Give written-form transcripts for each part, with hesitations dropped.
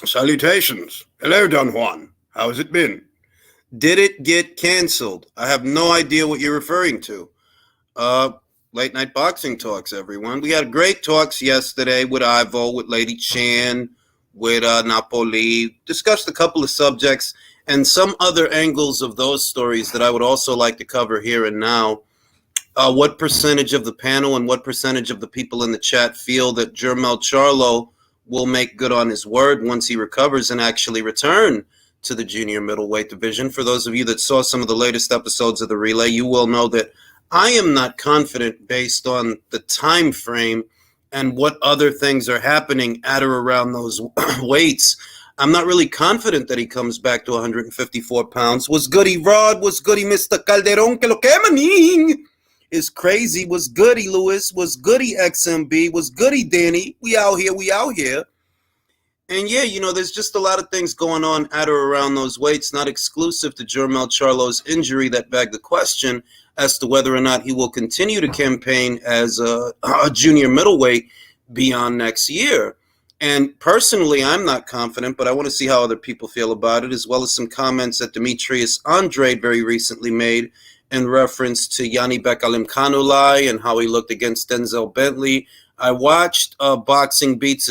Salutations. Hello, Don Juan. How's it been? Did it get canceled? I have no idea what you're referring to. Uh, Late night boxing talks, everyone. We had great talks yesterday with Ivo, with Lady Chan, with Napoli. Discussed a couple of subjects and some other angles of those stories that I would also like to cover here and now. What percentage of the panel and what percentage of the people in the chat feel that Jermel Charlo will make good on his word once he recovers and actually return to the junior middleweight division? For those of you that saw some of the latest episodes of the relay, you will know that I am not confident based on the time frame and what other things are happening at or around those weights. I'm not really confident that he comes back to 154 pounds. Was goody Rod? Was goody Mr. Calderon? Que lo que maning? Is crazy. Was goody Lewis? Was goody XMB? Was goody Danny? We out here. We out here. And yeah, there's just a lot of things going on at or around those weights, not exclusive to Jermel Charlo's injury, that beg the question as to whether or not he will continue to campaign as a junior middleweight beyond next year. And personally, I'm not confident, but I want to see how other people feel about it, as well as some comments that Demetrius Andrade very recently made in reference to Yanni Bekalim-Kanulai and how he looked against Denzel Bentley. I watched Boxing Beats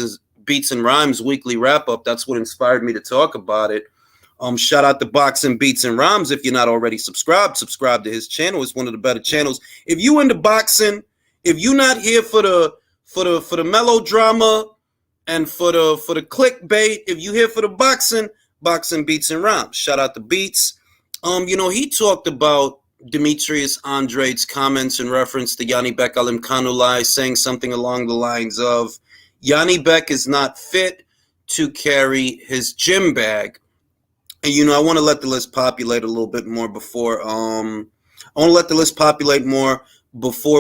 and Rhymes weekly wrap-up. That's what inspired me to talk about it. Shout out to Boxing Beats and Rhymes. If you're not already subscribe to his channel. It's one of the better channels. If you into boxing, if you're not here for the melodrama and for the clickbait, if you here for the Boxing Beats and Rhymes. Shout out to Beats. He talked about Demetrius Andrade's comments in reference to Yanni Bekalim-Kanulai, saying something along the lines of, Yanni Beck is not fit to carry his gym bag. And, I want to let the list populate a little bit more before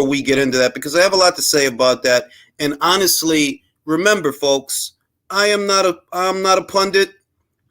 we get into that, because I have a lot to say about that. And honestly, remember, folks, I'm not a pundit.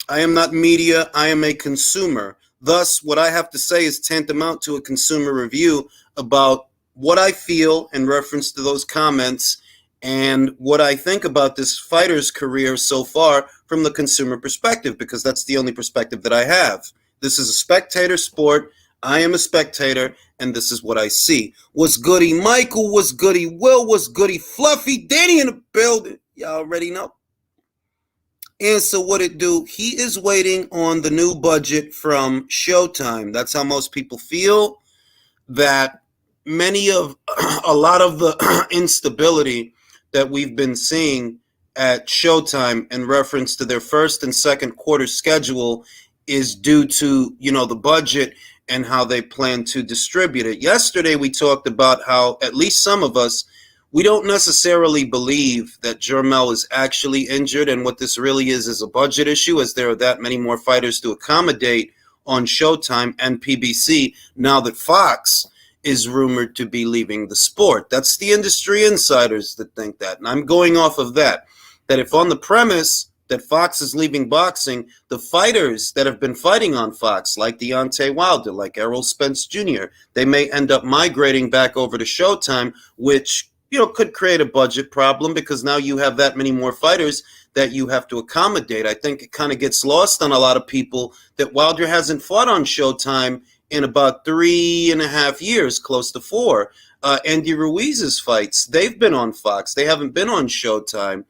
I am not media. I am a consumer. Thus, what I have to say is tantamount to a consumer review about what I feel in reference to those comments and what I think about this fighter's career so far from the consumer perspective, because that's the only perspective that I have. This is a spectator sport. I am a spectator, and this is what I see. What's goody Michael? What's goody Will? What's goody Fluffy? Danny in the building. Y'all already know. And so what it do, he is waiting on the new budget from Showtime. That's how most people feel, that a lot of the instability that we've been seeing at Showtime in reference to their first and second quarter schedule is due to, the budget and how they plan to distribute it. Yesterday, we talked about how, at least some of us, we don't necessarily believe that Jermel is actually injured, and what this really is a budget issue, as there are that many more fighters to accommodate on Showtime and PBC now that Fox is rumored to be leaving the sport. That's the industry insiders that think that, and I'm going off of that if on the premise that Fox is leaving boxing, the fighters that have been fighting on Fox, like Deontay Wilder, like Errol Spence Jr., they may end up migrating back over to Showtime, which could create a budget problem, because now you have that many more fighters that you have to accommodate. I think it kind of gets lost on a lot of people that Wilder hasn't fought on Showtime in about 3.5 years, close to 4. Andy Ruiz's fights, they've been on Fox. They haven't been on Showtime.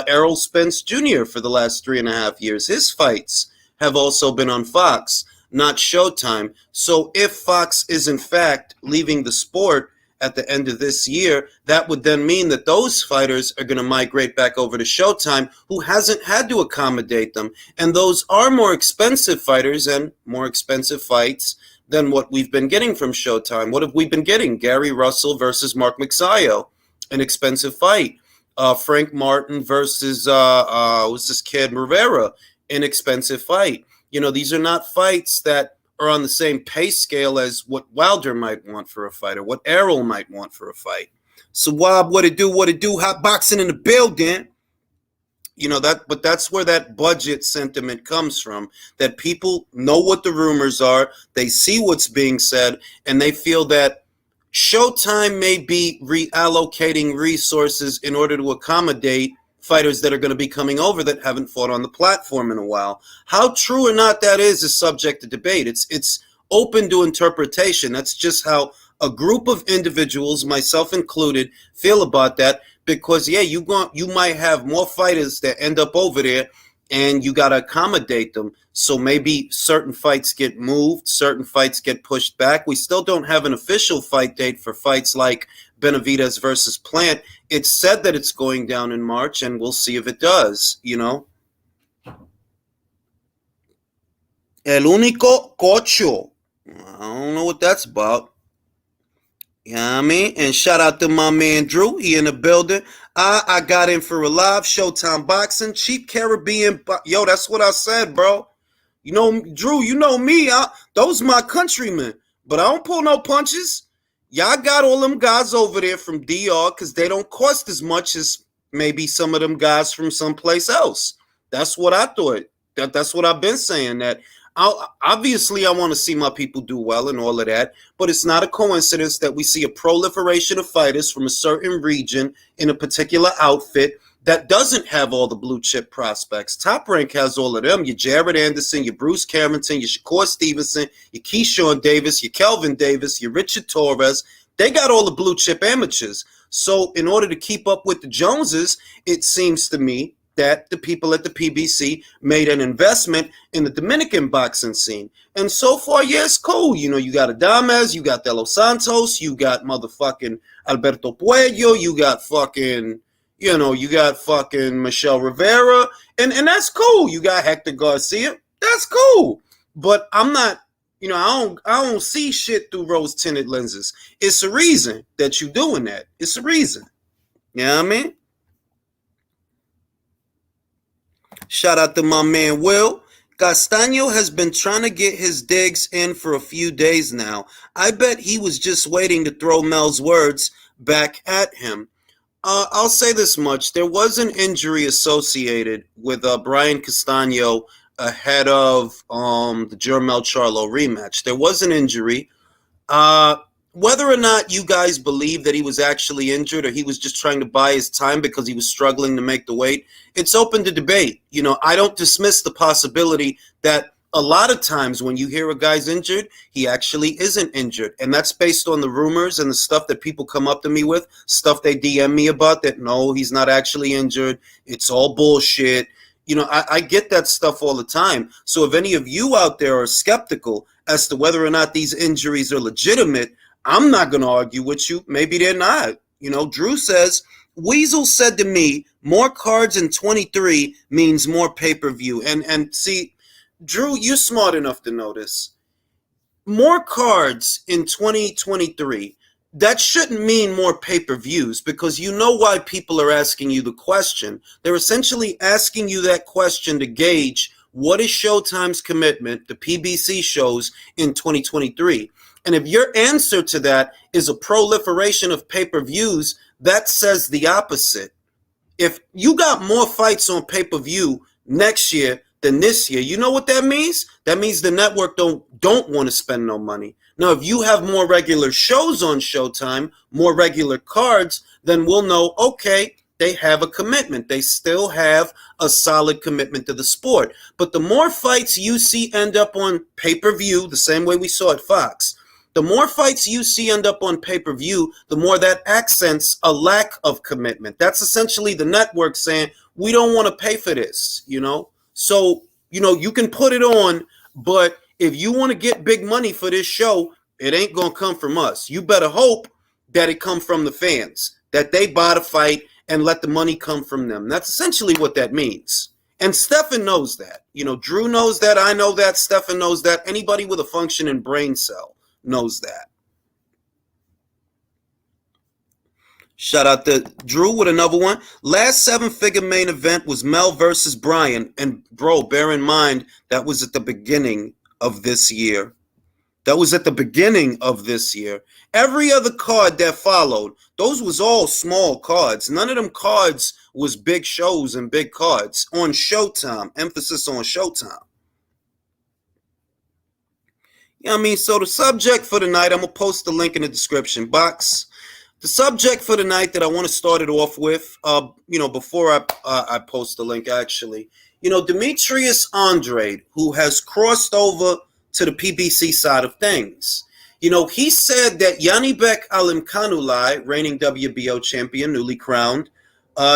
Errol Spence Jr. for the last 3.5 years, his fights have also been on Fox, not Showtime. So if Fox is in fact leaving the sport at the end of this year, that would then mean that those fighters are going to migrate back over to Showtime, who hasn't had to accommodate them. And those are more expensive fighters and more expensive fights than what we've been getting from Showtime. What have we been getting? Gary Russell versus Mark Mixayo, an expensive fight. Frank Martin versus what's this kid, Rivera, an expensive fight. These are not fights that are on the same pay scale as what Wilder might want for a fight or what Errol might want for a fight. So Wob, what it do, hot boxing in the building. But that's where that budget sentiment comes from, that people know what the rumors are, they see what's being said, and they feel that Showtime may be reallocating resources in order to accommodate fighters that are going to be coming over that haven't fought on the platform in a while. How true or not that is subject to debate. It's open to interpretation. That's just how a group of individuals, myself included, feel about that. Because yeah, you might have more fighters that end up over there, and you got to accommodate them. So maybe certain fights get moved, certain fights get pushed back. We still don't have an official fight date for fights like Benavidez versus Plant. It's said that it's going down in March, and we'll see if it does, you know. El único cocho. I don't know what that's about. You know what I mean? And shout out to my man Drew. He in the building. I got in for a live Showtime boxing. Cheap Caribbean. Yo, that's what I said, bro. You know, Drew, you know me. Those my countrymen. But I don't pull no punches. Y'all got all them guys over there from DR because they don't cost as much as maybe some of them guys from someplace else. That's what I thought. That's what I've been saying. That obviously I want to see my people do well and all of that, but it's not a coincidence that we see a proliferation of fighters from a certain region in a particular outfit that doesn't have all the blue chip prospects. Top Rank has all of them. Your Jared Anderson, your Bruce Carrington, your Shakur Stevenson, your Keyshawn Davis, your Kelvin Davis, your Richard Torres. They got all the blue chip amateurs. So in order to keep up with the Joneses, it seems to me that the people at the PBC made an investment in the Dominican boxing scene. And so far, yeah, it's cool. You know, you got Adames, you got De Los Santos, you got motherfucking Alberto Puello, you got fucking, you know, you got fucking Michelle Rivera, and that's cool. You got Hector Garcia. That's cool. But I'm not, you know, I don't see shit through rose-tinted lenses. It's a reason that you're doing that. It's a reason. You know what I mean? Shout out to my man Will. Castaño has been trying to get his digs in for a few days now. I bet he was just waiting to throw Mel's words back at him. I'll say this much. There was an injury associated with Brian Castaño ahead of the Jermel Charlo rematch. There was an injury. Whether or not you guys believe that he was actually injured or he was just trying to buy his time because he was struggling to make the weight, it's open to debate. You know, I don't dismiss the possibility that a lot of times when you hear a guy's injured, he actually isn't injured. And that's based on the rumors and the stuff that people come up to me with, stuff they DM me about that, no, he's not actually injured. It's all bullshit. You know, I get that stuff all the time. So if any of you out there are skeptical as to whether or not these injuries are legitimate, I'm not going to argue with you. Maybe they're not. You know, Drew says, Weasel said to me, more cards in 23 means more pay-per-view. And see, Drew, you're smart enough to know this. More cards in 2023, that shouldn't mean more pay-per-views because you know why people are asking you the question. They're essentially asking you that question to gauge what is Showtime's commitment, the PBC shows, in 2023. And if your answer to that is a proliferation of pay-per-views, that says the opposite. If you got more fights on pay-per-view next year than this year, you know what that means? That means the network don't want to spend no money. Now, if you have more regular shows on Showtime, more regular cards, then we'll know, okay, they have a commitment. They still have a solid commitment to the sport. But the more fights you see end up on pay-per-view, the same way we saw at Fox, the more fights you see end up on pay-per-view, the more that accents a lack of commitment. That's essentially the network saying, we don't want to pay for this, you know? So, you know, you can put it on, but if you want to get big money for this show, it ain't going to come from us. You better hope that it come from the fans, that they buy the fight and let the money come from them. That's essentially what that means. And Stefan knows that. You know, Drew knows that. I know that. Stefan knows that. Anybody with a functioning brain cell knows that. Shout out to Drew with another one. Last 7-figure main event was Mel versus Brian. And bro, bear in mind, that was at the beginning of this year. That was at the beginning of this year. Every other card that followed, those was all small cards. None of them cards was big shows and big cards on Showtime. Emphasis on Showtime. You know what I mean? So the subject for tonight, I'm going to post the link in the description box. The subject for tonight that I want to start it off with, before I post the link, actually, Demetrius Andrade, who has crossed over to the PBC side of things. He said that Yanibek Alimkhanuly, reigning WBO champion, newly crowned,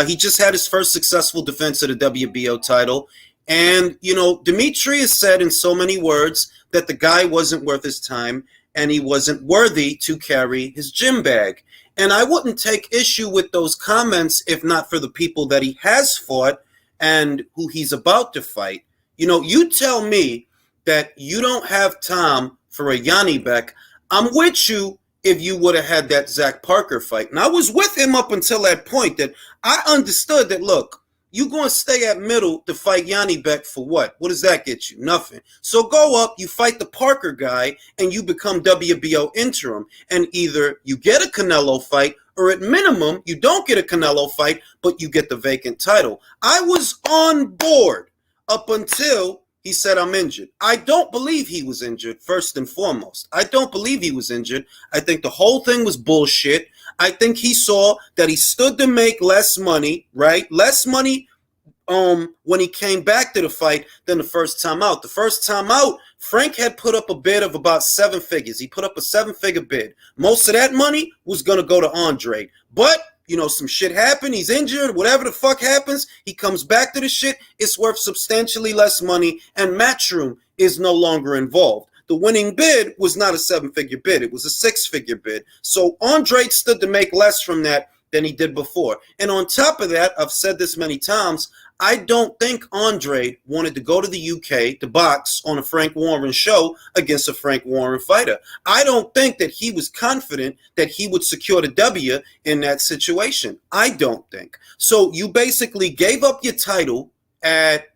he just had his first successful defense of the WBO title. And, Demetrius said in so many words that the guy wasn't worth his time and he wasn't worthy to carry his gym bag. And I wouldn't take issue with those comments if not for the people that he has fought and who he's about to fight. You tell me that you don't have time for a Yanibek. I'm with you if you would have had that Zach Parker fight. And I was with him up until that point that I understood that, look, you going to stay at middle to fight Yanibek for what? What does that get you? Nothing. So go up, you fight the Parker guy, and you become WBO interim. And either you get a Canelo fight, or at minimum, you don't get a Canelo fight, but you get the vacant title. I was on board up until he said, I'm injured. I don't believe he was injured, first and foremost. I don't believe he was injured. I think the whole thing was bullshit. I think he saw that he stood to make less money, right? Less money when he came back to the fight than the first time out. The first time out, Frank had put up a bid of about 7 figures. He put up a 7-figure bid. Most of that money was going to go to Andre. But, some shit happened. He's injured. Whatever the fuck happens, he comes back to the shit. It's worth substantially less money, and Matchroom is no longer involved. The winning bid was not a 7-figure bid. It was a 6-figure bid. So Andre stood to make less from that than he did before. And on top of that, I've said this many times, I don't think Andre wanted to go to the UK to box on a Frank Warren show against a Frank Warren fighter. I don't think that he was confident that he would secure the W in that situation. I don't think. So you basically gave up your title at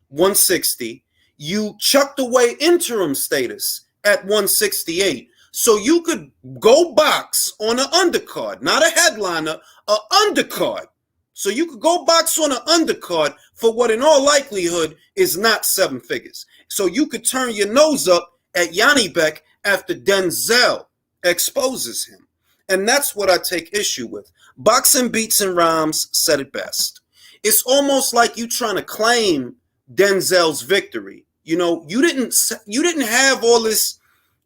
160. You chucked away interim status at 168. So you could go box on an undercard, not a headliner, an undercard. So you could go box on an undercard for what in all likelihood is not 7 figures. So you could turn your nose up at Yanibek after Denzel exposes him. And that's what I take issue with. Boxing Beats and Rhymes said it best. It's almost like you trying to claim Denzel's victory. You didn't have all this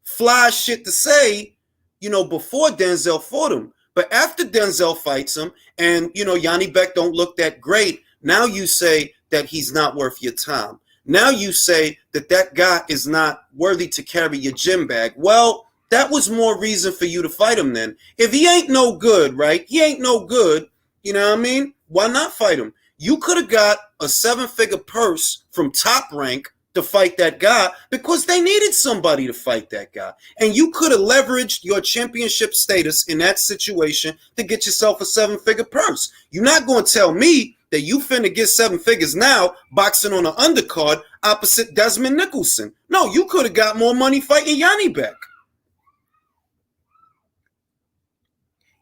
fly shit to say, before Denzel fought him. But after Denzel fights him and, Yanibek don't look that great, now you say that he's not worth your time. Now you say that that guy is not worthy to carry your gym bag. Well, that was more reason for you to fight him then. If he ain't no good, right? He ain't no good, you know what I mean? Why not fight him? You could have got a 7-figure purse from Top Rank to fight that guy because they needed somebody to fight that guy. And you could have leveraged your championship status in that situation to get yourself a 7-figure purse. You're not going to tell me that you finna get 7 figures now boxing on an undercard opposite Desmond Nicholson. No, you could have got more money fighting Yanibek.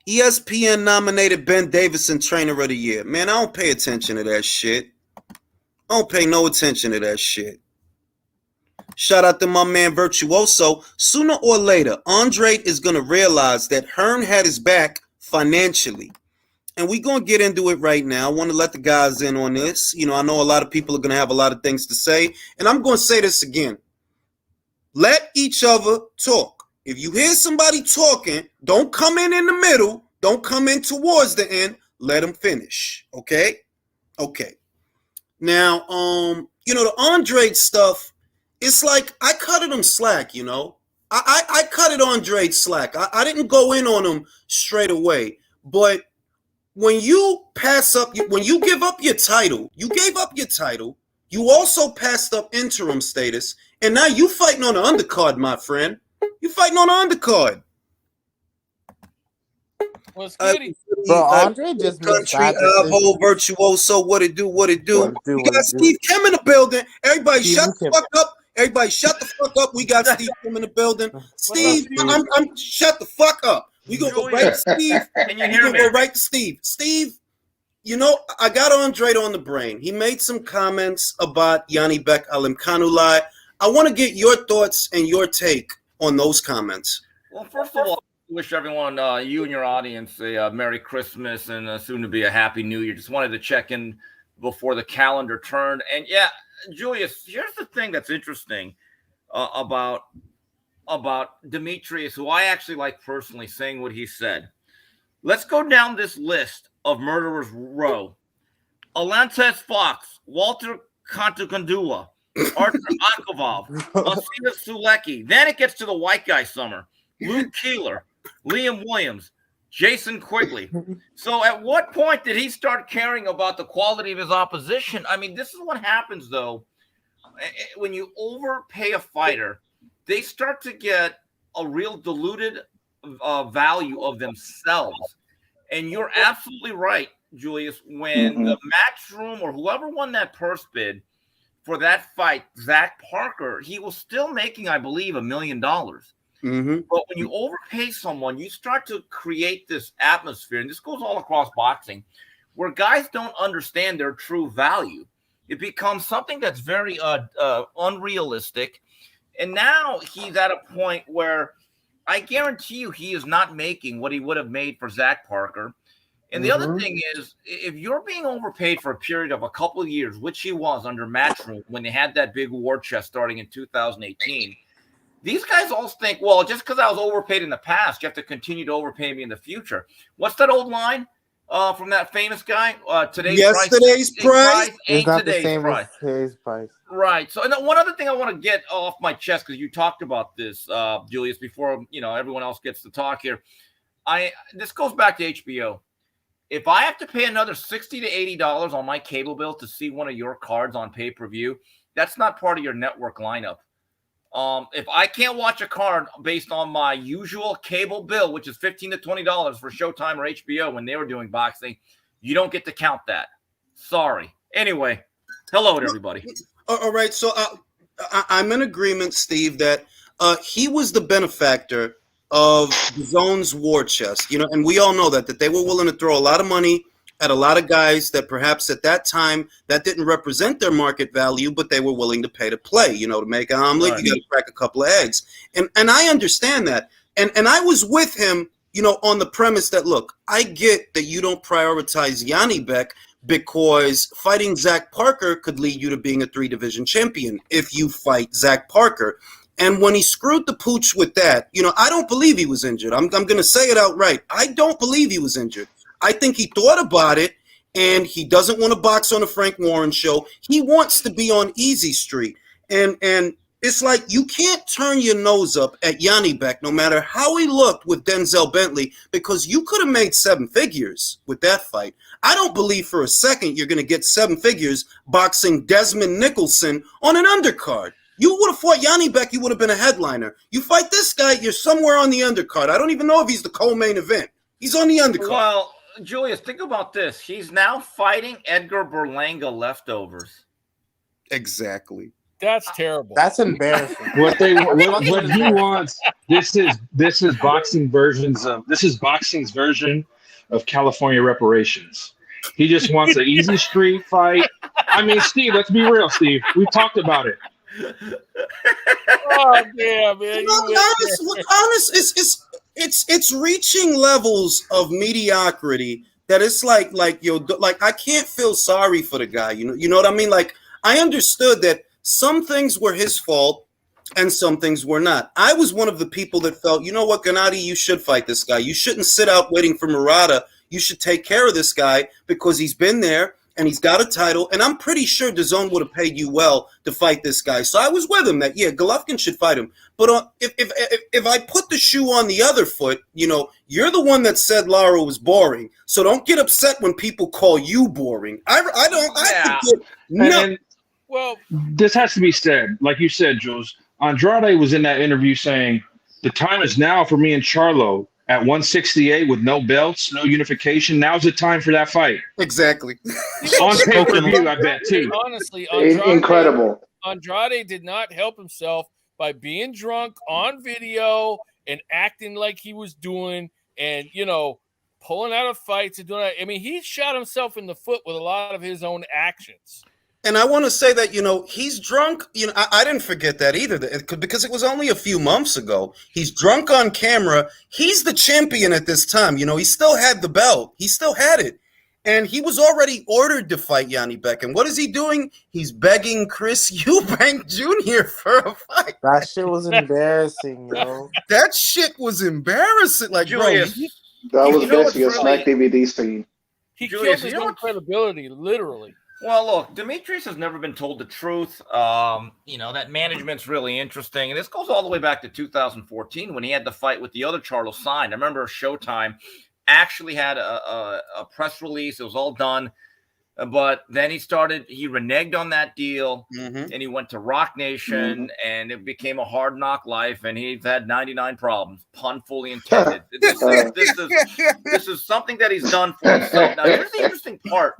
ESPN nominated Ben Davison Trainer of the Year. Man, I don't pay attention to that shit. I don't pay no attention to that shit. Shout out to my man Virtuoso. Sooner or later, Andre is going to realize that Hearn had his back financially. And we're going to get into it right now. I want to let the guys in on this. I know a lot of people are going to have a lot of things to say. And I'm going to say this again. Let each other talk. If you hear somebody talking, don't come in the middle. Don't come in towards the end. Let them finish. Okay? Okay. Now, the Andre stuff, it's like I cut him slack, I cut it Andre slack. I didn't go in on him straight away. But when you when you give up your title, you gave up your title. You also passed up interim status. And now you fighting on the undercard, my friend. You fighting on the undercard. What's good? Bro, Andre just country whole Virtuoso. What it do? We got Steve Kim in the building. Everybody shut the fuck up. Everybody shut the fuck up. We got Steve Kim in the building. Steve, I'm shut the fuck up. We gonna go right to Steve. We gonna go right to Steve. Steve, I got Andre on the brain. He made some comments about Yanibek Alimkhanuly. I want to get your thoughts and your take on those comments. Well, first of all, wish everyone, you and your audience, a Merry Christmas and soon to be a Happy New Year. Just wanted to check in before the calendar turned. And yeah, Julius, here's the thing that's interesting about Demetrius, who I actually like personally, saying what he said. Let's go down this list of murderers row. Alantes Fox, Walter Contagandula, Arthur Akovov, Alcina Sulecki. Then it gets to the white guy summer. Luke Keeler, Liam Williams, Jason Quigley. So at what point did he start caring about the quality of his opposition? I mean, this is what happens, though. When you overpay a fighter, they start to get a real diluted value of themselves. And you're absolutely right, Julius. When the Matchroom or whoever won that purse bid for that fight, Zach Parker, he was still making, I believe, $1 million. Mm-hmm. But when you overpay someone, you start to create this atmosphere, and this goes all across boxing, where guys don't understand their true value. It becomes something that's very unrealistic. And now he's at a point where I guarantee you he is not making what he would have made for Zach Parker. And the other thing is, if you're being overpaid for a period of a couple of years, which he was under Matchroom when they had that big war chest starting in 2018, these guys all think, well, just because I was overpaid in the past, you have to continue to overpay me in the future. What's that old line from that famous guy? Yesterday's price ain't not the today's same price. as today's price. Right. So, and one other thing I want to get off my chest, because you talked about this, Julius, before everyone else gets to talk here. This goes back to HBO. If I have to pay another $60 to $80 on my cable bill to see one of your cards on pay-per-view, that's not part of your network lineup. If I can't watch a card based on my usual cable bill, which is $15 to $20 for Showtime or HBO when they were doing boxing, you don't get to count that. Sorry. Anyway, hello to everybody. All right, so I'm in agreement, Steve, that he was the benefactor of the Zone's war chest, and we all know that they were willing to throw a lot of money at a lot of guys that perhaps at that time that didn't represent their market value, but they were willing to pay to play. To make an omelet, right. You got to crack a couple of eggs, and I understand that, and I was with him, on the premise that, look, I get that you don't prioritize Yanni Beck because fighting Zach Parker could lead you to being a 3-division champion if you fight Zach Parker. And when he screwed the pooch with that, I don't believe he was injured. I'm going to say it outright. I don't believe he was injured. I think he thought about it, and he doesn't want to box on a Frank Warren show. He wants to be on Easy Street. And it's like you can't turn your nose up at Yanni Beck, no matter how he looked with Denzel Bentley, because you could have made 7 figures with that fight. I don't believe for a second you're going to get 7 figures boxing Desmond Nicholson on an undercard. You would have fought Yanni Beck, you would have been a headliner. You fight this guy, you're somewhere on the undercard. I don't even know if he's the co-main event. He's on the undercard. Well, Julius, think about this. He's now fighting Edgar Berlanga leftovers. Exactly. That's terrible. That's embarrassing. What he wants. This is boxing's version of California reparations. He just wants an easy street fight. I mean, Steve, let's be real, Steve. We've talked about it. Oh yeah, man. Honest, it's reaching levels of mediocrity that it's like I can't feel sorry for the guy. You know what I mean? Like, I understood that some things were his fault and some things were not. I was one of the people that felt, you know what, Gennady, you should fight this guy. You shouldn't sit out waiting for Murata. You should take care of this guy because he's been there and he's got a title. And I'm pretty sure DAZN would have paid you well to fight this guy. So I was with him that, yeah, Golovkin should fight him. But if I put the shoe on the other foot, you're the one that said Lara was boring. So don't get upset when people call you boring. Well, this has to be said. Like you said, Jules, Andrade was in that interview saying, the time is now for me and Charlo at 168 with no belts, no unification. Now's the time for that fight. Exactly. On pay-per-view, I bet, too. Honestly, incredible. Andrade did not help himself by being drunk on video and acting like he was doing and, pulling out of fights and doing that. I mean, he shot himself in the foot with a lot of his own actions. And I want to say that, he's drunk. I didn't forget that either, because it was only a few months ago. He's drunk on camera. He's the champion at this time. He still had the belt. He still had it. And he was already ordered to fight Yanni Beck. And what is he doing? He's begging Chris Eubank Jr. for a fight. That shit was embarrassing, yo. That shit was embarrassing. Like, Julius, bro. That was You know what's basically a Smack really- DVD scene. He Julius, killed his you know own what's- credibility, literally. Well, look, Demetrius has never been told the truth. That management's really interesting. And this goes all the way back to 2014 when he had the fight with the other Charlo signed. I remember Showtime actually had a press release. It was all done. But then he reneged on that deal, and he went to Rock Nation, and it became a hard knock life, and he's had 99 problems, pun fully intended. This is something that he's done for himself. Now, here's the interesting part,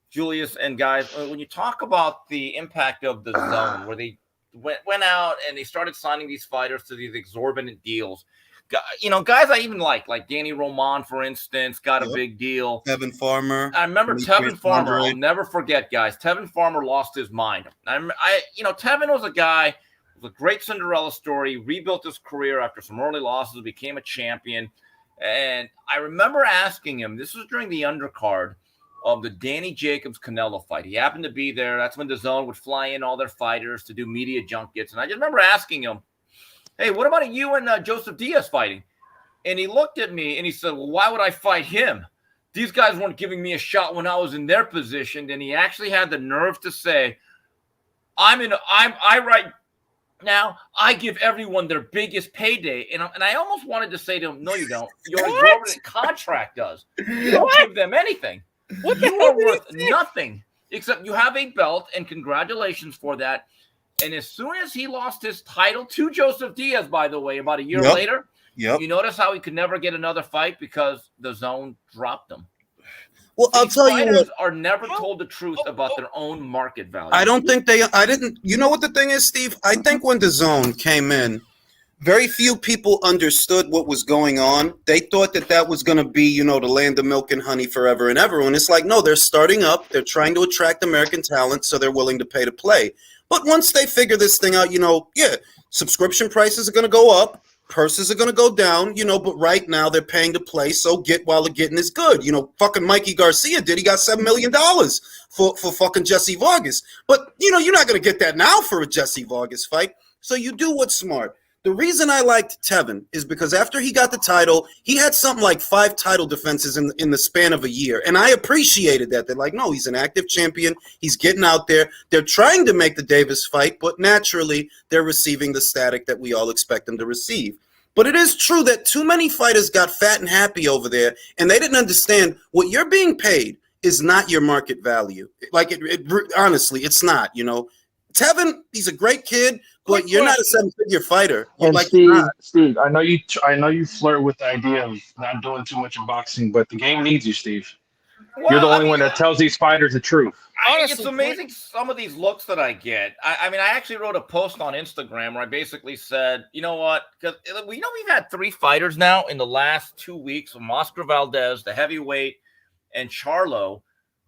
Julius and guys, when you talk about the impact of the zone, where they went out and they started signing these fighters to these exorbitant deals. Guys I even like Danny Roman, for instance, got a big deal. Tevin Farmer. I remember Tevin Farmer. I'll never forget, guys. Tevin Farmer lost his mind. Tevin was a guy. It was a great Cinderella story. Rebuilt his career after some early losses, became a champion. And I remember asking him. This was during the undercard of the Danny Jacobs Canelo fight. He happened to be there. That's when the Zone would fly in all their fighters to do media junkets. And I just remember asking him, hey, what about you and Joseph Diaz fighting? And he looked at me and he said, well, why would I fight him? These guys weren't giving me a shot when I was in their position. And he actually had the nerve to say, right now, I give everyone their biggest payday. And I almost wanted to say to him, no, you don't. Your exorbitant contract does. You don't give them anything. What the You hell are did worth he say? nothing, except you have a belt, and congratulations for that. And as soon as he lost his title to Joseph Diaz, by the way, about a year later, you notice how he could never get another fight because the Zone dropped him. Well, I'll tell you what. Are never told the truth about their own market value. I don't think I didn't. You know what the thing is, Steve? I think when the Zone came in, very few people understood what was going on. They thought that was going to be, the land of milk and honey forever and ever. And it's like, no, they're starting up. They're trying to attract American talent, so they're willing to pay to play. But once they figure this thing out, subscription prices are going to go up. Purses are going to go down, but right now they're paying to play, so get while the getting is good. Fucking Mikey Garcia did. He got $7 million for fucking Jesse Vargas. But, you're not going to get that now for a Jesse Vargas fight. So you do what's smart. The reason I liked Tevin is because after he got the title, he had something like 5 title defenses in the span of a year. And I appreciated that. They're like, no, he's an active champion. He's getting out there. They're trying to make the Davis fight, but naturally they're receiving the static that we all expect them to receive. But it is true that too many fighters got fat and happy over there, and they didn't understand what you're being paid is not your market value. Like, honestly, it's not, Tevin, he's a great kid, but you're not a 7-figure fighter. And Steve, I know you flirt with the idea of not doing too much in boxing, but the game needs you, Steve. You're the only one that tells these fighters the truth. Honestly, it's amazing some of these looks that I get. I actually wrote a post on Instagram where I basically said, you know what? Because we've had 3 fighters now in the last 2 weeks, from Oscar Valdez, the heavyweight, and Charlo.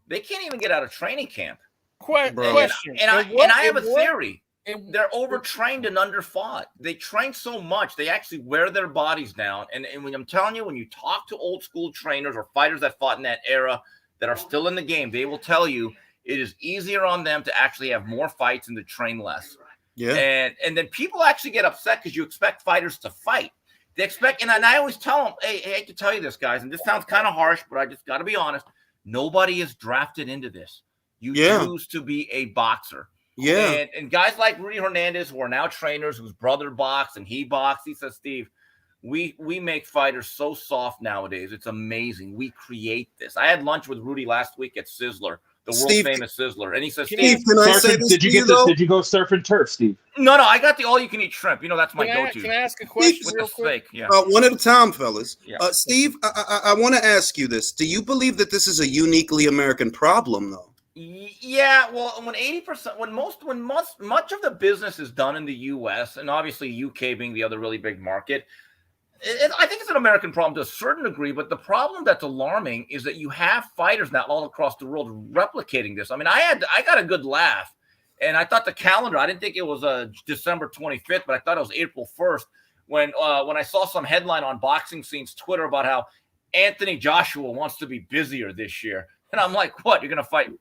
They can't even get out of training camp. Question. And I have a theory. They're overtrained and underfought. They train so much, they actually wear their bodies down. And when I'm telling you, when you talk to old school trainers or fighters that fought in that era that are still in the game, they will tell you it is easier on them to actually have more fights and to train less. Yeah. And then people actually get upset because you expect fighters to fight. They expect, and I always tell them, hey, I hate to tell you this, guys, and this sounds kind of harsh, but I just got to be honest. Nobody is drafted into this. You choose to be a boxer. Yeah. And guys like Rudy Hernandez, who are now trainers, whose brother boxed and he boxed, he says, Steve, we make fighters so soft nowadays. It's amazing. We create this. I had lunch with Rudy last week at Sizzler, the world famous Sizzler. And he says, Steve, can I say this did you go surf and turf, Steve? No, I got the all-you-can-eat shrimp. That's my go-to. Can I ask a question with real the quick? steak? Yeah. One at a time, fellas. Yeah. Steve, I want to ask you this. Do you believe that this is a uniquely American problem, though? Yeah, well, when 80%, when much of the business is done in the U.S. and obviously UK being the other really big market, I think it's an American problem to a certain degree, but the problem that's alarming is that you have fighters now all across the world replicating this. I mean, I got a good laugh, and I thought the calendar, I didn't think it was December 25th, but I thought it was April 1st when I saw some headline on Boxing Scene's Twitter about how Anthony Joshua wants to be busier this year. And I'm like, what? You're going to fight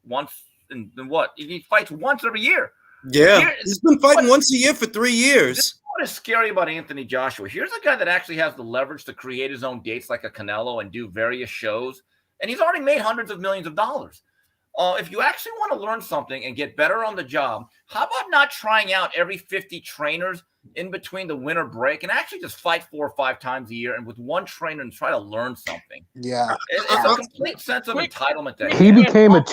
once and then what? He fights once every year. Yeah, he's been fighting once a year for 3 years. What is scary about Anthony Joshua? Here's a guy that actually has the leverage to create his own dates like a Canelo and do various shows. And he's already made hundreds of millions of dollars. If you actually want to learn something and get better on the job, how about not trying out every 50 trainers in between the winter break and actually just fight 4 or 5 times a year and with one trainer and try to learn something? Yeah. It's a complete sense of entitlement. That He became a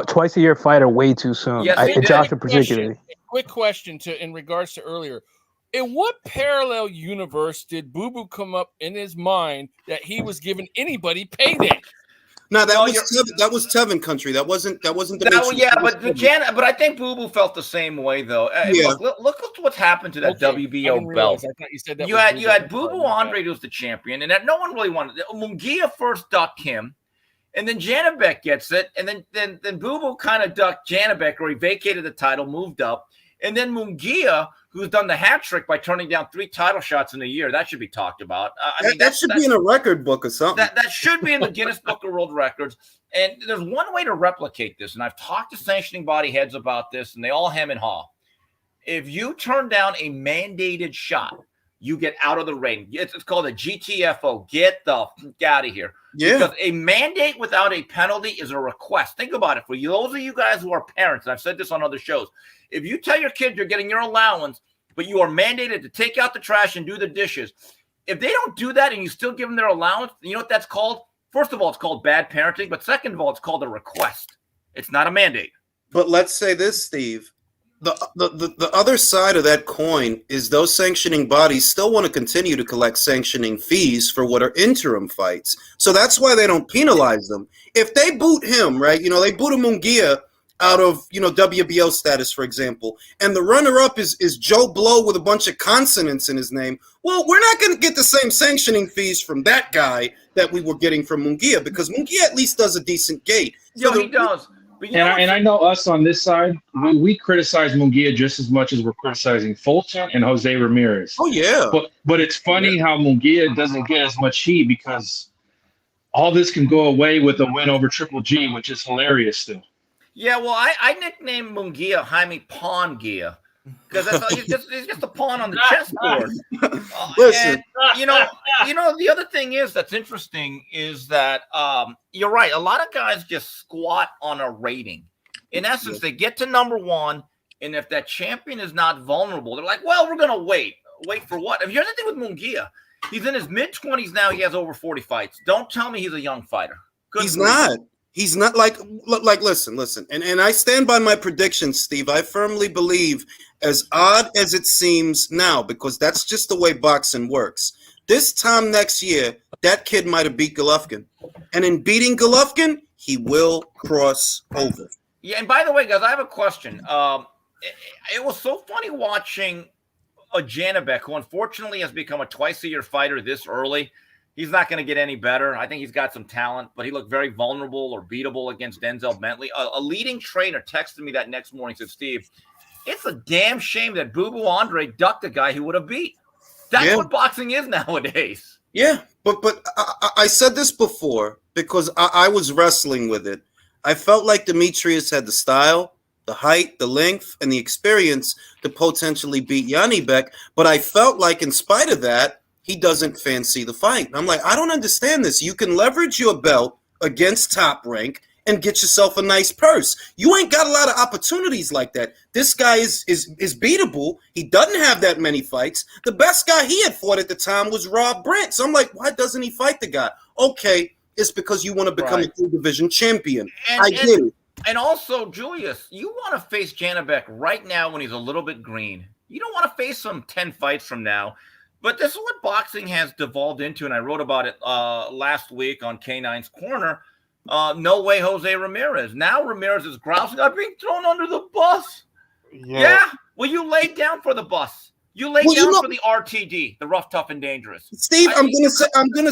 twice a year fighter way too soon. Yes, he Joshua did. particularly. Quick question in regards to earlier. In what parallel universe did Boo Boo come up in his mind that he was giving anybody payday? No, that was Tevin country. That wasn't the yeah, but I think Boo Boo felt the same way though. Yeah. Look what's happened to that WBO belt. I thought you said that You had Boo Boo Andre, who was the champion, and that no one really wanted. Munguia first ducked him, and then Janibek gets it, and then Boo Boo kind of ducked Janibek, or he vacated the title, moved up, and then Munguia, who's done the hat trick by turning down 3 title shots in a year. That should be talked about. That should be in a record book or something. That should be in the Guinness Book of World Records. And there's one way to replicate this, and I've talked to sanctioning body heads about this, and they all hem and haw. If you turn down a mandated shot, you get out of the ring. It's called a GTFO. Get the f- out of here. Yeah. Because a mandate without a penalty is a request. Think about it. For those of you guys who are parents, and I've said this on other shows, if you tell your kid you're getting your allowance, but you are mandated to take out the trash and do the dishes, if they don't do that and you still give them their allowance, you know what that's called? First of all, it's called bad parenting. But second of all, it's called a request. It's not a mandate. But let's say this, Steve. The other side of that coin is those sanctioning bodies still want to continue to collect sanctioning fees for what are interim fights. So that's why they don't penalize them. If they boot him, right, they boot a Munguia out of, WBO status, for example, and the runner-up is Joe Blow with a bunch of consonants in his name, well, we're not going to get the same sanctioning fees from that guy that we were getting from Munguia, because Munguia at least does a decent gate. So he does. And I know us on this side, we criticize Munguia just as much as we're criticizing Fulton and Jose Ramirez. Oh, yeah. But it's funny how Munguia doesn't get as much heat because all this can go away with a win over Triple G, which is hilarious still. Yeah, well, I nicknamed Munguia Jaime Pawn Gia because he's just a pawn on the chessboard. Listen, and, the other thing that's interesting is that you're right. A lot of guys just squat on a rating. In essence, they get to number 1, and if that champion is not vulnerable, they're like, well, we're going to wait. Wait for what? If here's the thing with Munguia, he's in his mid-20s now. He has over 40 fights. Don't tell me he's a young fighter. He's not. He's not like listen. And I stand by my prediction, Steve. I firmly believe, as odd as it seems now, because that's just the way boxing works, this time next year, that kid might have beat Golovkin. And in beating Golovkin, he will cross over. Yeah, and by the way, guys, I have a question. It was so funny watching a Janibek, who unfortunately has become a twice-a-year fighter this early. He's not going to get any better. I think he's got some talent, but he looked very vulnerable or beatable against Denzel Bentley. A leading trainer texted me that next morning, said, Steve, it's a damn shame that Boo Boo Andre ducked a guy he would have beat. That's what boxing is nowadays. Yeah, but I said this before because I was wrestling with it. I felt like Demetrius had the style, the height, the length, and the experience to potentially beat Janibek, but I felt like in spite of that, he doesn't fancy the fight. And I'm like, I don't understand this. You can leverage your belt against Top Rank and get yourself a nice purse. You ain't got a lot of opportunities like that. This guy is beatable. He doesn't have that many fights. The best guy he had fought at the time was Rob Brandt. So I'm like, why doesn't he fight the guy? Okay, it's because you want to become a 3-division champion. I get it. And also, Julius, you want to face Janibek right now when he's a little bit green. You don't want to face him 10 fights from now. But this is what boxing has devolved into, and I wrote about it last week on K9's Corner. No way, Jose Ramirez. Now Ramirez is grousing, I'm being thrown under the bus. Yeah. Well, you laid down for the bus. You lay Well, you down know- for the RTD, the rough, tough, and dangerous. Steve, I I'm mean, gonna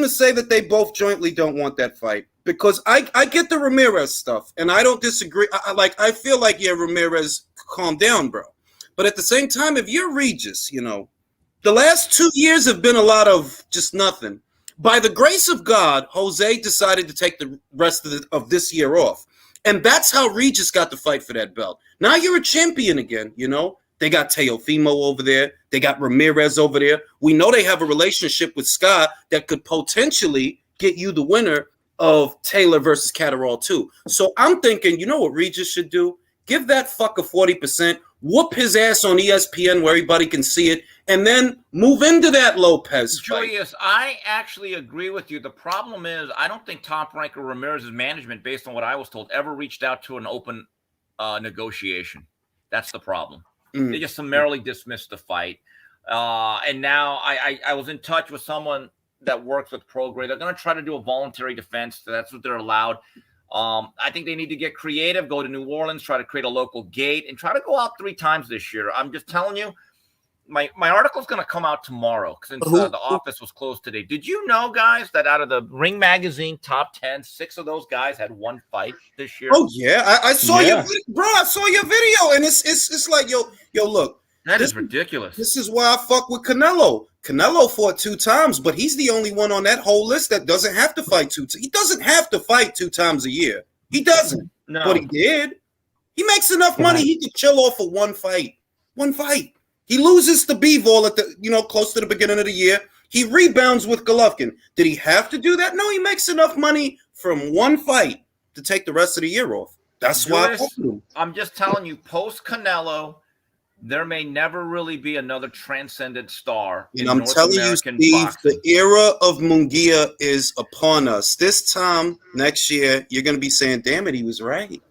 say that they both jointly don't want that fight because I get the Ramirez stuff and I don't disagree. I feel like Ramirez, calm down, bro. But at the same time, if you're Regis, the last 2 years have been a lot of just nothing. By the grace of God, Jose decided to take the rest of this year off, and that's how Regis got to fight for that belt. Now you're a champion again, They got Teofimo over there. They got Ramirez over there. We know they have a relationship with Scott that could potentially get you the winner of Taylor versus Catterall too. So I'm thinking, you know what Regis should do? Give that fucker 40%, whoop his ass on ESPN where everybody can see it, and then move into that Lopez fight. Julius, I actually agree with you. The problem is I don't think Top Rank or Ramirez's management, based on what I was told, ever reached out to an open negotiation. That's the problem. They just summarily dismissed the fight. And now I was in touch with someone that works with Prograde. They're going to try to do a voluntary defense. So that's what they're allowed. I think they need to get creative, go to New Orleans, try to create a local gate, and try to go out 3 times this year. I'm just telling you, my article is going to come out tomorrow since the office was closed today. Did you know, guys, that out of the Ring Magazine top 10, 6 of those guys had one fight this year? Oh yeah, I saw your bro. I saw your video, and it's like yo, look. That is ridiculous. This is why I fuck with Canelo. Canelo fought 2 times, but he's the only one on that whole list that doesn't have to fight 2 times. He doesn't have to fight 2 times a year. He doesn't. No. But he did. He makes enough money. He could chill off for one fight. One fight. He loses to Bivol at the close to the beginning of the year. He rebounds with Golovkin. Did he have to do that? No, he makes enough money from one fight to take the rest of the year off. That's why I'm just telling you, post Canelo, there may never really be another transcendent star. And I'm telling you, Steve, the era of Munguia is upon us. This time next year, you're going to be saying, "Damn it, he was right."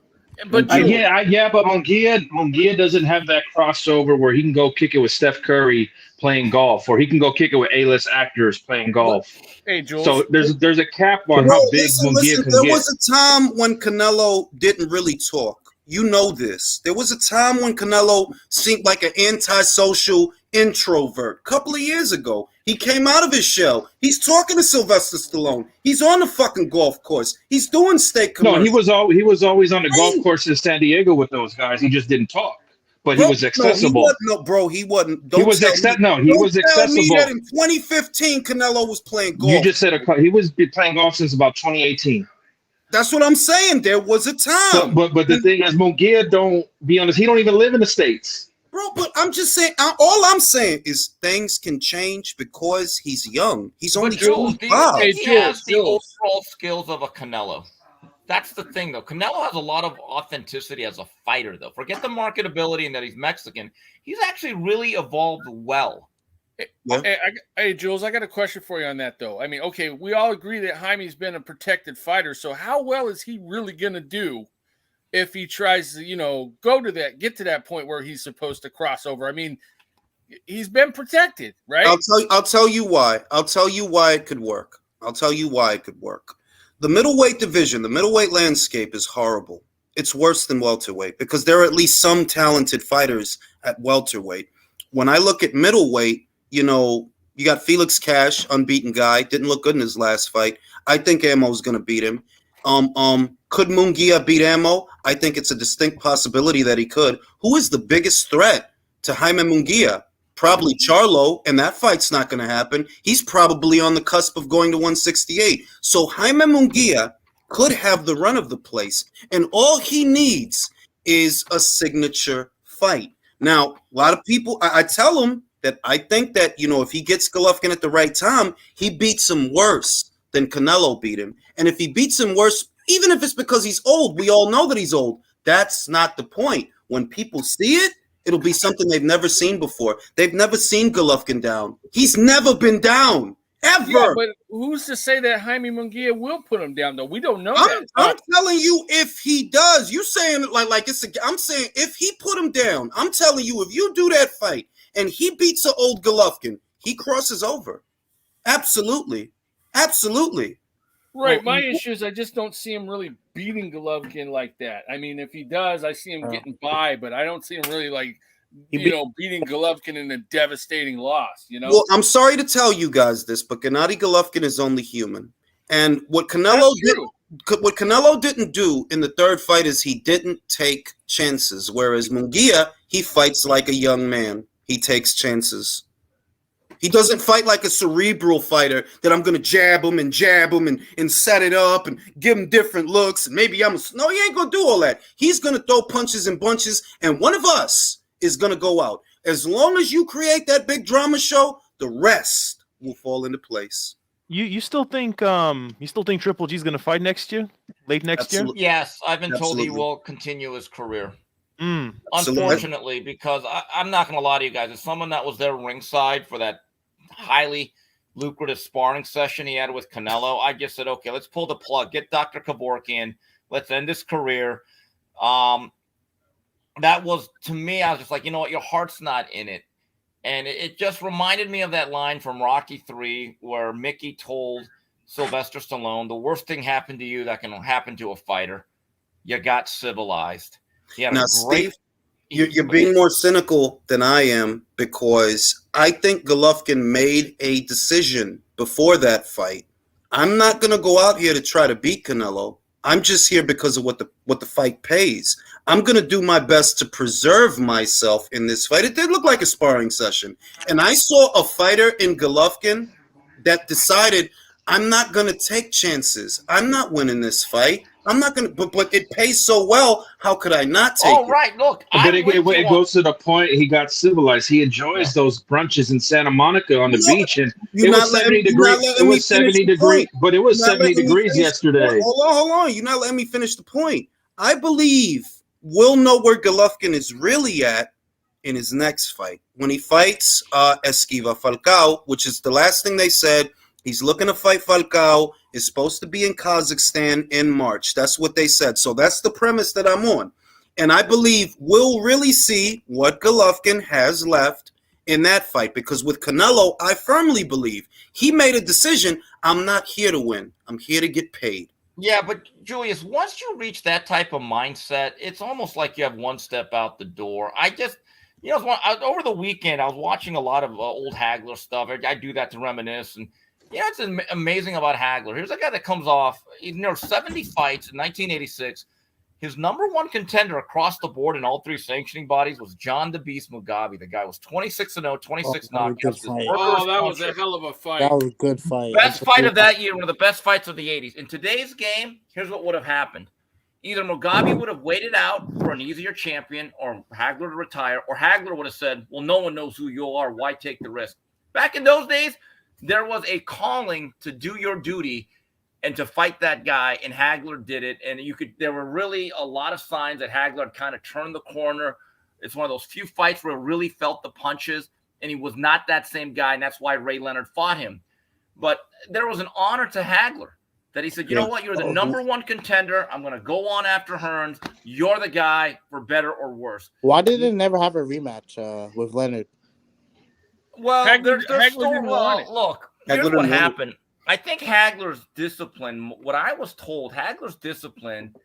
But but Munguia doesn't have that crossover where he can go kick it with Steph Curry playing golf, or he can go kick it with A-list actors playing golf. Hey, Jules. So there's a cap on how big Munguia can get. There was a time when Canelo didn't really talk. You know this. There was a time when Canelo seemed like an antisocial introvert. A couple of years ago, he came out of his shell. He's talking to Sylvester Stallone. He's on the fucking golf course. He's doing steak commercials. No, he was always on the golf course in San Diego with those guys. He just didn't talk, but he was accessible. He wasn't. He was accessible. Me that in 2015, Canelo was playing golf. You just said he was playing golf since about 2018. That's what I'm saying. There was a time. But the thing is, Munguia, don't be honest, he don't even live in the States. Bro, but I'm just saying, all I'm saying is things can change because he's young. He's only 25. He has the overall skills of a Canelo. That's the thing, though. Canelo has a lot of authenticity as a fighter, though. Forget the marketability and that he's Mexican. He's actually really evolved well. Yeah. Hey, Jules, I got a question for you on that, though. I mean, okay, we all agree that Jaime's been a protected fighter. So how well is he really going to do if he tries to, get to that point where he's supposed to cross over? I mean, he's been protected, right? I'll tell you why. I'll tell you why it could work. The middleweight division, the middleweight landscape is horrible. It's worse than welterweight because there are at least some talented fighters at welterweight. When I look at middleweight, you got Felix Cash, unbeaten guy, didn't look good in his last fight. I think Amo's going to beat him. Could Munguia beat Amo? I think it's a distinct possibility that he could. Who is the biggest threat to Jaime Munguia? Probably Charlo, and that fight's not going to happen. He's probably on the cusp of going to 168. So Jaime Munguia could have the run of the place, and all he needs is a signature fight. Now, a lot of people, I tell them that I think that, if he gets Golovkin at the right time, he beats him worse than Canelo beat him. And if he beats him worse, even if it's because he's old, we all know that he's old. That's not the point. When people see it, it'll be something they've never seen before. They've never seen Golovkin down. He's never been down, ever. Yeah, but who's to say that Jaime Munguia will put him down, though? We don't know that. I'm telling you, if he does, you saying it like it's I'm saying if he put him down, I'm telling you, if you do that fight and he beats an old Golovkin, he crosses over. Absolutely. Right. My issue is I just don't see him really beating Golovkin like that. I mean, if he does, I see him getting by, but I don't see him really beating Golovkin in a devastating loss. Well, I'm sorry to tell you guys this, but Gennady Golovkin is only human. And what Canelo didn't do in the third fight is he didn't take chances. Whereas Munguia, he fights like a young man. He takes chances. He doesn't fight like a cerebral fighter that I'm going to jab him and set it up and give him different looks. And maybe no, he ain't going to do all that. He's going to throw punches and bunches. And one of us is going to go out. As long as you create that big drama show, the rest will fall into place. You still think Triple G is going to fight next year, late next year? Yes, I've been told he will continue his career. Mm. Unfortunately, because I'm not going to lie to you guys, as someone that was there ringside for that highly lucrative sparring session he had with Canelo, I just said, okay, let's pull the plug, get Dr. Kevorkian, let's end his career. That was, to me, I was just like, you know what, your heart's not in it. And it just reminded me of that line from Rocky III where Mickey told Sylvester Stallone, the worst thing happened to you that can happen to a fighter. You got civilized. Now, Steve, you're being more cynical than I am, because I think Golovkin made a decision before that fight. I'm not going to go out here to try to beat Canelo. I'm just here because of what the fight pays. I'm going to do my best to preserve myself in this fight. It did look like a sparring session. And I saw a fighter in Golovkin that decided, I'm not going to take chances. I'm not winning this fight. I'm not going to, but it pays so well. How could I not take it? Right. Look, but it goes to the point he got civilized. He enjoys those brunches in Santa Monica on the beach, and it was 70 degrees. It was 70 degrees, but it was 70 degrees yesterday. Hold on. You're not letting me finish the point. I believe we'll know where Golovkin is really at in his next fight. When he fights Esquiva Falcao, which is the last thing they said. He's looking to fight Falcao. Is supposed to be in Kazakhstan in March. That's what they said. So that's the premise that I'm on. And I believe we'll really see what Golovkin has left in that fight. Because with Canelo, I firmly believe he made a decision. I'm not here to win. I'm here to get paid. Yeah, but Julius, once you reach that type of mindset, it's almost like you have one step out the door. Over the weekend, I was watching a lot of old Hagler stuff. I do that to reminisce. And it's amazing about Hagler. Here's a guy that comes off, 70 fights in 1986. His number one contender across the board in all three sanctioning bodies was John the Beast Mugabe. The guy was 26-0, 26 knockouts. That was a hell of a fight. That was a good fight. Best fight of that year, one of the best fights of the 80s. In today's game, here's what would have happened. Either Mugabe would have waited out for an easier champion or Hagler to retire, or Hagler would have said, well, no one knows who you are. Why take the risk? Back in those days, there was a calling to do your duty and to fight that guy, and Hagler did it. And there were really a lot of signs that Hagler had kind of turned the corner. It's one of those few fights where he really felt the punches, and he was not that same guy, and that's why Ray Leonard fought him. But there was an honor to Hagler that he said, you know what, you're the number one contender. I'm going to go on after Hearns. You're the guy, for better or worse. Why did it never have a rematch with Leonard? Well, Hagler didn't want it. Look, here's what happened. I think Hagler's discipline, what I was told, Hagler's discipline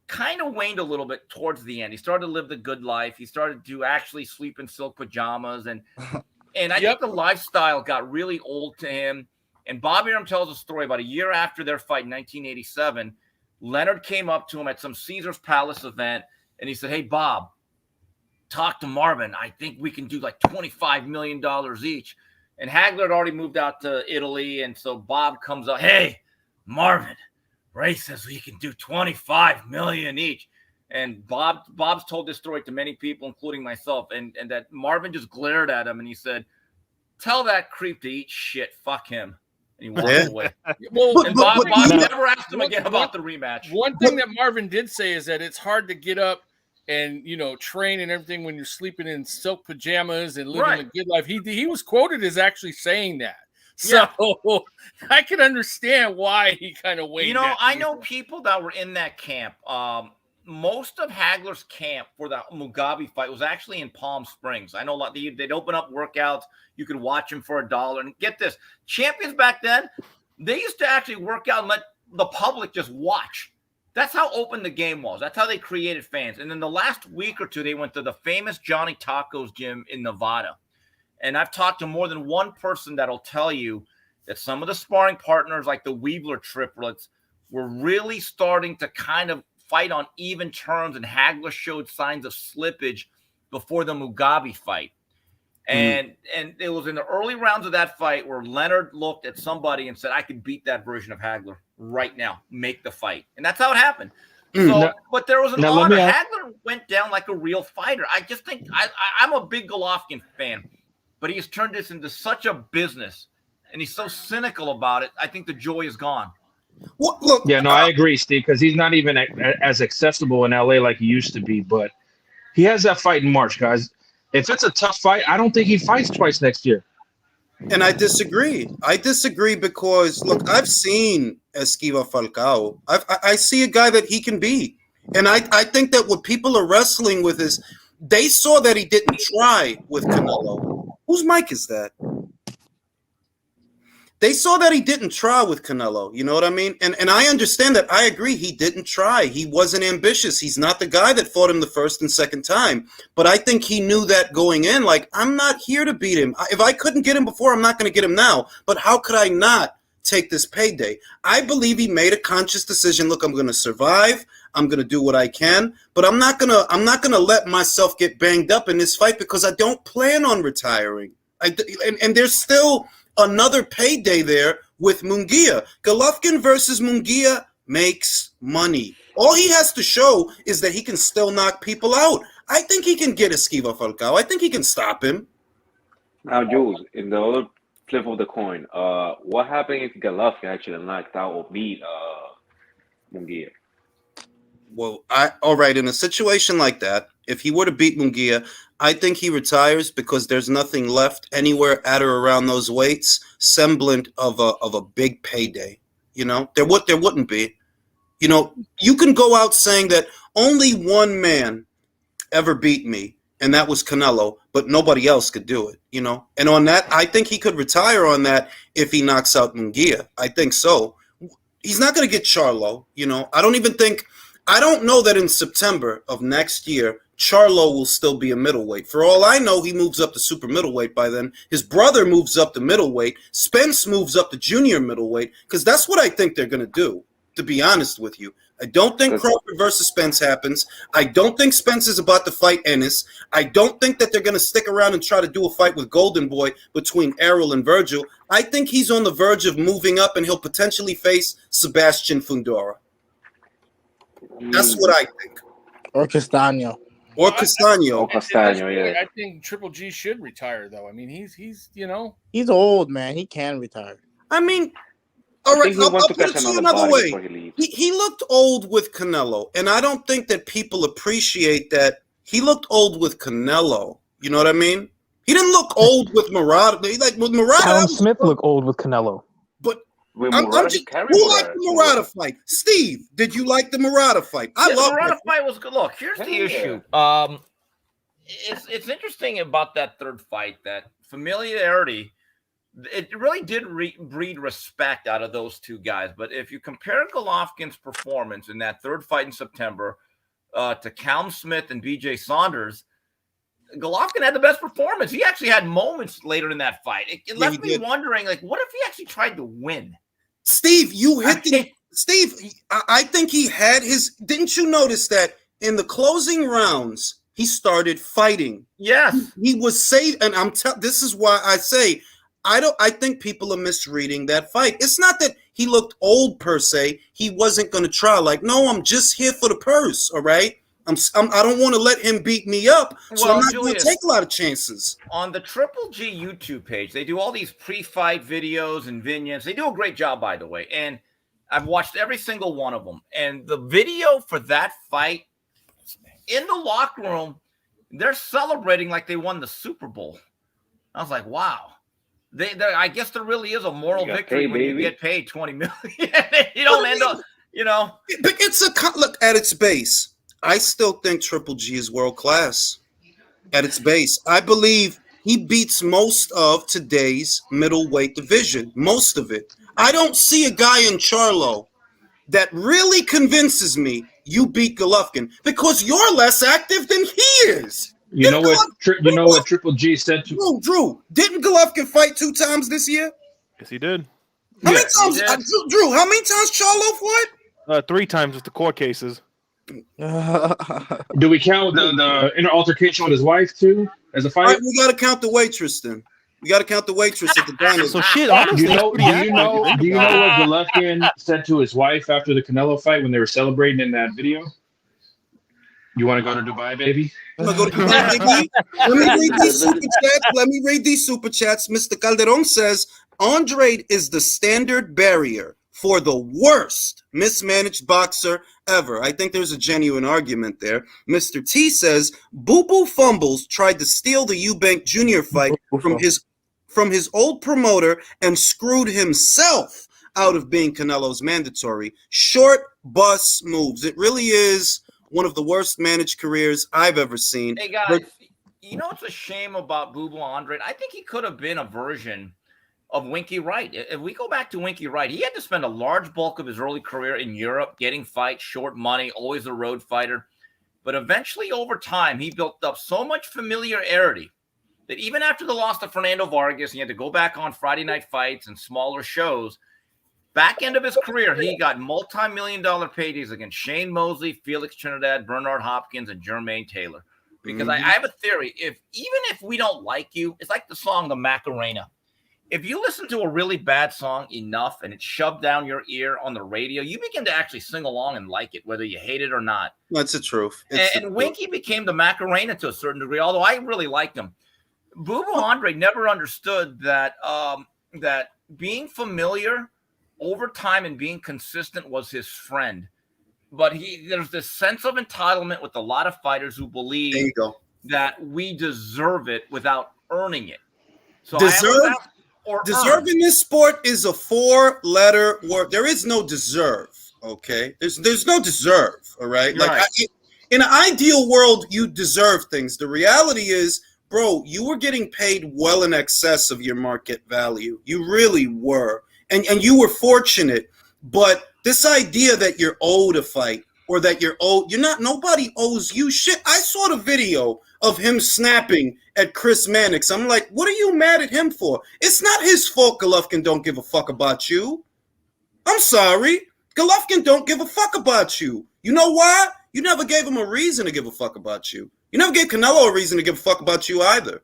kind of waned a little bit towards the end. He started to live the good life. He started to actually sleep in silk pajamas. And I think the lifestyle got really old to him. And Bobby Arum tells a story about a year after their fight in 1987. Leonard came up to him at some Caesar's Palace event, and he said, hey, Bob, talk to Marvin. I think we can do like $25 million each. And Hagler had already moved out to Italy. And so Bob comes up, hey, Marvin, Ray says we can do $25 million each. And Bob's told this story to many people, including myself. And that Marvin just glared at him and he said, tell that creep to eat shit. Fuck him. And he walked away. Well, and Bob never asked him again about the rematch. One thing that Marvin did say is that it's hard to get up and train and everything when you're sleeping in silk pajamas and living a good life. He was quoted as actually saying that. So I can understand why he kind of waited. I know people that were in that camp. Most of Hagler's camp for the Mugabe fight was actually in Palm Springs. I know a lot. They'd open up workouts. You could watch them for $1. And get this, champions back then, they used to actually work out and let the public just watch. That's how open the game was. That's how they created fans. And then the last week or two, they went to the famous Johnny Tacos gym in Nevada. And I've talked to more than one person that'll tell you that some of the sparring partners, like the Weebler triplets, were really starting to kind of fight on even terms, and Hagler showed signs of slippage before the Mugabe fight. And it was in the early rounds of that fight where Leonard looked at somebody and said, I could beat that version of Hagler right now. Make the fight. And that's how it happened. So, but there was an honor. Hagler went down like a real fighter. I just think I'm a big Golovkin fan, but he's turned this into such a business, and he's so cynical about it. I think the joy is gone. Well, look, Yeah, no, I agree, Steve, because he's not even as accessible in LA like he used to be. But he has that fight in March, guys. If it's a tough fight, I don't think he fights twice next year. and I disagree. I disagree because, look, I've seen Esquiva Falcao. I see a guy that he can beat. And I think that what people are wrestling with is they saw that he didn't try with Canelo. Whose mic is that? They saw that he didn't try with Canelo. You know what I mean? And I understand that. I agree. He didn't try. He wasn't ambitious. He's not the guy that fought him the first and second time. But I think he knew that going in. Like, I'm not here to beat him. If I couldn't get him before, I'm not going to get him now. But how could I not take this payday? I believe he made a conscious decision. Look, I'm going to survive. I'm going to do what I can. But I'm not going to let myself get banged up in this fight because I don't plan on retiring. And there's still another payday there with Munguia. Golovkin versus Munguia makes money. All he has to show is that he can still knock people out. I think he can get Esquiva Falcao. I think he can stop him. Now, Jules, in the other flip of the coin, what happened if Golovkin actually knocked out or beat Munguia? Well, all right, in a situation like that, if he were to beat Munguia, I think he retires because there's nothing left anywhere at or around those weights semblant of a big payday. You know, there wouldn't be. You know, you can go out saying that only one man ever beat me, and that was Canelo, but nobody else could do it, you know. And on that, I think he could retire on that if he knocks out Munguia. I think so. He's not going to get Charlo, you know. I don't know that in September of next year, Charlo will still be a middleweight. For all I know, he moves up to super middleweight by then. His brother moves up to middleweight. Spence moves up to junior middleweight, because that's what I think they're going to do, to be honest with you. I don't think Crawford versus Spence happens. I don't think Spence is about to fight Ennis. I don't think that they're going to stick around and try to do a fight with Golden Boy between Errol and Virgil. I think he's on the verge of moving up, and he'll potentially face Sebastian Fundora. That's what I think. Or Castano. Or Castano. Yeah. I think Triple G should retire, though. I mean, he's you know, He's old, man. He can retire. I mean, all right, I'll I'll to put it catch to you another another body way. before he leaves. He looked old with Canelo, and I don't think that people appreciate that he looked old with Canelo. You know what I mean? He didn't look old with Murata. Like with Murata, Callum Smith looked old with Canelo. but With I'm Murata, just, carry who Murata. liked the Murata fight? Steve, did you like the Murata fight? I The love Murata it. fight was good. Look, here's the issue. It's interesting about that third fight that familiarity. It really did breed respect out of those two guys. But if you compare Golovkin's performance in that third fight in September to Callum Smith and BJ Saunders, Golovkin had the best performance. He actually had moments later in that fight. It left me wondering, like, what if he actually tried to win? Steve, you hit the Steve. I think he had his. Didn't you notice that in the closing rounds he started fighting? Yes, he was safe, and this is why I say I think people are misreading that fight. It's not that he looked old per se. He wasn't going to try. Like, no, I'm just here for the purse. All right. I don't want to let him beat me up, so I'm not going to take a lot of chances. On the Triple G YouTube page, they do all these pre-fight videos and vignettes. They do a great job, by the way, and I've watched every single one of them. And the video for that fight, in the locker room, they're celebrating like they won the Super Bowl. I was like, wow. I guess there really is a moral victory when you get paid $20 million. You don't end up, you know. But it's look at its base. I still think Triple G is world class at its base. I believe he beats most of today's middleweight division, most of it. I don't see a guy in Charlo that really convinces me you beat Golovkin because you're less active than he is. You know what? You know what Triple G said to Drew, didn't Golovkin fight 2 times this year? Yes, he did. How many Yeah, times, Drew? How many times Charlo fought? 3 times with the court cases. Do we count the inner altercation with his wife too as a All fight? right, we got to count the waitress then. We got to count the waitress at the diner. So shit, honestly, Do you know? that's pretty Do you accurate if know? think Do you know about what Golovkin said to his wife after the Canelo fight when they were celebrating in that video? You want to go to Dubai, baby? I'm gonna go to Let me read these super chats. Let me read these super chats. Mr. Calderon says Andrade is the standard barrier for the worst mismanaged boxer ever. I think there's a genuine argument there. Mr. T says Boo Boo Fumbles tried to steal the Eubank Jr. fight from his old promoter and screwed himself out of being Canelo's mandatory. Short bus moves. It really is one of the worst managed careers I've ever seen. Hey guys, But you know what's a shame about Boo Boo Andrade? I think he could have been a version of Winky Wright. If we go back to Winky Wright, he had to spend a large bulk of his early career in Europe, getting fights, short money, always a road fighter. But eventually, over time, he built up so much familiarity that even after the loss to Fernando Vargas, he had to go back on Friday night fights and smaller shows. Back end of his career, he got multi-million-dollar paydays against Shane Mosley, Felix Trinidad, Bernard Hopkins, and Jermaine Taylor. Because I have a theory. Even if we don't like you, it's like the song The Macarena. If you listen to a really bad song enough and it's shoved down your ear on the radio, you begin to actually sing along and like it, whether you hate it or not. that's the truth. And Winky became the Macarena to a certain degree, although I really liked him. Boo Boo Andrade never understood that that being familiar over time and being consistent was his friend. But there's this sense of entitlement with a lot of fighters who believe that we deserve it without earning it. So deserve in this sport is a 4-letter word. There is no deserve. Okay, there's no deserve. All right, in an ideal world, you deserve things. The reality is, bro, you were getting paid well in excess of your market value. You really were. And you were fortunate, but this idea that you're owed a fight or that nobody owes you shit. I saw the video of him snapping at Chris Mannix. I'm like, what are you mad at him for? It's not his fault Golovkin don't give a fuck about you. I'm sorry. Golovkin don't give a fuck about you. You know why? You never gave him a reason to give a fuck about you. You never gave Canelo a reason to give a fuck about you either.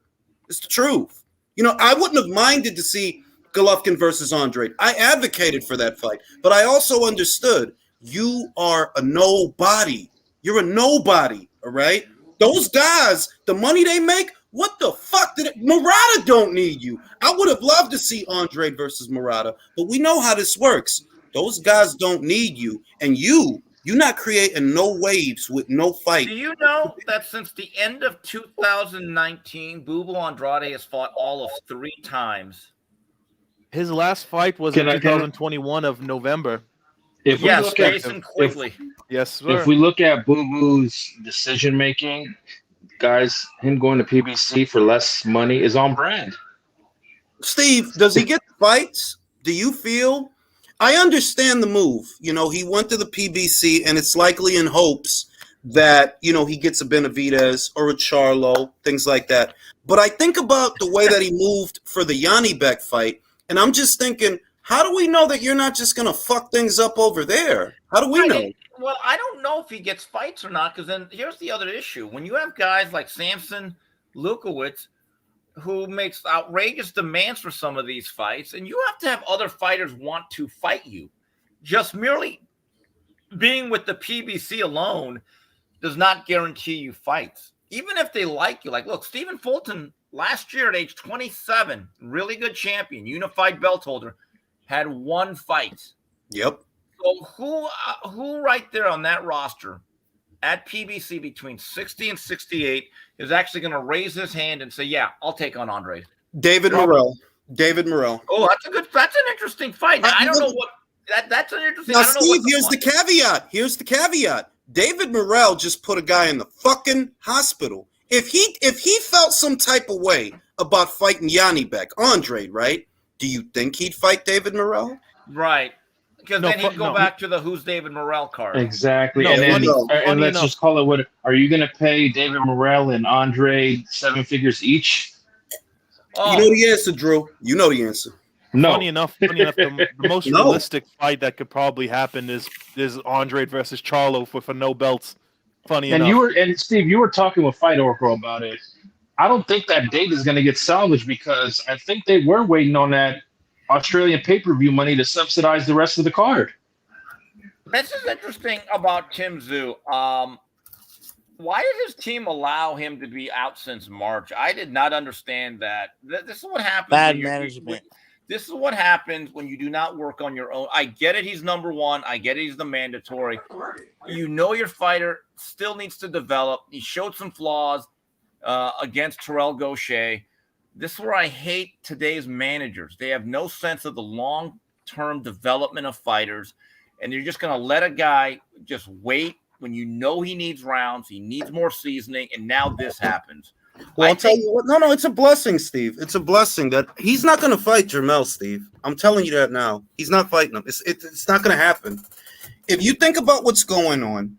It's the truth. I wouldn't have minded to see Golovkin versus Andrade. I advocated for that fight, but I also understood you are a nobody. You're a nobody, all right? Those guys, the money they make, what the fuck Murata don't need you. I would have loved to see Andrade versus Murata, but we know how this works. Those guys don't need you, and you're not creating no waves with no fight. Do you know that since the end of 2019, Boo Boo Andrade has fought all of 3 times? His last fight was in 2021 of November. If we look at Jason Quigley. Yes, sir. If we look at Boo Boo's decision making, guys, him going to PBC for less money is on brand. Steve, does he get fights? Do you feel? I understand the move. He went to the PBC, and it's likely in hopes that, he gets a Benavidez or a Charlo, things like that. But I think about the way that he moved for the Yanni Beck fight, and I'm just thinking, how do we know that you're not just going to fuck things up over there? How do we know? Well, I don't know if he gets fights or not, because then here's the other issue. When you have guys like Samson Lukowicz, who makes outrageous demands for some of these fights, and you have to have other fighters want to fight you. Just merely being with the PBC alone does not guarantee you fights. Even if they like you. Like, look, Stephen Fulton, last year at age 27, really good champion, unified belt holder, had 1 fight. Yep. So who right there on that roster at PBC between 60 and 68 is actually going to raise his hand and say, yeah, I'll take on Andrade? David Morrell. Oh, that's an interesting fight. Now, I don't know what that's an interesting. Now, Steve, here's the caveat. David Morrell just put a guy in the fucking hospital. If he felt some type of way about fighting Yanni Beck, Andrade, right? Do you think he'd fight David Morrell? Right. Because then he'd go back to the Who's David Morrell card. Exactly. No, and let's just call it what. Are you going to pay David Morrell and Andre 7 figures each? Oh. You know the answer, Drew. You know the answer. No. Funny enough, the most realistic fight that could probably happen is Andre versus Charlo for no belts. Funny enough. Steve, you were talking with Fight Oracle about it. I don't think that date is going to get salvaged because I think they were waiting on that Australian pay-per-view money to subsidize the rest of the card. This is interesting about Tim Tszyu. Why did his team allow him to be out since March? I did not understand that. This is what happens. Bad management. This is what happens when you do not work on your own. I get it. He's number one. I get it. He's the mandatory. You know your fighter still needs to develop. He showed some flaws against Terrell Gaucher. This is where I hate today's managers. They have no sense of the long-term development of fighters, and you're just going to let a guy just wait when you know he needs rounds, he needs more seasoning, and now this happens. Well, I'll tell you what. No, it's a blessing, Steve. It's a blessing that he's not going to fight Jermell, Steve. I'm telling you that now. He's not fighting him. It's not going to happen. If you think about what's going on,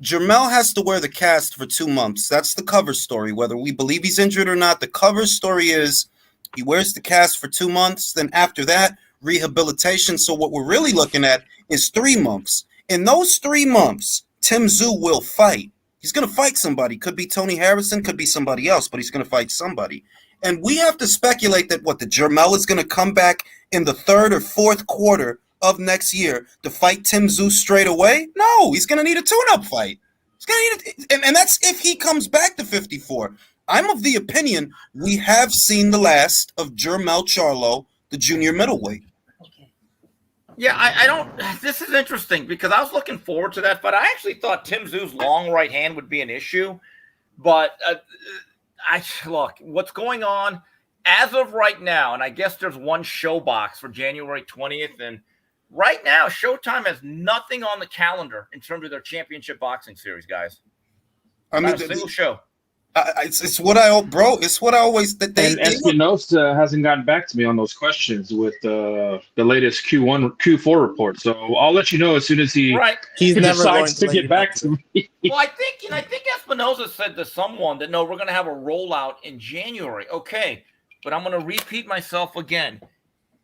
Jermell has to wear the cast for 2 months. That's the cover story. Whether we believe he's injured or not, the cover story is he wears the cast for 2 months. Then after that, rehabilitation. So what we're really looking at is 3 months. In those 3 months, Tim Tszyu will fight. He's going to fight somebody. Could be Tony Harrison, could be somebody else, but he's going to fight somebody. And we have to speculate that the Jermell is going to come back in the 3rd or 4th quarter of next year to fight Tim Tszyu straight away. No, he's going to need a tune-up fight. He's going to need and that's if he comes back to 54. I'm of the opinion we have seen the last of Jermell Charlo, the junior middleweight. Yeah, I don't. This is interesting because I was looking forward to that, but I actually thought Tim Tszyu's long right hand would be an issue. But look, what's going on as of right now, and I guess there's one show box for January 20th, and right now Showtime has nothing on the calendar in terms of their championship boxing series, guys. I mean, not a single show. It's what I always. And Espinosa hasn't gotten back to me on those questions with the latest Q4 report. So I'll let you know as soon as he decides to get back to me. Well, I think Espinosa said to someone that no, we're going to have a rollout in January. Okay, but I'm going to repeat myself again.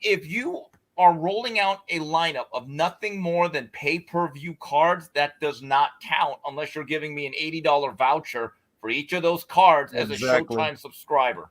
If you are rolling out a lineup of nothing more than pay-per-view cards, that does not count unless you're giving me an $80 voucher for each of those cards as a Showtime subscriber.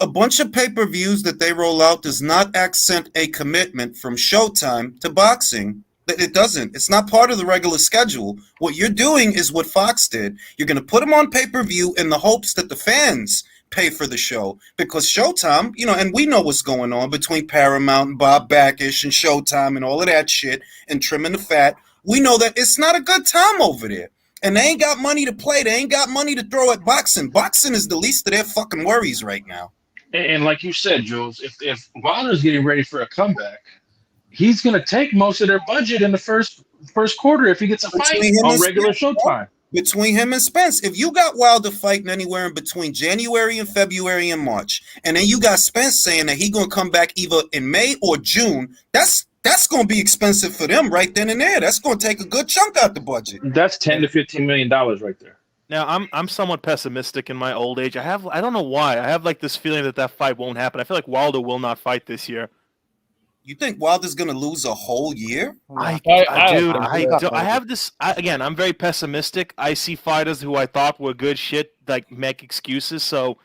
A bunch of pay-per-views that they roll out does not accent a commitment from Showtime to boxing. It doesn't. It's not part of the regular schedule. What you're doing is what Fox did. You're going to put them on pay-per-view in the hopes that the fans pay for the show. Because Showtime, and we know what's going on between Paramount and Bob Backish and Showtime and all of that shit and trimming the fat. We know that it's not a good time over there. And they ain't got money to play. They ain't got money to throw at boxing. Boxing is the least of their fucking worries right now. And like you said, Jules, if Wilder's getting ready for a comeback, he's going to take most of their budget in the first quarter if he gets a fight on regular Showtime. Between him and Spence. If you got Wilder fighting anywhere in between January and February and March, and then you got Spence saying that he's going to come back either in May or June, that's going to be expensive for them right then and there. That's going to take a good chunk out the budget. That's $10 to $15 million right there. Now, I'm somewhat pessimistic in my old age. I don't know why. I have like this feeling that fight won't happen. I feel like Wilder will not fight this year. You think Wilder's going to lose a whole year? I have this. Again, I'm very pessimistic. I see fighters who I thought were good shit like make excuses. So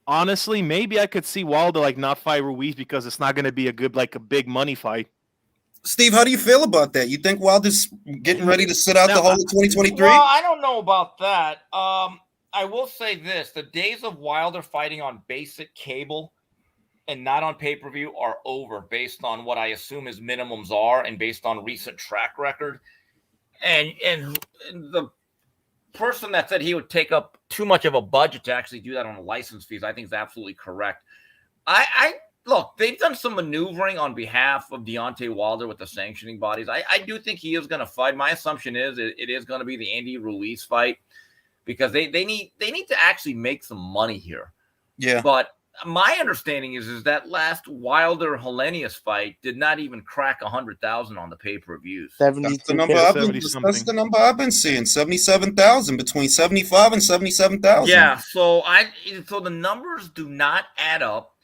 honestly, maybe I could see Wilder like not fight Ruiz because it's not going to be a big money fight. Steve, how do you feel about that? You think Wilder's getting ready to sit out the whole of 2023? Well, I don't know about that. I will say this. The days of Wilder fighting on basic cable and not on pay-per-view are over based on what I assume his minimums are and based on recent track record. And the person that said he would take up too much of a budget to actually do that on the license fees, I think is absolutely correct. Look, they've done some maneuvering on behalf of Deontay Wilder with the sanctioning bodies. I do think he is going to fight. My assumption is it is going to be the Andy Ruiz fight because they need to actually make some money here. Yeah. But my understanding is that last Wilder Hellenius fight did not even crack 100,000 on the pay-per-views. That's the number that's the number I've been seeing. 77,000, between 75 and 77,000. Yeah, so the numbers do not add up.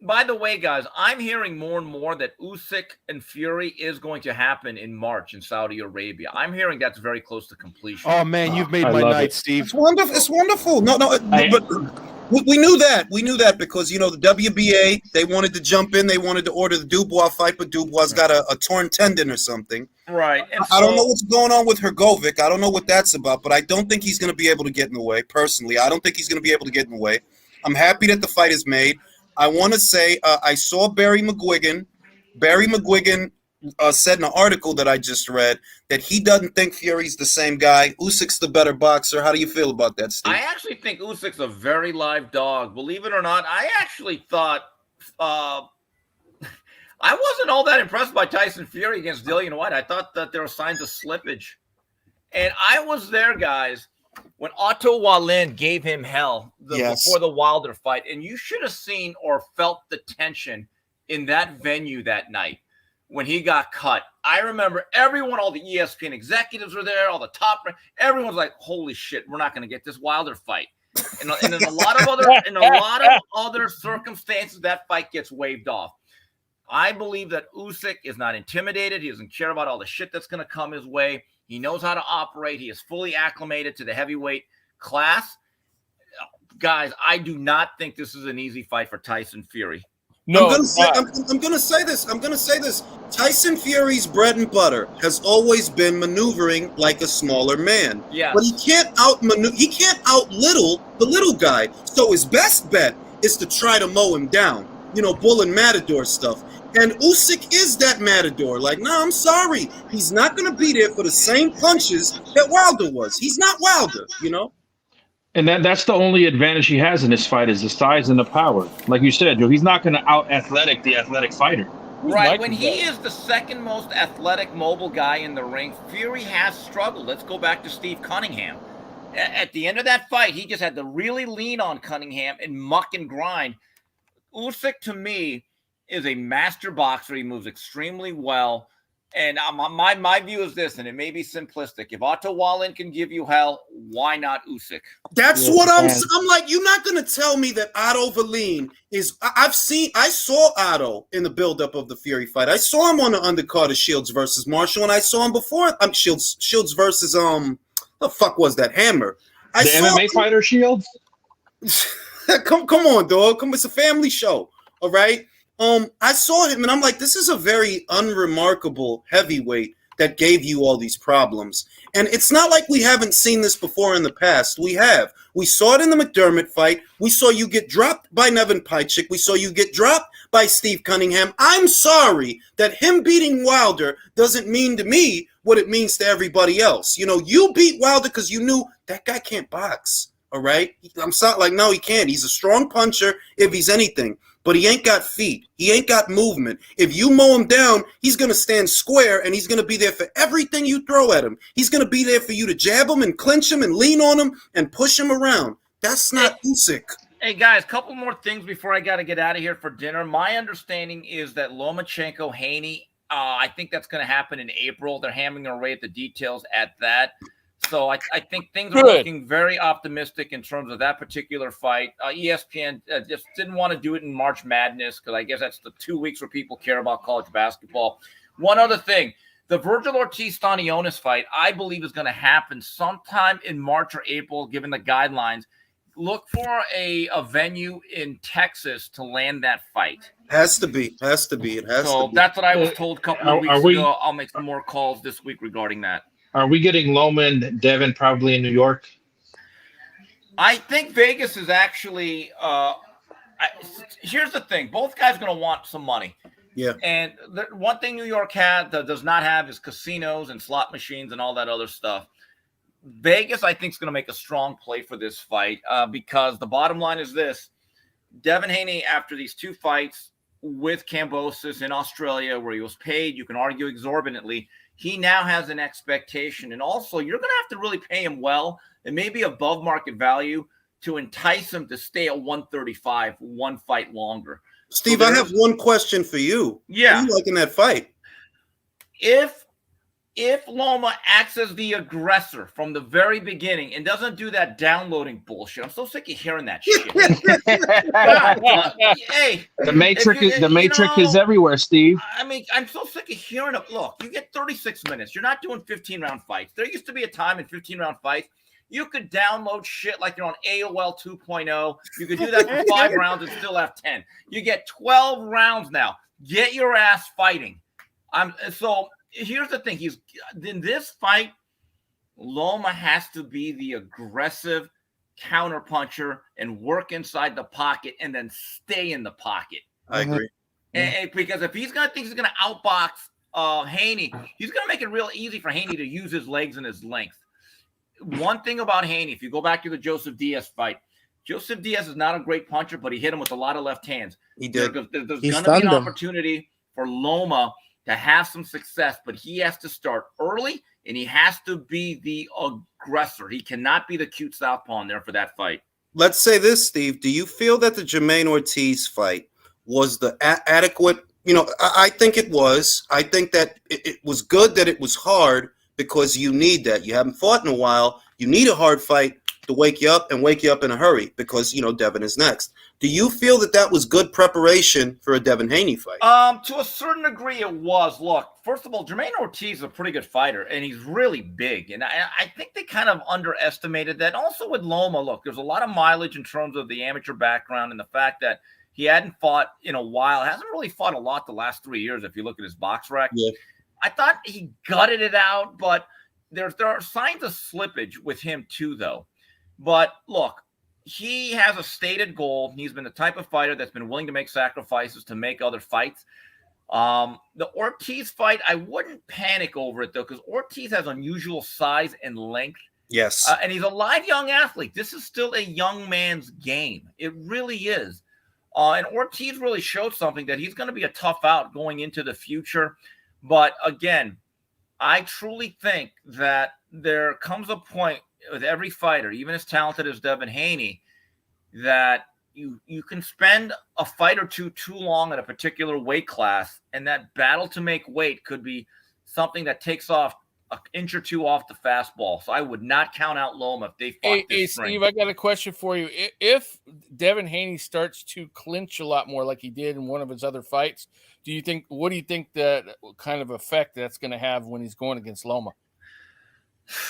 By the way, guys, I'm hearing more and more that Usyk and Fury is going to happen in March in Saudi Arabia. I'm hearing that's very close to completion. Oh man, you've made my night, Steve. It's wonderful. It's wonderful. No, but we knew that. We knew that because, the WBA, they wanted to jump in. They wanted to order the Dubois fight, but Dubois got a torn tendon or something. Right. And I don't know what's going on with Hrgovic. I don't know what that's about, but I don't think he's going to be able to get in the way. Personally, I don't think he's going to be able to get in the way. I'm happy that the fight is made. I want to say I saw Barry McGuigan. Barry McGuigan said in an article that I just read that he doesn't think Fury's the same guy. Usyk's the better boxer. How do you feel about that, Steve? I actually think Usyk's a very live dog. Believe it or not, I actually thought I wasn't all that impressed by Tyson Fury against Dillian White. I thought that there were signs of slippage. And I was there, guys, when Otto Wallin gave him hell before the Wilder fight. And you should have seen or felt the tension in that venue that night when he got cut. I remember everyone, all the ESPN executives were there, all the top, everyone's like, holy shit, we're not going to get this Wilder fight. And in a lot of other circumstances, that fight gets waved off. I believe that Usyk is not intimidated. He doesn't care about all the shit that's going to come his way. He knows how to operate. He is fully acclimated to the heavyweight class. Guys, I do not think this is an easy fight for Tyson Fury. No, I'm gonna say this. Tyson Fury's bread and butter has always been maneuvering like a smaller man. Yeah. But he can't outlittle the little guy. So his best bet is to try to mow him down. Bull and Matador stuff. And Usyk is that Matador. Like, no, I'm sorry. He's not going to be there for the same punches that Wilder was. He's not Wilder, And that's the only advantage he has in this fight is the size and the power. Like you said, Joe, he's not going to out-athletic the athletic fighter. Right. When he is the second most athletic, mobile guy in the ring, Fury has struggled. Let's go back to Steve Cunningham. At the end of that fight, he just had to really lean on Cunningham and muck and grind. Usyk, to me, is a master boxer. He moves extremely well. And my view is this, and it may be simplistic. If Otto Wallin can give you hell, why not Usyk? That's what I'm like. You're not going to tell me that Otto Wallin is. I saw Otto in the buildup of the Fury fight. I saw him on the undercard of Shields versus Marshall, and I saw him before. Shields versus the fuck was that, Hammer? The MMA fighter Shields. come on, dog. It's a family show. All right. I saw him and I'm like, this is a very unremarkable heavyweight that gave you all these problems. And it's not like we haven't seen this before in the past. We have. We saw it in the McDermott fight. We saw you get dropped by Nevin Pajcik. We saw you get dropped by Steve Cunningham. I'm sorry that him beating Wilder doesn't mean to me what it means to everybody else. You beat Wilder because you knew that guy can't box. All right? I'm sorry, like, no, he can't. He's a strong puncher if he's anything. But he ain't got feet. He ain't got movement. If you mow him down, he's going to stand square, and he's going to be there for everything you throw at him. He's going to be there for you to jab him and clinch him and lean on him and push him around. That's not Usyk. Hey, guys, couple more things before I got to get out of here for dinner. My understanding is that Lomachenko, Haney, I think that's going to happen in April. They're hammering away at the details at that. So I think things are looking very optimistic in terms of that particular fight. ESPN just didn't want to do it in March Madness because I guess that's the 2 weeks where people care about college basketball. One other thing, the Virgil Ortiz-Stanionis fight, I believe is going to happen sometime in March or April, given the guidelines. Look for a venue in Texas to land that fight. Has to be. It has to be. So that's what I was told a couple of weeks ago. I'll make some more calls this week regarding that. Are we getting Loma and Devin probably in New York? I think Vegas is actually here's the thing. Both guys are going to want some money. Yeah. And one thing New York does not have is casinos and slot machines and all that other stuff. Vegas, I think, is going to make a strong play for this fight because the bottom line is this. Devin Haney, after these two fights with Kambosos in Australia where he was paid, you can argue exorbitantly, he now has an expectation. And also, you're going to have to really pay him well and maybe above market value to entice him to stay at 135 one fight longer. Steve, I have one question for you. Yeah. Who you liking that fight? If Loma acts as the aggressor from the very beginning and doesn't do that downloading bullshit, I'm so sick of hearing that shit. God, hey, the Matrix is everywhere, Steve. I mean, I'm so sick of hearing it. Look, you get 36 minutes. You're not doing 15-round fights. There used to be a time in 15-round fights you could download shit like you're on AOL 2.0. You could do that for 5 rounds and still have 10. You get 12 rounds now. Get your ass fighting. So here's the thing. He's in this fight, Loma has to be the aggressive counterpuncher and work inside the pocket and then stay in the pocket. I agree. And because if he's gonna think he's gonna outbox Haney, he's gonna make it real easy for Haney to use his legs and his length. One thing about Haney, if you go back to the Joseph Diaz fight, Joseph Diaz is not a great puncher, but he hit him with a lot of left hands. He did. There's going to be an opportunity for Loma to have some success, but he has to start early, and he has to be the aggressor. He cannot be the cute southpaw in there for that fight. Let's say this, Steve. Do you feel that the Jermaine Ortiz fight was the adequate? You know, I think it was. I think that it was good that it was hard, because you need that. You haven't fought in a while. You need a hard fight to wake you up and wake you up in a hurry because, you know, Devin is next. Do you feel that that was good preparation for a Devin Haney fight? To a certain degree, it was. Look, first of all, Jermaine Ortiz is a pretty good fighter, and he's really big. And I think they kind of underestimated that. Also with Loma, look, there's a lot of mileage in terms of the amateur background and the fact that he hadn't fought in a while. Hasn't really fought a lot the last 3 years if you look at his box rec. Yeah. I thought he gutted it out, but there are signs of slippage with him too, though. But look, he has a stated goal. He's been the type of fighter that's been willing to make sacrifices to make other fights. The Ortiz fight, I wouldn't panic over it, though, because Ortiz has unusual size and length. Yes. And he's a live young athlete. This is still a young man's game. It really is. And Ortiz really showed something that he's going to be a tough out going into the future. But again, I truly think that there comes a point with every fighter, even as talented as Devin Haney, that you can spend a fight or two too long at a particular weight class, and that battle to make weight could be something that takes off an inch or two off the fastball. So I would not count out Loma if they fought this spring. Steve, I got a question for you. If Devin Haney starts to clinch a lot more like he did in one of his other fights, what do you think that kind of effect that's going to have when he's going against Loma?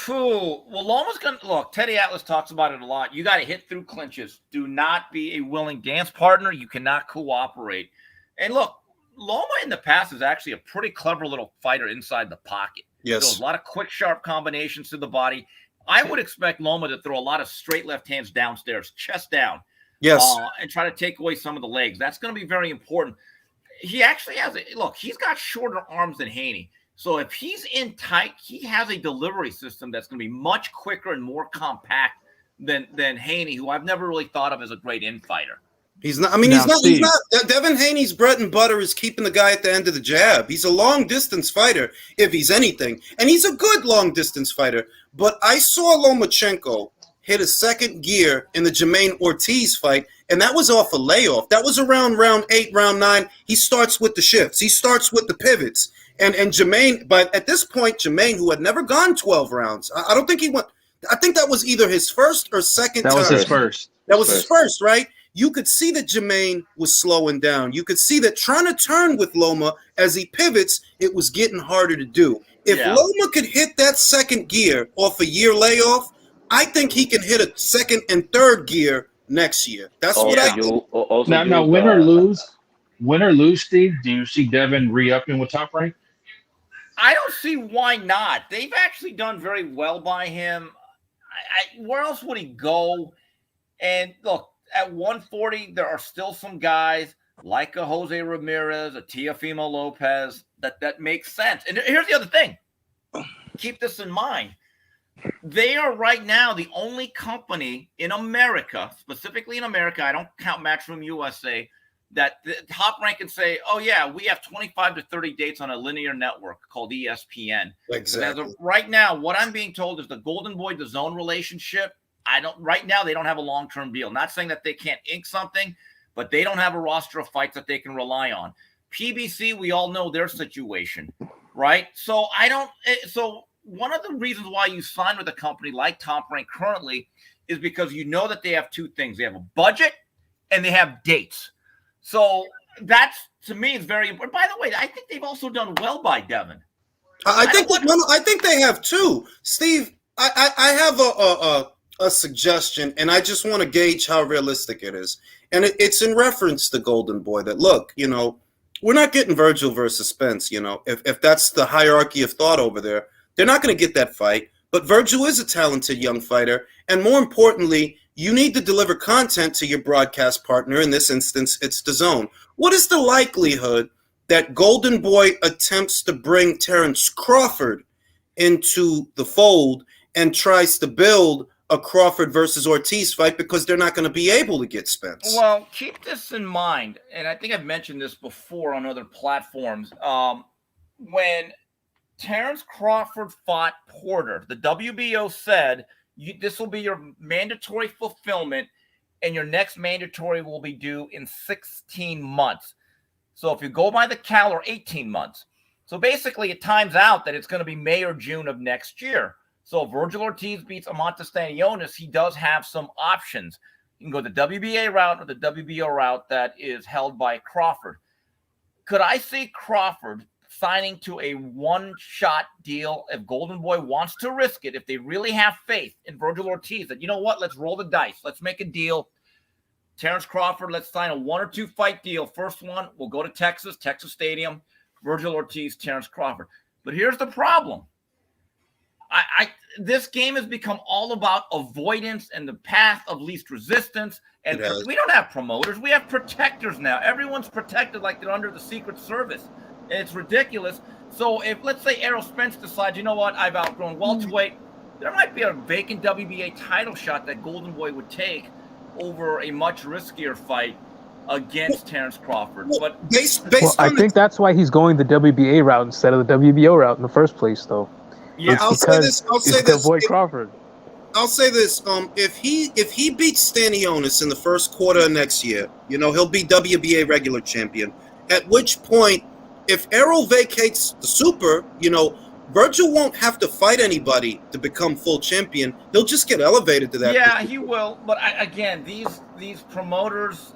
Well, Loma's going to look. Teddy Atlas talks about it a lot. You got to hit through clinches. Do not be a willing dance partner. You cannot cooperate. And look, Loma in the past is actually a pretty clever little fighter inside the pocket. Yes. There's a lot of quick, sharp combinations to the body. I would expect Loma to throw a lot of straight left hands downstairs, chest down. Yes. And try to take away some of the legs. That's going to be very important. He actually has he's got shorter arms than Haney. So if he's in tight, he has a delivery system that's going to be much quicker and more compact than Haney, who I've never really thought of as a great infighter. He's not. I mean, he's not. Devin Haney's bread and butter is keeping the guy at the end of the jab. He's a long distance fighter, if he's anything, and he's a good long distance fighter. But I saw Lomachenko hit a second gear in the Jermaine Ortiz fight, and that was off a layoff. That was around round 8, round 9. He starts with the shifts. He starts with the pivots. And Jermaine, but at this point, Jermaine, who had never gone 12 rounds, I don't think he went. I think that was either his first or second time. That was his first. That was his first, right? You could see that Jermaine was slowing down. You could see that trying to turn with Loma as he pivots, it was getting harder to do. If Loma could hit that second gear off a year layoff, I think he can hit a second and third gear next year. That's what I think. Now, win or lose, Steve, do you see Devin re-upping with Top Rank? I don't see why not. They've actually done very well by him. Where else would he go? And look, at 140, there are still some guys like a Jose Ramirez, a Teofimo Lopez that makes sense. And here's the other thing. Keep this in mind. They are right now the only company in America, specifically in America, I don't count Matchroom USA, that the Top Rank can say, oh, yeah, we have 25 to 30 dates on a linear network called ESPN. Exactly. As of right now, what I'm being told is the Golden Boy to Zone relationship, I don't right now. They don't have a long-term deal. Not saying that they can't ink something, but they don't have a roster of fights that they can rely on. PBC, we all know their situation, right? So So one of the reasons why you sign with a company like Top Rank currently is because you know that they have two things: they have a budget and they have dates. So that's, to me, is very important. By the way, I think they've also done well by Devin. I think they have too, Steve. I have a suggestion, and I just want to gauge how realistic it is. And it's in reference to Golden Boy that, look, we're not getting Virgil versus Spence. If that's the hierarchy of thought over there, they're not going to get that fight. But Virgil is a talented young fighter, and more importantly, you need to deliver content to your broadcast partner. In this instance, it's DAZN. What is the likelihood that Golden Boy attempts to bring Terrence Crawford into the fold and tries to build a Crawford versus Ortiz fight, because they're not going to be able to get Spence? Well, keep this in mind, and I think I've mentioned this before on other platforms. When Terrence Crawford fought Porter, the WBO said, this will be your mandatory fulfillment, and your next mandatory will be due in 16 months. So if you go by the calendar, 18 months. So basically, it times out that it's going to be May or June of next year. So if Virgil Ortiz beats Amanta Stanionis, he does have some options. You can go the WBA route or the WBO route that is held by Crawford. Could I see Crawford signing to a one-shot deal if Golden Boy wants to risk it, if they really have faith in Virgil Ortiz, that, you know what, let's roll the dice. Let's make a deal. Terrence Crawford, let's sign a 1 or 2 fight deal. First one, we'll go to Texas Stadium. Virgil Ortiz, Terrence Crawford. But here's the problem. This game has become all about avoidance and the path of least resistance. And we don't have promoters. We have protectors now. Everyone's protected like they're under the Secret Service. And it's ridiculous. So if, let's say, Errol Spence decides, you know what, I've outgrown welterweight, there might be a vacant WBA title shot that Golden Boy would take over a much riskier fight against Terrence Crawford. But I think that's why he's going the WBA route instead of the WBO route in the first place, though. Yeah, I'll say this. To avoid Crawford. I'll say this. If he beats Stanionis in the first quarter of next year, he'll be WBA regular champion. At which point, if Errol vacates the super, Virgil won't have to fight anybody to become full champion. He'll just get elevated to that. Yeah, position. he will. But again, these promoters,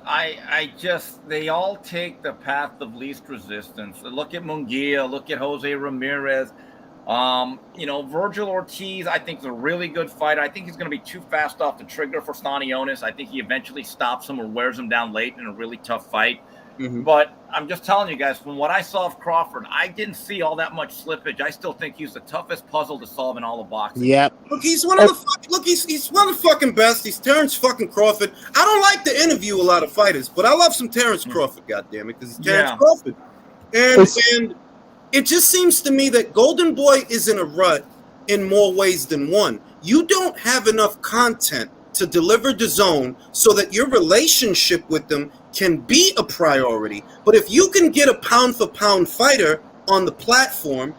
they all take the path of least resistance. Look at Munguia, look at Jose Ramirez. Virgil Ortiz, I think, is a really good fighter. I think he's going to be too fast off the trigger for Stanionis. I think he eventually stops him or wears him down late in a really tough fight. Mm-hmm. But I'm just telling you guys, from what I saw of Crawford, I didn't see all that much slippage. I still think he's the toughest puzzle to solve in all of boxing. Yep. Look, he's one of the he's one of the fucking best. He's Terrence fucking Crawford. I don't like to interview a lot of fighters, but I love some Terrence Crawford, goddammit, because he's Terrence Crawford. And it just seems to me that Golden Boy is in a rut in more ways than one. You don't have enough content to deliver DAZN so that your relationship with them can be a priority. But if you can get a pound-for-pound fighter on the platform,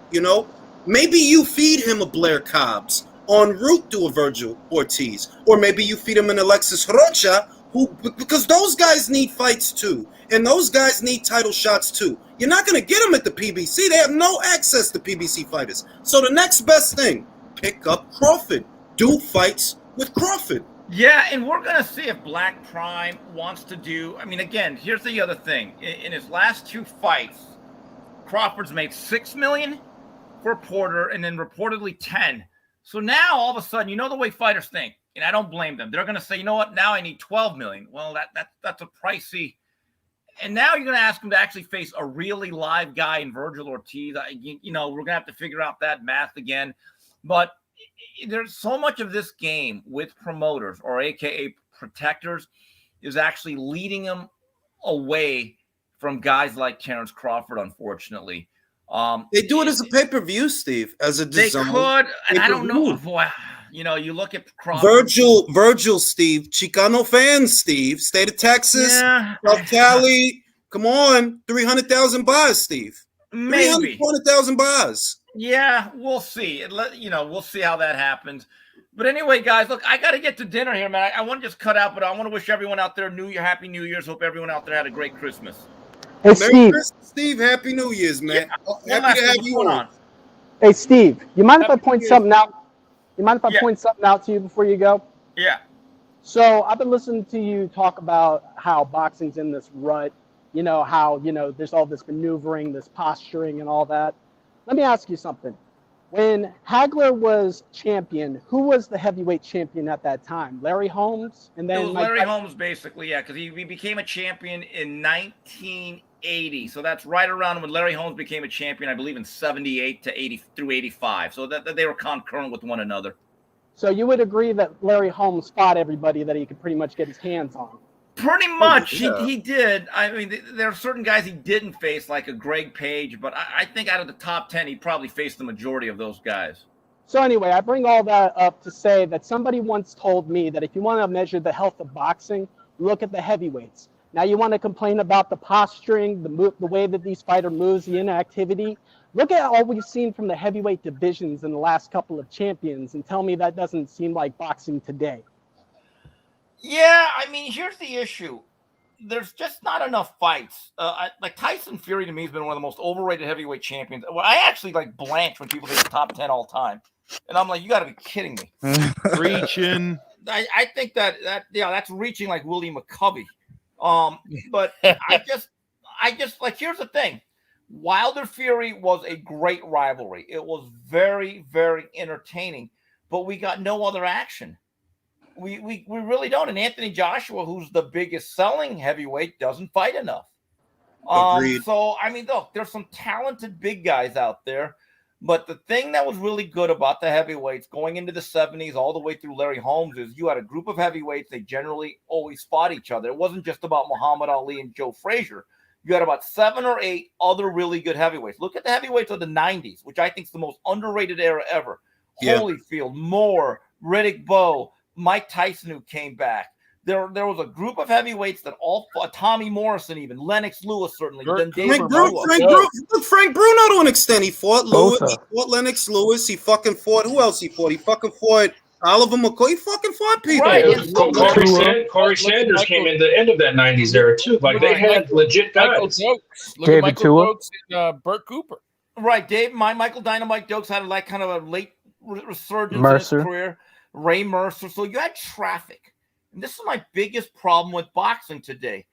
maybe you feed him a Blair Cobbs en route to a Virgil Ortiz. Or maybe you feed him an Alexis Rocha, because those guys need fights too. And those guys need title shots too. You're not going to get them at the PBC. They have no access to PBC fighters. So the next best thing, pick up Crawford. Do fights with Crawford. Yeah, and we're going to see if Black Prime wants to do... I mean, again, here's the other thing. In his last 2 fights, Crawford's made $6 million for Porter and then reportedly 10. So now, all of a sudden, the way fighters think, and I don't blame them. They're going to say, you know what, now I need $12 million. Well, that's a pricey... And now you're going to ask him to actually face a really live guy in Virgil Ortiz. We're going to have to figure out that math again. But there's so much of this game with promoters, or AKA protectors, is actually leading them away from guys like Terrence Crawford, unfortunately. They do it as a pay-per-view, Steve, as a design. They could, and I don't know. Boy, you look at Crawford. Virgil, Steve, Chicano fans, Steve, state of Texas, South Cali. Come on, 300,000 bars, Steve. Maybe 400,000 bars. Yeah, we'll see. We'll see how that happens. But anyway, guys, look, I got to get to dinner here, man. I want to just cut out, but I want to wish everyone out there Happy New Year's. Hope everyone out there had a great Christmas. Hey, Merry Steve. Christmas, Steve. Happy New Year's, man. Yeah. Happy to have you on. Hey, Steve. You mind if I Happy point New Year's. something out? You mind if I Yeah. point something out to you before you go? Yeah. So I've been listening to you talk about how boxing's in this rut. You know, how, there's all this maneuvering, this posturing and all that. Let me ask you something. When Hagler was champion, who was the heavyweight champion at that time? Larry Holmes? And then It was Larry Holmes, basically, yeah, because he became a champion in 1980. So that's right around when Larry Holmes became a champion, I believe, in 78 to 80 through 85. So that they were concurrent with one another. So you would agree that Larry Holmes fought everybody that he could pretty much get his hands on? Pretty much, Yeah. he did. I mean, there are certain guys he didn't face, like a Greg Page, but I think out of the top 10, he probably faced the majority of those guys. So anyway, I bring all that up to say that somebody once told me that if you want to measure the health of boxing, look at the heavyweights. Now you want to complain about the posturing, the way that these fighters moves, the inactivity. Look at all we've seen from the heavyweight divisions in the last couple of champions and tell me that doesn't seem like boxing today. Yeah, I mean, here's the issue. There's just not enough fights. Like Tyson Fury to me has been one of the most overrated heavyweight champions. Well, I actually like blanch when people say the top 10 all time. And I'm like, you got to be kidding me. Reaching. I think that's reaching like Willie McCovey. But I just like, here's the thing. Wilder Fury was a great rivalry. It was very, very entertaining, but we got no other action. We really don't. And Anthony Joshua, who's the biggest selling heavyweight, doesn't fight enough. Agreed. So, I mean, look, there's some talented big guys out there. But the thing that was really good about the heavyweights going into the 70s all the way through Larry Holmes is you had a group of heavyweights. They generally always fought each other. It wasn't just about Muhammad Ali and Joe Frazier. You had about 7 or 8 other really good heavyweights. Look at the heavyweights of the 90s, which I think is the most underrated era ever. Yeah. Holyfield, Moore, Riddick Bowe, Mike Tyson, who came back. There was a group of heavyweights that all fought. Tommy Morrison, even Lennox Lewis, certainly. Then David Frank Bruno to an extent. He fought Lewis. Bosa. He fought Lennox Lewis. He fucking fought. Who else he fought? He fucking fought Oliver McCoy. He fucking fought people. Right. Corey Sanders came in the end of that 90s era, too. Like, they had legit Michael guys. Dokes. Look David at Michael Tua. Dokes and Burt Cooper. Right, Michael Dynamite Dokes had like kind of a late resurgence Mercer. in his career. Ray Mercer. So you had traffic. And this is my biggest problem with boxing today.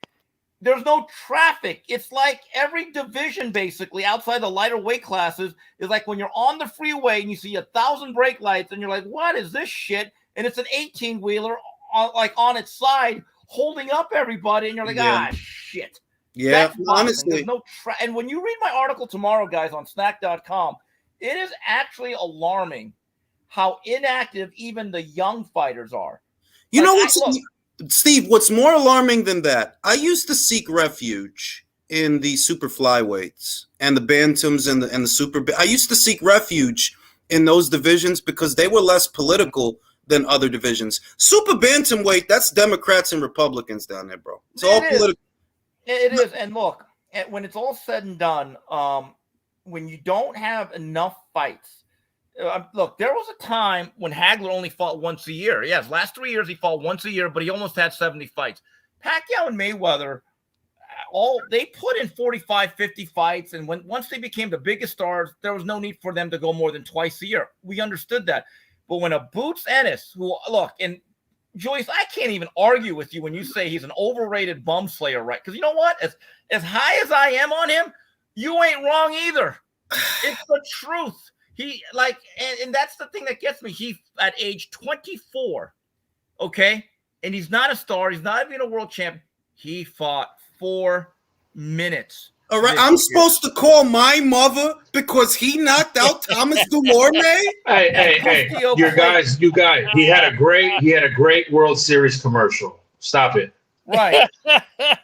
There's no traffic. It's like every division, basically, outside the lighter weight classes, is like when you're on the freeway and you see 1,000 brake lights and you're like, what is this shit? And it's an 18-wheeler like on its side holding up everybody. And you're like, shit. Yeah, That's boxing. honestly. There's no and when you read my article tomorrow, guys, on snack.com, it is actually alarming how inactive even the young fighters are. You know Like, what's Steve? What's more alarming than that? I used to seek refuge in the super flyweights and the bantams and the super. I used to seek refuge in those divisions because they were less political than other divisions. Super bantamweight, that's Democrats and Republicans down there, bro. It's all political. It is, and look, when it's all said and done, when you don't have enough fights. Look, there was a time when Hagler only fought once a year. Yes, last 3 years he fought once a year, but he almost had 70 fights. Pacquiao and Mayweather, they put in 45, 50 fights, and once they became the biggest stars, there was no need for them to go more than twice a year. We understood that. But when a Boots Ennis, who, look, and Joyce, I can't even argue with you when you say he's an overrated bum slayer, right? Because you know what? As high as I am on him, you ain't wrong either. It's the truth. He and that's the thing that gets me. He at age 24, okay, and he's not a star. He's not even a world champion. He fought 4 minutes. All right, I'm supposed to call my mother because he knocked out Thomas Dumourme? Hey, you guys. He had a great World Series commercial. Stop it. Right.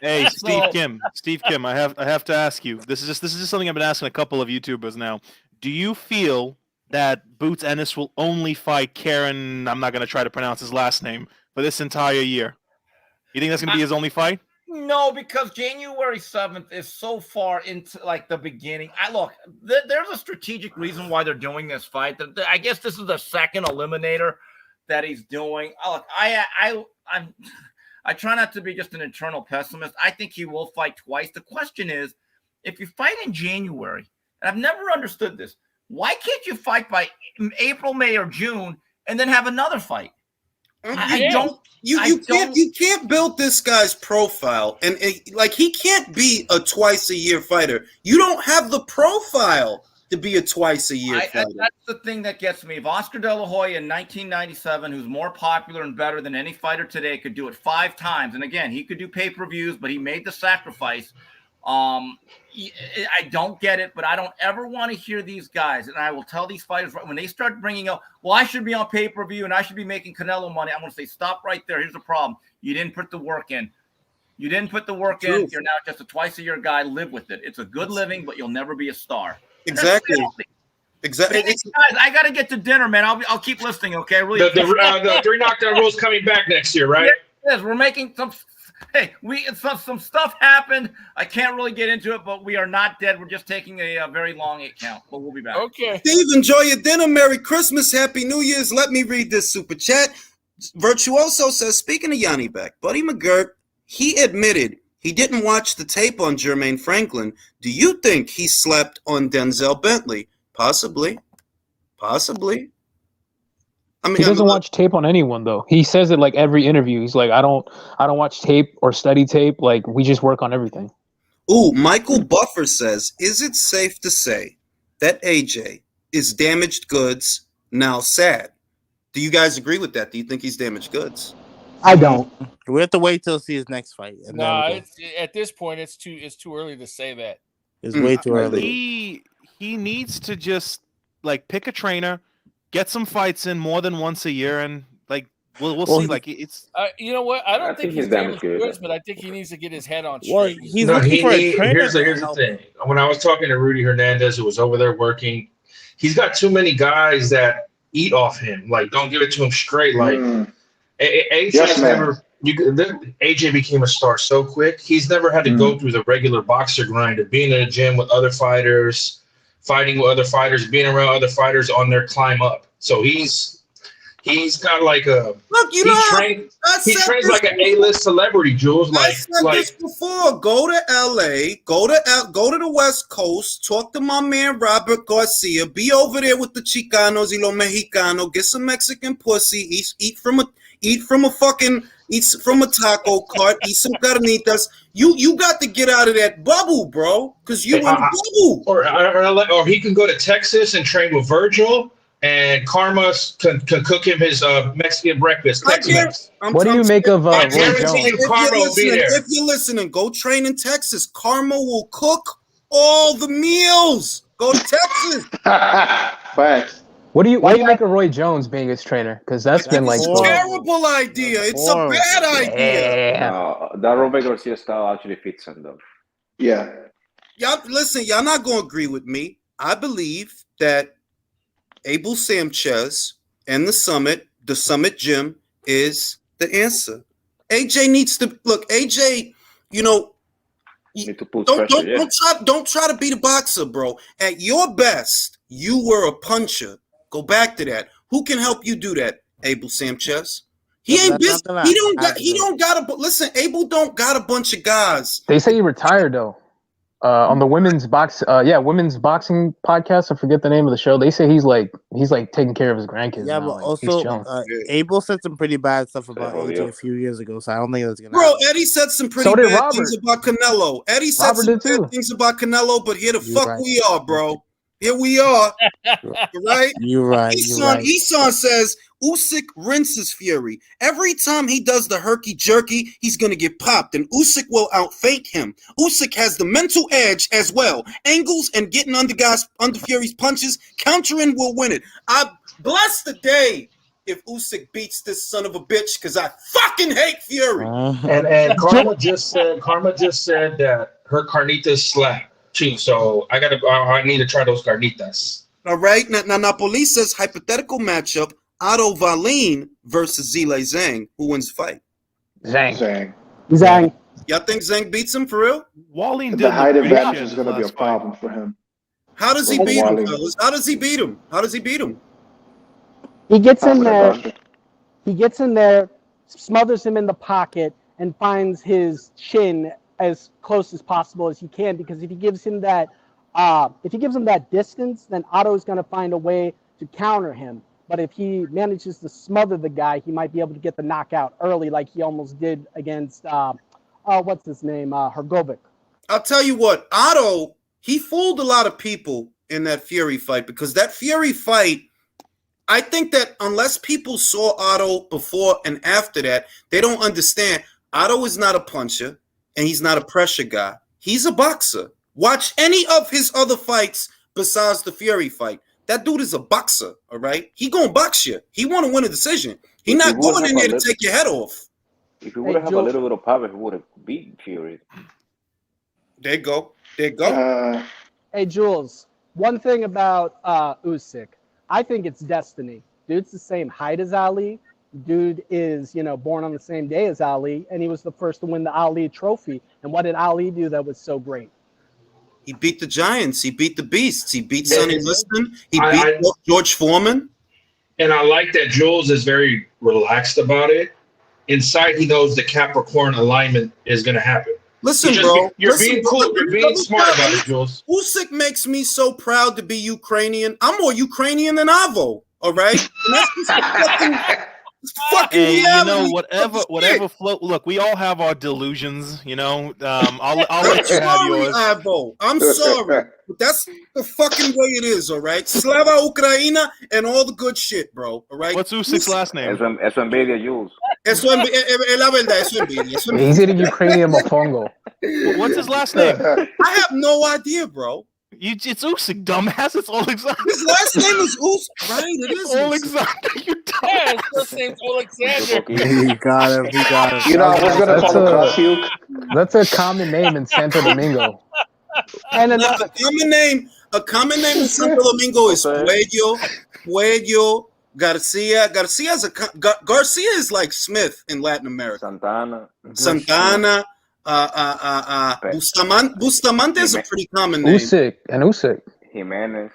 Hey, Steve Kim, I have to ask you. This is just something I've been asking a couple of YouTubers now. Do you feel that Boots Ennis will only fight Karen? I'm not going to try to pronounce his last name for this entire year. You think that's going to be his only fight? No, because January 7th is so far into like the beginning. There's a strategic reason why they're doing this fight. I guess this is the second eliminator. that he's doing. Oh, look, I try not to be just an eternal pessimist. I think he will fight twice. The question is, if you fight in January, and I've never understood this, why can't you fight by April, May, or June and then have another fight? You can't build this guy's profile, and like he can't be a twice a year fighter. You don't have the profile to be a twice a year fighter. That's the thing that gets me. If Oscar De La Hoya in 1997, who's more popular and better than any fighter today, could do it 5 times, and again, he could do pay-per-views, but he made the sacrifice. I don't get it, but I don't ever want to hear these guys, and I will tell these fighters when they start bringing up, well, I should be on pay-per-view and I should be making Canelo money. I'm going to say, stop right there. Here's the problem. You didn't put the work in. You didn't put the work in. You're now just a twice-a-year guy. Live with it. It's a good living, but you'll never be a star. Exactly. Guys, I got to get to dinner, man. I'll keep listening, okay? Really. The 3 knockdown rule's coming back next year, right? Yes, we're making some. Hey, some stuff happened. I can't really get into it, but we are not dead. We're just taking a very long count, but we'll be back. Okay. Steve, enjoy your dinner. Merry Christmas. Happy New Year's. Let me read this super chat. Virtuoso says, speaking of Yanni Beck, Buddy McGirt, he admitted he didn't watch the tape on Jermaine Franklin. Do you think he slept on Denzel Bentley? Possibly. I mean, he doesn't watch tape on anyone though. He says it like every interview. He's like, I don't watch tape or study tape. Like we just work on everything. Ooh, Michael Buffer says, is it safe to say that AJ is damaged goods, now sad? Do you guys agree with that? Do you think he's damaged goods? I don't. We have to wait till see his next fight. No, at this point it's too early to say that. It's way too early. He needs to just like pick a trainer, get some fights in more than once a year, and like we'll see. Like it's you know what? I don't think he's damaged goods, but I think he needs to get his head on straight. Well, he's looking for a trainer. Here's the thing. When I was talking to Rudy Hernandez, who was over there working, he's got too many guys that eat off him. Like, don't give it to him straight. Like AJ became a star so quick. He's never had to go through the regular boxer grind of being in a gym with other fighters, fighting with other fighters, being around other fighters on their climb up. So he's got like a he trains like an A-list celebrity, Jules. I said this before. Go to LA, go to the West Coast, talk to my man Robert Garcia, be over there with the Chicanos y los Mexicanos, get some Mexican pussy, eat from a taco cart, eat some carnitas. You got to get out of that bubble, bro, because you in the bubble. Or he can go to Texas and train with Virgil, and Karma can cook him his Mexican breakfast. What do you make of Roy Jones? If you're listening, go train in Texas. Karma will cook all the meals. Go to Texas. Facts. What do you make of Roy Jones being his trainer? Because that's been like a terrible idea. It's a bad idea. That Robert Garcia style actually fits him though. Yeah. Y'all listen. Y'all not gonna agree with me. I believe that Abel Sanchez and the Summit Gym is the answer. AJ needs to look. AJ, don't try to be the boxer, bro. At your best, you were a puncher. Go back to that. Who can help you do that? Abel Sanchez. He ain't busy. He don't got a listen. Abel don't got a bunch of guys. They say he retired though. On the women's boxing podcast, I forget the name of the show. They say he's like taking care of his grandkids. Yeah, now. but also Abel said some pretty bad stuff about AJ a few years ago, so I don't think that's gonna. Bro, Eddie said some pretty bad things about Canelo. Eddie said some bad things about Canelo, but here the fuck we are, bro. Here we are, right? You're right. Eson says Usyk rinses Fury. Every time he does the herky jerky, he's gonna get popped, and Usyk will outfake him. Usyk has the mental edge as well. Angles and getting under Fury's punches, countering will win it. I bless the day if Usyk beats this son of a bitch, because I fucking hate Fury. And Karma just said that her carnitas slap. So I need to try those carnitas. All right. Now Napoli says hypothetical matchup: Otto Wallin versus Zhilei Zhang. Who wins the fight? Zhang. Y'all think Zhang beats him for real? Wallin did the height advantage is going to be a problem for him. How does he beat him, fellas? How does he beat him? He gets in there. He gets in there, smothers him in the pocket, and finds his chin as close as possible as he can, because if he gives him that distance, then Otto is going to find a way to counter him. But if he manages to smother the guy, he might be able to get the knockout early, like he almost did against what's his name, Hrgovic. I'll tell you what, Otto, he fooled a lot of people in that Fury fight, because that Fury fight, I think that unless people saw Otto before and after that, they don't understand. Otto is not a puncher, and he's not a pressure guy. He's a boxer. Watch any of his other fights besides the Fury fight. That dude is a boxer, all right? He gonna box you. He want to win a decision. He not going in there to take your head off. If he would have a little bit of power, he would have beaten Fury. There you go. There you go. Hey, Jules, one thing about Usyk, I think it's destiny. Dude's the same height as Ali. Dude is, born on the same day as Ali, and he was the first to win the Ali trophy. And what did Ali do that was so great? He beat the Giants. He beat the Beasts. He beat Sonny Liston. He beat George Foreman. And I like that Jules is very relaxed about it. Inside, he knows the Capricorn alignment is going to happen. Listen, bro. You're being cool. You're being smart about it, Jules. Usyk makes me so proud to be Ukrainian. I'm more Ukrainian than Avo. All right. And that's just fucking reality. Whatever float. Look, we all have our delusions. I'll let you have yours. Avo. I'm sorry, but that's the fucking way it is. All right. Slava Ukraina and all the good shit, bro. All right. What's Usyk's last name? Eso envidia, Jules. Es la verdad. Eso envidia. He's eating Ukrainian mofongo. What's his last name? I have no idea, bro. It's Usyk, dumbass. It's Alexander. His last name is Usyk, right? It is Alexander. You dumbass. Yeah, his first name's Alexander. He got him. You know, I was going to call him Kasiuk. That's a common name in Santo Domingo. And A common name in Santo Domingo is Puello, Garcia. Garcia is like Smith in Latin America. Santana. Bustamante is a pretty common name. Usyk. Jimenez.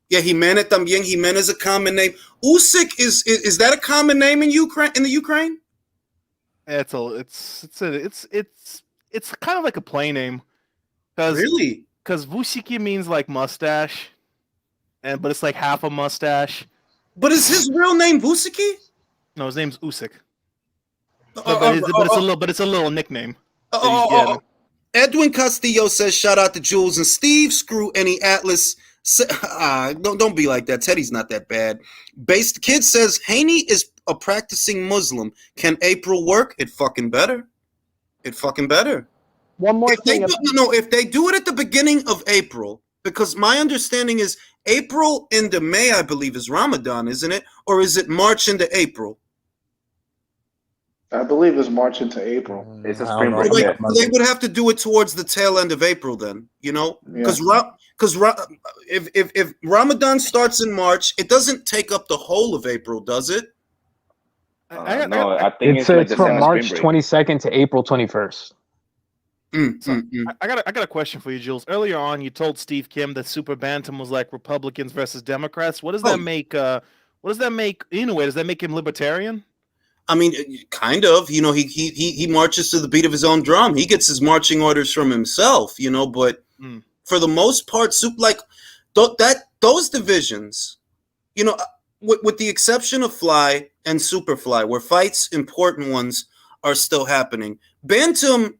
Yeah, Jimenez también. Jimenez is a common name. Usyk is that a common name in Ukraine? In the Ukraine? It's kind of like a play name. Really? Because Vusiki means like mustache, but it's like half a mustache. But is his real name Vusiki? No, his name's Usyk. But it's a little nickname. Edwin Castillo says, shout out to Jules and Steve. Screw any Atlas. Don't be like that. Teddy's not that bad. Based Kid says, Haney is a practicing Muslim. Can April work? It fucking better. One more thing. If they do it at the beginning of April, because my understanding is April into May, I believe, is Ramadan, isn't it? Or is it March into April? I believe it's March into April. It's a spring break. They would have to do it towards the tail end of April, then, because if Ramadan starts in March, it doesn't take up the whole of April, does it? No, I think it's from March 22nd to April 21st. I got a question for you, Jules. Earlier on, you told Steve Kim that Super Bantam was like Republicans versus Democrats. What does that make? What does that make Inoue? Does that make him libertarian? I mean, kind of. He marches to the beat of his own drum. He gets his marching orders from himself. But for the most part, those divisions, with the exception of Fly and Superfly, where fights, important ones, are still happening. Bantam,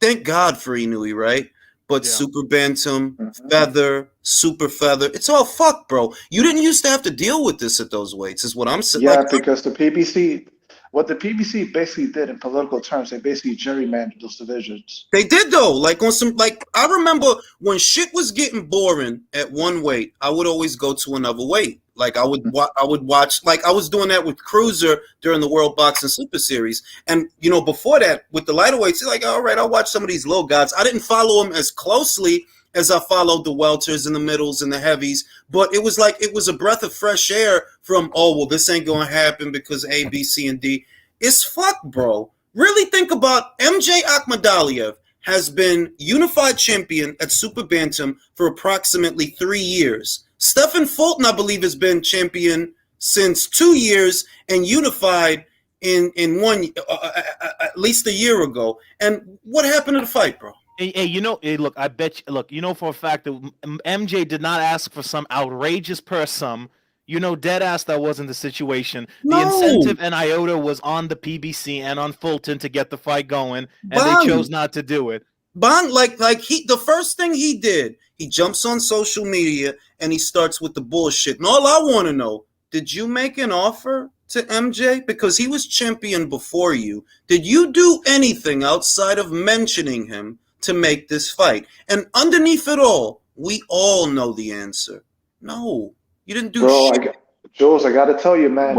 thank God for Inoue, right? But Super Bantam, Feather, Super Feather, it's all fucked, bro. You didn't used to have to deal with this at those weights, is what I'm saying. Yeah, because the PBC, what the PBC basically did in political terms, they basically gerrymandered those divisions. They did, though. I remember when shit was getting boring at one weight, I would always go to another weight. Like I would watch, like I was doing that with Cruiser during the World Boxing Super Series. And, before that, with the lighter weights, like, all right, I'll watch some of these low guys. I didn't follow them as closely as I followed the welters and the middles and the heavies. But it was like, it was a breath of fresh air from, this ain't going to happen because A, B, C, and D. It's fucked, bro. Really think about MJ Akhmadaliev has been unified champion at Super Bantam for approximately 3 years. Stephen Fulton, I believe, has been champion since 2 years and unified in at least a year ago. And what happened to the fight, bro? Hey, look, I bet you, look, for a fact that MJ did not ask for some outrageous purse sum. Dead ass that wasn't the situation. No. The incentive and iota was on the PBC and on Fulton to get the fight going, and Bang. they chose not to do it. Bond, the first thing he did, he jumps on social media and he starts with the bullshit. And all I want to know, did you make an offer to MJ? Because he was champion before you. Did you do anything outside of mentioning him to make this fight? And underneath it all, we all know the answer. No, you didn't do shit. Jules, I got to tell you, man,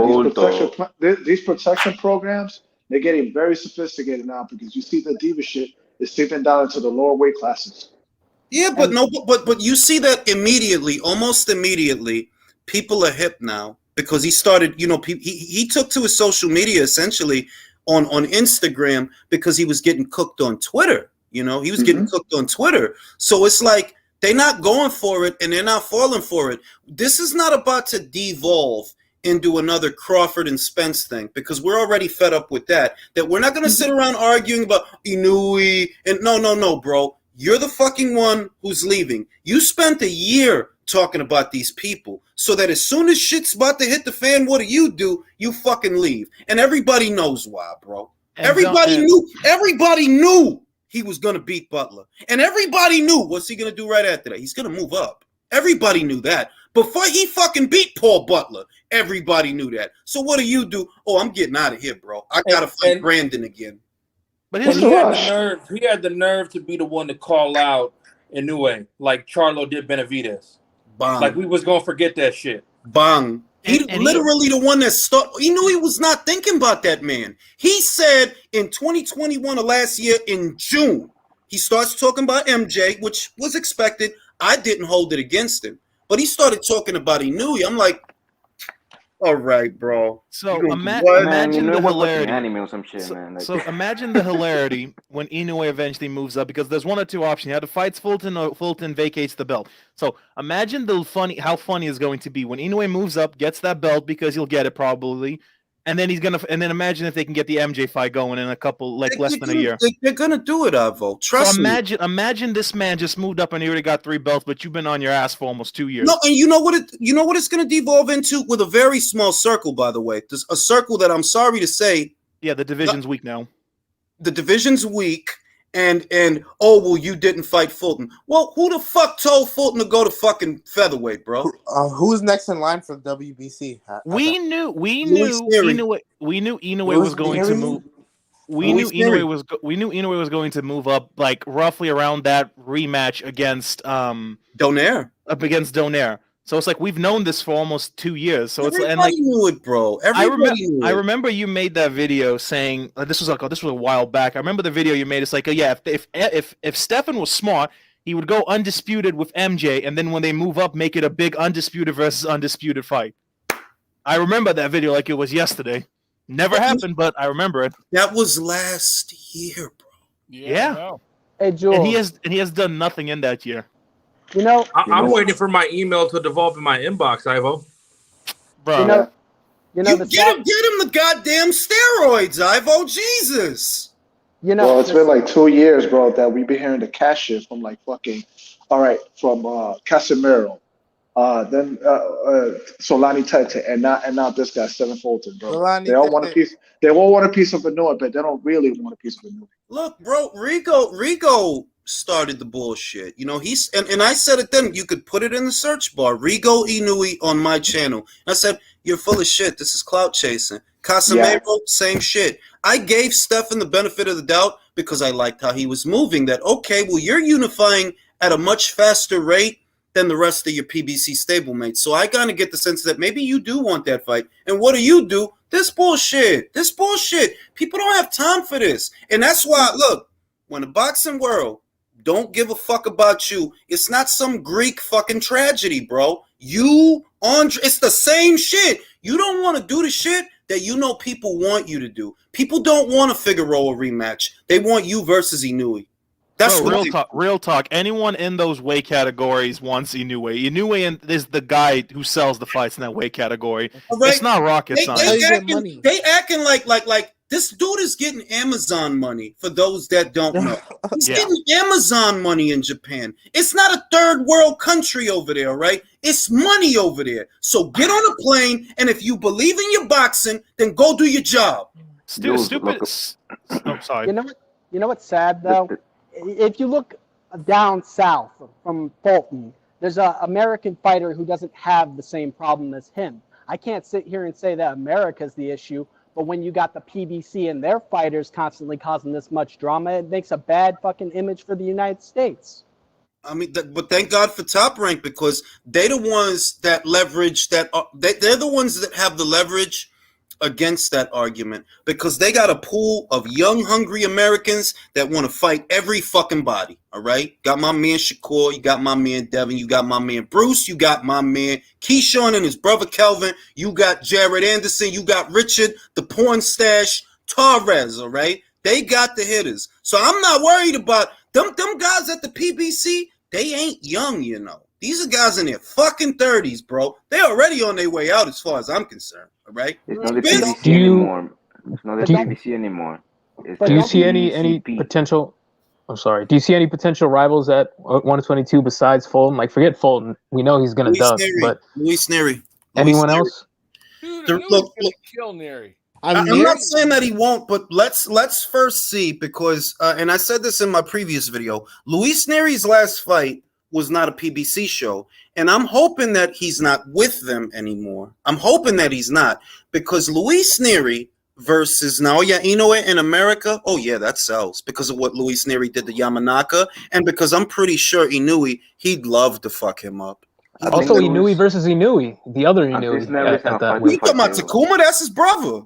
these protection programs, they're getting very sophisticated now because you see the diva shit is seeping down into the lower weight classes. Yeah, but you see that immediately, almost immediately, people are hip now because he started, he took to his social media essentially on Instagram because he was getting cooked on Twitter. He was getting cooked on Twitter. So it's like they're not going for it and they're not falling for it. This is not about to devolve into another Crawford and Spence thing because we're already fed up with that we're not going to sit around arguing about Inoue and no, bro. You're the fucking one who's leaving. You spent a year talking about these people so that as soon as shit's about to hit the fan, what do? You fucking leave. And everybody knows why, bro. Everybody knew he was going to beat Butler. And everybody knew what's he going to do right after that. He's going to move up. Everybody knew that. Before he fucking beat Paul Butler, everybody knew that. So what do? Oh, I'm getting out of here, bro. I got to fight Brandon again. But he had the nerve to be the one to call out Inoue like Charlo did Benavidez. Bang. Like we was going to forget that shit. Bang. He literally the one that started. He knew he was not thinking about that man. He said in 2021 of last year in June, he starts talking about MJ, which was expected. I didn't hold it against him. But he started talking about Inoue. I'm like, all right, bro. So imagine the hilarity. Anime or some shit, man. So imagine the hilarity when Inoue eventually moves up because there's one or two options. You either fights Fulton or Fulton vacates the belt. So imagine how funny it's going to be when Inoue moves up, gets that belt because he'll get it probably. And then imagine if they can get the MJ fight going in a couple, less than a year. They're gonna do it, Ivo. Trust me. Imagine this man just moved up and he already got 3 belts, but you've been on your ass for almost 2 years. No, and you know what it's gonna devolve into with a very small circle, by the way. There's a circle that I'm sorry to say. Yeah, the division's weak now. The division's weak. And you didn't fight Fulton. Well, who the fuck told Fulton to go to fucking featherweight, bro? Who's next in line for WBC? We knew Inoue was going to move. We knew Inoue was going to move up like roughly around that rematch against Donaire. Against Donaire. So it's like we've known this for almost 2 years. So everybody knew it, bro. Everybody knew it. I remember you made that video saying this was a while back. I remember the video you made. It's like, if Stefan was smart, he would go undisputed with MJ, and then when they move up, make it a big undisputed versus undisputed fight. I remember that video like it was yesterday. Never happened, but I remember it. That was last year, bro. Yeah. Hey, Jules. And he has done nothing in that year. I'm waiting for my email to devolve in my inbox, Ivo. Bro. Get him the goddamn steroids, Ivo. Jesus. Well, it's been like 2 years, bro, that we've been hearing the cash shit from from Casemiro, then Solani Tete, and now this guy, Stephen Fulton, bro. They all want a piece. They all want a piece of Inoue, but they don't really want a piece of Inoue. Look, bro, Rigo started the bullshit. He's and I said it then. You could put it in the search bar. Rigo Inoue on my channel. And I said, you're full of shit. This is clout chasing. Casemiro, same shit. I gave Stefan the benefit of the doubt because I liked how he was moving. That you're unifying at a much faster rate than the rest of your PBC stablemates. So I kind of get the sense that maybe you do want that fight. And what do? This bullshit. People don't have time for this. And that's why, look, when the boxing world don't give a fuck about you, it's not some Greek fucking tragedy, bro. It's the same shit. You don't want to do the shit that people want you to do. People don't want a Figueroa rematch. They want you versus Inoue. That's Bro, what real talk. Anyone in those weight categories wants Inoue. Inoue is the guy who sells the fights in that weight category. Right. It's not rocket science. They acting like this dude is getting Amazon money. For those that don't know, he's getting Amazon money in Japan. It's not a third world country over there, right? It's money over there. So get on a plane, and if you believe in your boxing, then go do your job. Stupid. Oh, sorry. You know what's sad though? If you look down south from Fulton, there's an American fighter who doesn't have the same problem as him. I can't sit here and say that America's the issue, but when you got the PBC and their fighters constantly causing this much drama, it makes a bad fucking image for the United States. I mean, but thank God for Top Rank, because they're the ones that leverage that. They're the ones that have the leverage against that argument, because they got a pool of young, hungry Americans that want to fight every fucking body. All right, got my man Shakur, you got my man Devin, you got my man Bruce, you got my man Keyshawn and his brother Kelvin, you got Jared Anderson, you got Richard, the porn stash, Torres. All right, they got the hitters, so I'm not worried about them guys at the PBC. They ain't young, you know. These are guys in their fucking 30s, bro. They're already on their way out as far as I'm concerned, all right? It's not the PBC anymore. It's not the PBC anymore. Do you see any potential... I'm sorry. Do you see any potential rivals at 122 besides Fulton? Like, forget Fulton. We know he's going to dust, but... Luis Neri. Anyone else? Dude, look, kill Neri. I'm not saying that he won't, but let's first see, because and I said this in my previous video, Luis Neri's last fight was not a PBC show, and I'm hoping that he's not with them anymore. I'm hoping that he's not, because Luis Neri versus Naoya Inoue in America, oh yeah, that sells, because of what Luis Neri did to Yamanaka, and because I'm pretty sure Inoue, he'd love to fuck him up. Also, Inoue versus Inoue, the other Inoue. You talking about Takuma? That's his brother.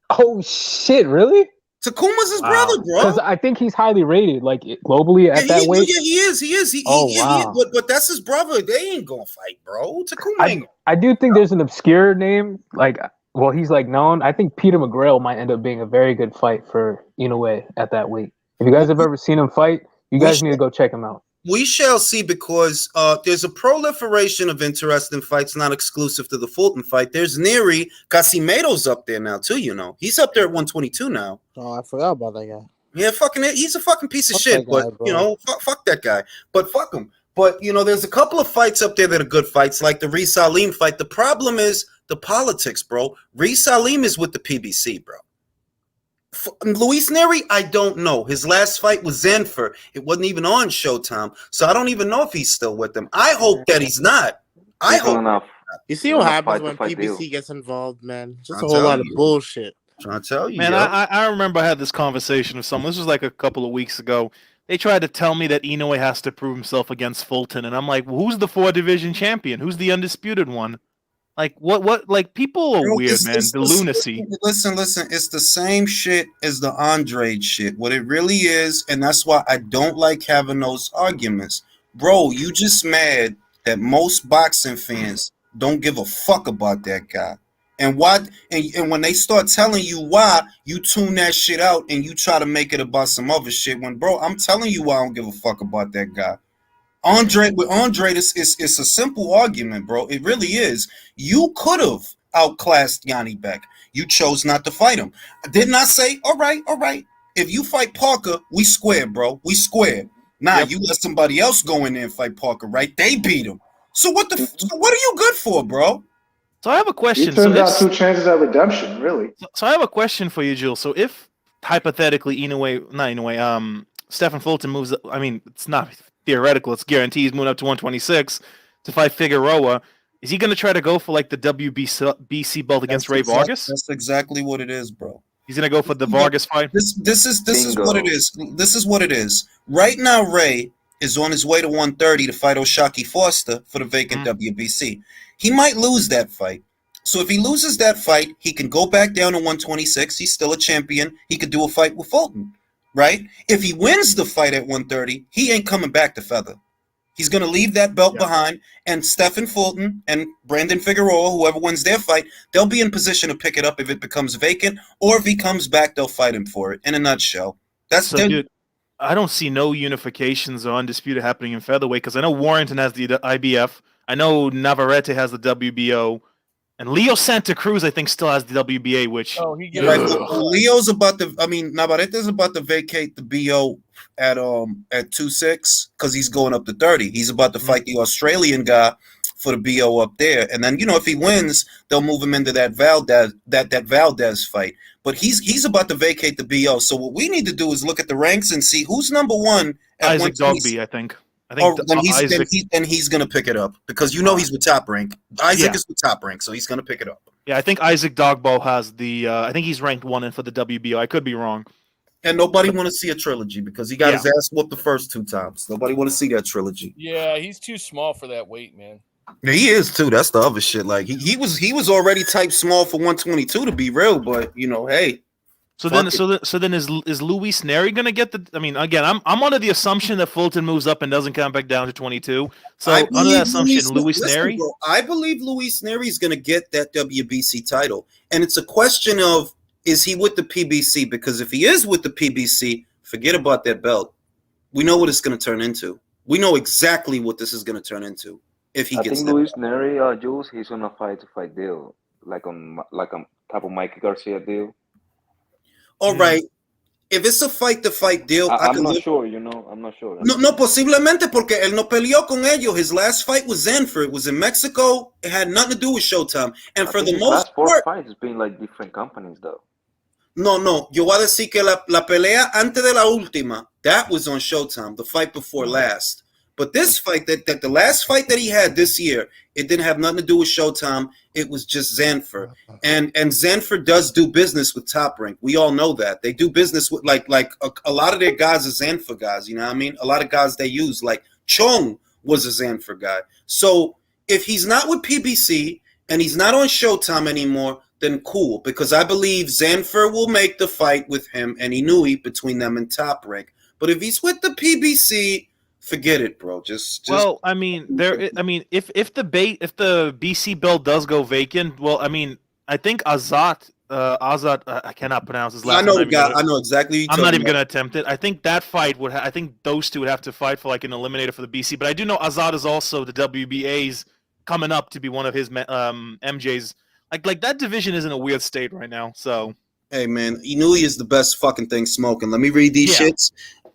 Oh shit! Really? Takuma's his brother, bro. Because I think he's highly rated, like globally at that weight. Yeah, he is. Wow. But that's his brother. They ain't gonna fight, bro. Takuma ain't. I do think there's an obscure name, like, well, he's like known. I think Peter McGrail might end up being a very good fight for Inoue at that weight. If you guys have ever seen him fight, you guys need to go check him out. We shall see, because there's a proliferation of interesting fights, not exclusive to the Fulton fight. There's Neri. Casimero's up there now, too, you know. He's up there at 122 now. Oh, I forgot about that guy. Yeah, he's a fucking piece of shit, but, you know, fuck that guy. But fuck him. But, you know, there's a couple of fights up there that are good fights, like the Reese Salim fight. The problem is the politics, bro. Reese Salim is with the PBC, bro. Luis Neri, I don't know. His last fight was Zanfer. It wasn't even on Showtime, so I don't even know if he's still with them. I hope that he's not. I hope not. You see what happens when PBC gets involved, man? Just a whole lot of bullshit. Trying to tell you, man. I remember I had this conversation with someone. This was like a couple of weeks ago. They tried to tell me that Inoue has to prove himself against Fulton, and I'm like, well, who's the 4-division champion? Who's the undisputed one? Like, what, like, people are weird, man. The lunacy. Listen, it's the same shit as the Andrade shit. What it really is, and that's why I don't like having those arguments. Bro, you just mad that most boxing fans don't give a fuck about that guy. And when they start telling you why, you tune that shit out and you try to make it about some other shit. When, bro, I'm telling you why I don't give a fuck about that guy. Andre, it's a simple argument, bro. It really is. You could have outclassed Yanni Beck. You chose not to fight him. Didn't I say, all right. If you fight Parker, we square, bro. We square. Nah, you let somebody else go in there and fight Parker, right? They beat him. So what are you good for, bro? So I have a question. He turned out 2 chances at redemption, really. So I have a question for you, Jules. So if hypothetically Stephen Fulton moves, I mean, it's not theoretical, it's guaranteed he's moving up to 126 to fight Figueroa. Is he going to try to go for like the WBC belt against Ray Vargas? That's exactly what it is, bro. He's going to go for the Vargas fight. This is what it is. This is what it is. Right now, Ray is on his way to 130 to fight Oshaki Foster for the vacant WBC. He might lose that fight. So if he loses that fight, he can go back down to 126. He's still a champion. He could do a fight with Fulton. Right? If he wins the fight at 130, he ain't coming back to feather. He's going to leave that belt behind, and Stephen Fulton and Brandon Figueroa, whoever wins their fight, they'll be in position to pick it up if it becomes vacant, or if he comes back, they'll fight him for it. In a nutshell, that's so I don't see no unifications or undisputed happening in featherweight because I know Warrington has the IBF. I know Navarrete has the WBO. And Leo Santa Cruz, I think, still has the WBA, which right. Leo's about to. I mean, Navarrete's about to vacate the BO at 2-6 because he's going up to 30. He's about to fight the Australian guy for the BO up there, and then if he wins, they'll move him into that Valdez fight. But he's about to vacate the BO. So what we need to do is look at the ranks and see who's number one at Isaac Dogby, I think. Then he's going to pick it up because he's with Top Rank. Isaac is with Top Rank, so he's going to pick it up. Yeah, I think Isaac Dogbo has the. I think he's ranked 1 in for the WBO. I could be wrong. And nobody want to see a trilogy because he got his ass whooped the first 2 times. Nobody want to see that trilogy. Yeah, he's too small for that weight, man. Yeah, he is too. That's the other shit. Like he was already type small for 122 to be real, but hey. So then is Luis Neri gonna get the? I mean, again, I'm under the assumption that Fulton moves up and doesn't come back down to 22. So under that assumption, Luis Neri. Bro, I believe Luis Neri is gonna get that WBC title, and it's a question of is he with the PBC? Because if he is with the PBC, forget about that belt. We know what it's gonna turn into. We know exactly what this is gonna turn into if he gets. I think Luis Neri, Jules, he's on a fight deal, like on type of Mikey Garcia deal. All right. If it's a fight-to-fight deal, I'm not sure, I'm not sure. No, posiblemente porque él no peleó con ellos. His last fight was Zanfer. It was in Mexico. It had nothing to do with Showtime. And for the most last 4 part, fights has been like different companies, though. No. Yo voy a decir que la pelea antes de la última, that was on Showtime, the fight before last. But this fight, that the last fight that he had this year, it didn't have nothing to do with Showtime. It was just Zanfer. And Zanfer does do business with Top Rank. We all know that. They do business with like a lot of their guys are Zanfer guys, you know what I mean? A lot of guys they use, like Chong was a Zanfer guy. So if he's not with PBC and he's not on Showtime anymore, then cool. Because I believe Zanfer will make the fight with him and Inui between them and Top Rank. But if he's with the PBC, forget it, bro. Just well, I mean, if the BC belt does go vacant, well, I mean, I think Azat, I cannot pronounce his last name. I know exactly. I'm not even gonna attempt it. I think that fight would. I think those two would have to fight for like an eliminator for the BC. But I do know Azat is also the WBA's coming up to be one of his MJ's. Like that division is in a weird state right now. So hey, man, Inui is the best fucking thing smoking. Let me read these shits.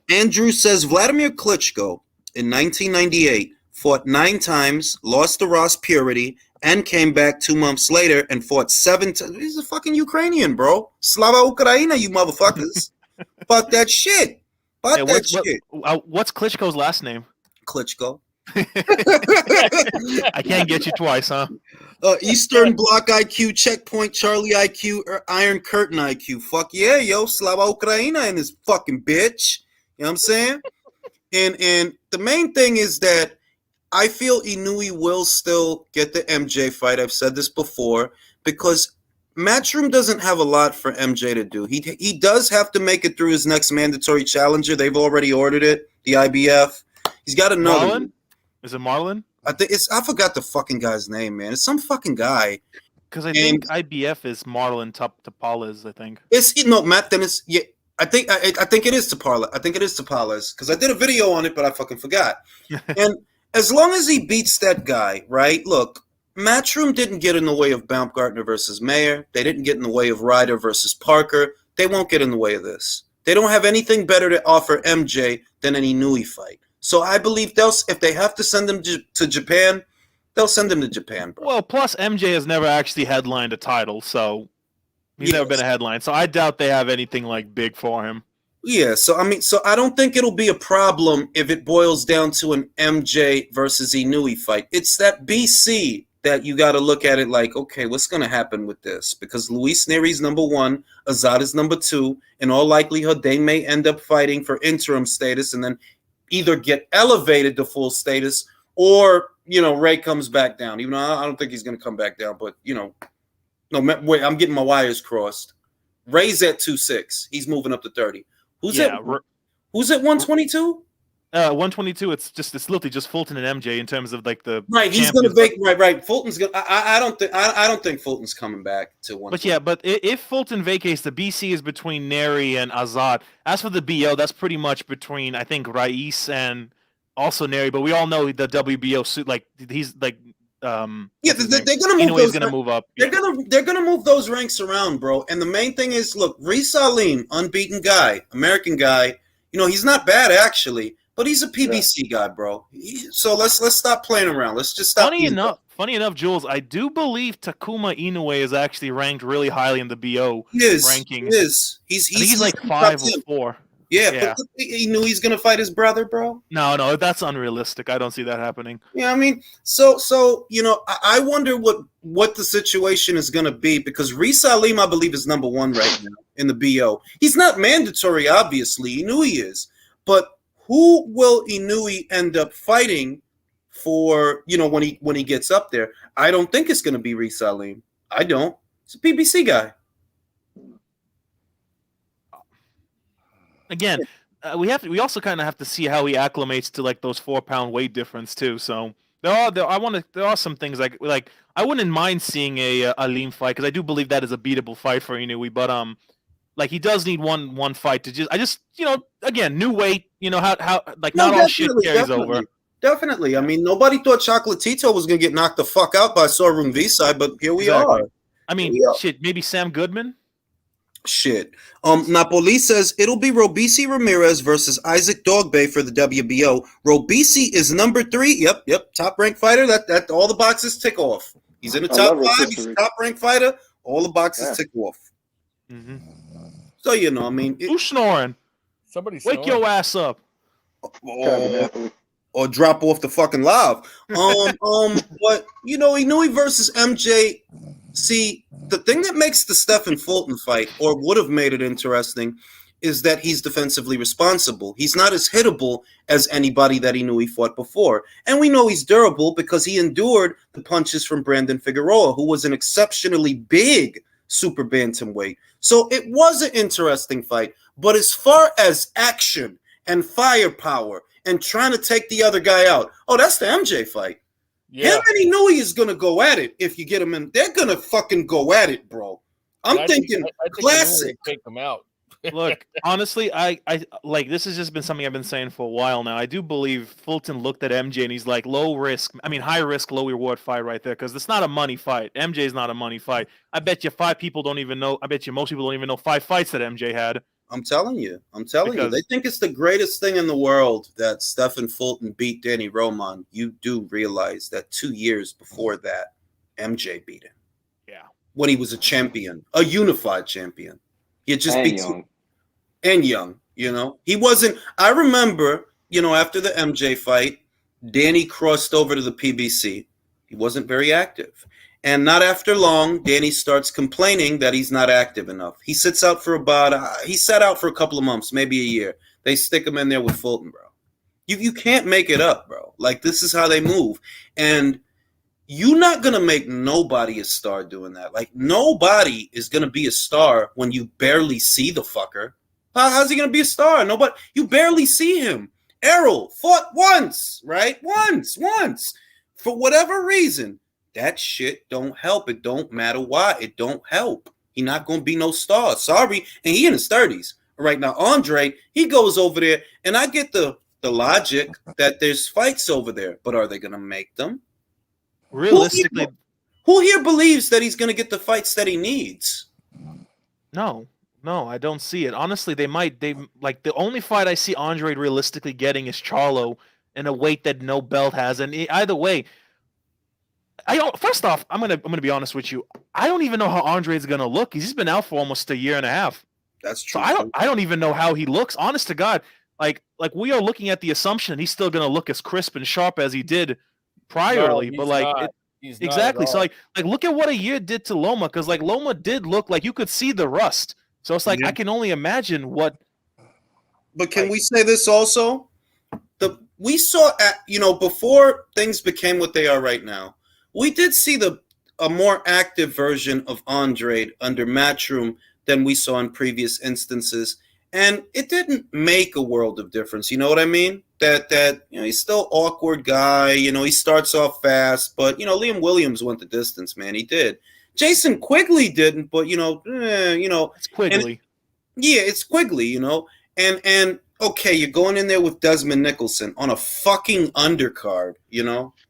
Andrew says Vladimir Klitschko in 1998 fought 9 times, lost to Ross Purity, and came back 2 months later and fought 7 times. He's a fucking Ukrainian, bro. Slava Ukraina, you motherfuckers. Fuck that shit. Fuck that shit. What's Klitschko's last name? Klitschko. I can't get you twice, huh? Eastern Bloc IQ, Checkpoint Charlie IQ, Iron Curtain IQ. Fuck yeah, yo. Slava Ukraina and this fucking bitch. You know what I'm saying? And the main thing is that I feel Inui will still get the MJ fight. I've said this before because Matchroom doesn't have a lot for MJ to do. He does have to make it through his next mandatory challenger. They've already ordered it, the IBF. He's got another. Marlon? Is it Marlon? I forgot the fucking guy's name, man. It's some fucking guy. Because I think IBF is Marlon Tapales, I think. Matt Dennis. Yeah. I think it is Tapala. I think it is Tapales because I did a video on it, but I fucking forgot. And as long as he beats that guy, right? Look, Matchroom didn't get in the way of Baumgartner versus Mayer. They didn't get in the way of Ryder versus Parker. They won't get in the way of this. They don't have anything better to offer MJ than an Inui fight. So I believe if they have to send him to Japan, they'll send him to Japan, bro. Well, plus MJ has never actually headlined a title, so he's never been a headline. So I doubt they have anything like big for him. Yeah, so I don't think it'll be a problem if it boils down to an MJ versus Inui fight. It's that BC that you got to look at it like, okay, what's going to happen with this? Because Luis Neri's number 1, Azad is number 2. In all likelihood, they may end up fighting for interim status and then either get elevated to full status or, Ray comes back down. Even though I don't think he's going to come back down, but, no, wait, I'm getting my wires crossed. Ray's at 2-6. He's moving up to 30. Who's at 122? 122. It's literally just Fulton and MJ in terms of like the right. He's going to vacate. Right. Fulton's going. I don't think Fulton's coming back to 122. But yeah, but if Fulton vacates, the BC is between Neri and Azad. As for the BO, that's pretty much between I think Rais and also Neri. But we all know the WBO suit. Like he's like. Yeah, they're gonna move. He's gonna move up. They're gonna move those ranks around, bro. And the main thing is, look, Reece Salim, unbeaten guy, American guy. You know, he's not bad actually, but he's a PBC guy, bro. So let's stop playing around. Let's just stop. Funny enough, Jules, I do believe Takuma Inoue is actually ranked really highly in the BO rankings. He is. He's like 5 or 4. Yeah, but he knew he's gonna fight his brother, bro. No, that's unrealistic. I don't see that happening. Yeah, I mean, so you know, I wonder what the situation is gonna be because Reece Salim, I believe, is number 1 right now in the BO. He's not mandatory, obviously. Inoue is, but who will Inoue end up fighting for? You know, when he gets up there, I don't think it's gonna be Reece Salim. I don't. It's a PBC guy. Again, we also kind of have to see how he acclimates to like those 4-pound weight difference too. So there are some things like I wouldn't mind seeing a Alim fight because I do believe that is a beatable fight for Inoue, but like he does need one fight to just you know, again, new weight, you know, how like not all shit carries over. Definitely. I mean, nobody thought Chocolatito was gonna get knocked the fuck out by Sorun Visai, but here we are. I mean, shit, maybe Sam Goodman. Shit. Napoli says it'll be Robisi Ramirez versus Isaac Dogbay for the WBO. Robisi is number 3. Yep. Top ranked fighter. That all the boxes tick off. He's in the top 5. He's a top ranked fighter. All the boxes tick off. Mm-hmm. So you know, I mean, who's snoring? Somebody wake your ass up. Or drop off the fucking live. But you know, Inoue versus MJ. See, the thing that makes the Stephen Fulton fight, or would have made it interesting, is that he's defensively responsible. He's not as hittable as anybody that Inoue fought before. And we know he's durable because he endured the punches from Brandon Figueroa, who was an exceptionally big super bantamweight. So it was an interesting fight. But as far as action and firepower and trying to take the other guy out, that's the MJ fight. Yeah. Him and Inoue is gonna go at it if you get him in. They're gonna fucking go at it, bro. I think classic. Take them out. Look, honestly, I like this has just been something I've been saying for a while now. I do believe Fulton looked at MJ and he's like high risk, low reward fight right there because it's not a money fight. MJ is not a money fight. I bet you most people don't even know 5 fights that MJ had. I'm telling you. They think it's the greatest thing in the world that Stephen Fulton beat Danny Roman. You do realize that 2 years before that, MJ beat him. Yeah. When he was a champion, a unified champion. He had just beat young. And young, you know. He wasn't. I remember, you know, after the MJ fight, Danny crossed over to the PBC. He wasn't very active. And not after long, Danny starts complaining that he's not active enough. He sits out for he sat out for a couple of months, maybe a year. They stick him in there with Fulton, bro. You can't make it up, bro. Like, this is how they move. And you're not going to make nobody a star doing that. Like, nobody is going to be a star when you barely see the fucker. How's he going to be a star? Nobody. You barely see him. Errol fought once, right? Once. For whatever reason. That shit don't help. It don't matter why. It don't help. He not going to be no star. Sorry. And he in his 30s. Right now, Andre, he goes over there, and I get the logic that there's fights over there. But are they going to make them? Realistically. Who here believes that he's going to get the fights that he needs? No, I don't see it. Honestly, they like the only fight I see Andre realistically getting is Charlo in a weight that no belt has. And either way, first off, I'm gonna be honest with you. I don't even know how Andre's gonna look. He's been out for almost a year and a half. That's true. So I don't even know how he looks. Honest to God, like we are looking at the assumption he's still gonna look as crisp and sharp as he did priorly. No, but like exactly. So like look at what a year did to Loma, because like Loma did look like you could see the rust. So it's like I can only imagine what. But can we say this also? We saw before things became what they are right now. We did see a more active version of Andre under Matchroom than we saw in previous instances. And it didn't make a world of difference. You know what I mean? That he's still awkward guy. He starts off fast, but Liam Williams went the distance, man. He did. Jason Quigley didn't, but It's Quigley. It's Quigley, and okay, you're going in there with Desmond Nicholson on a fucking undercard.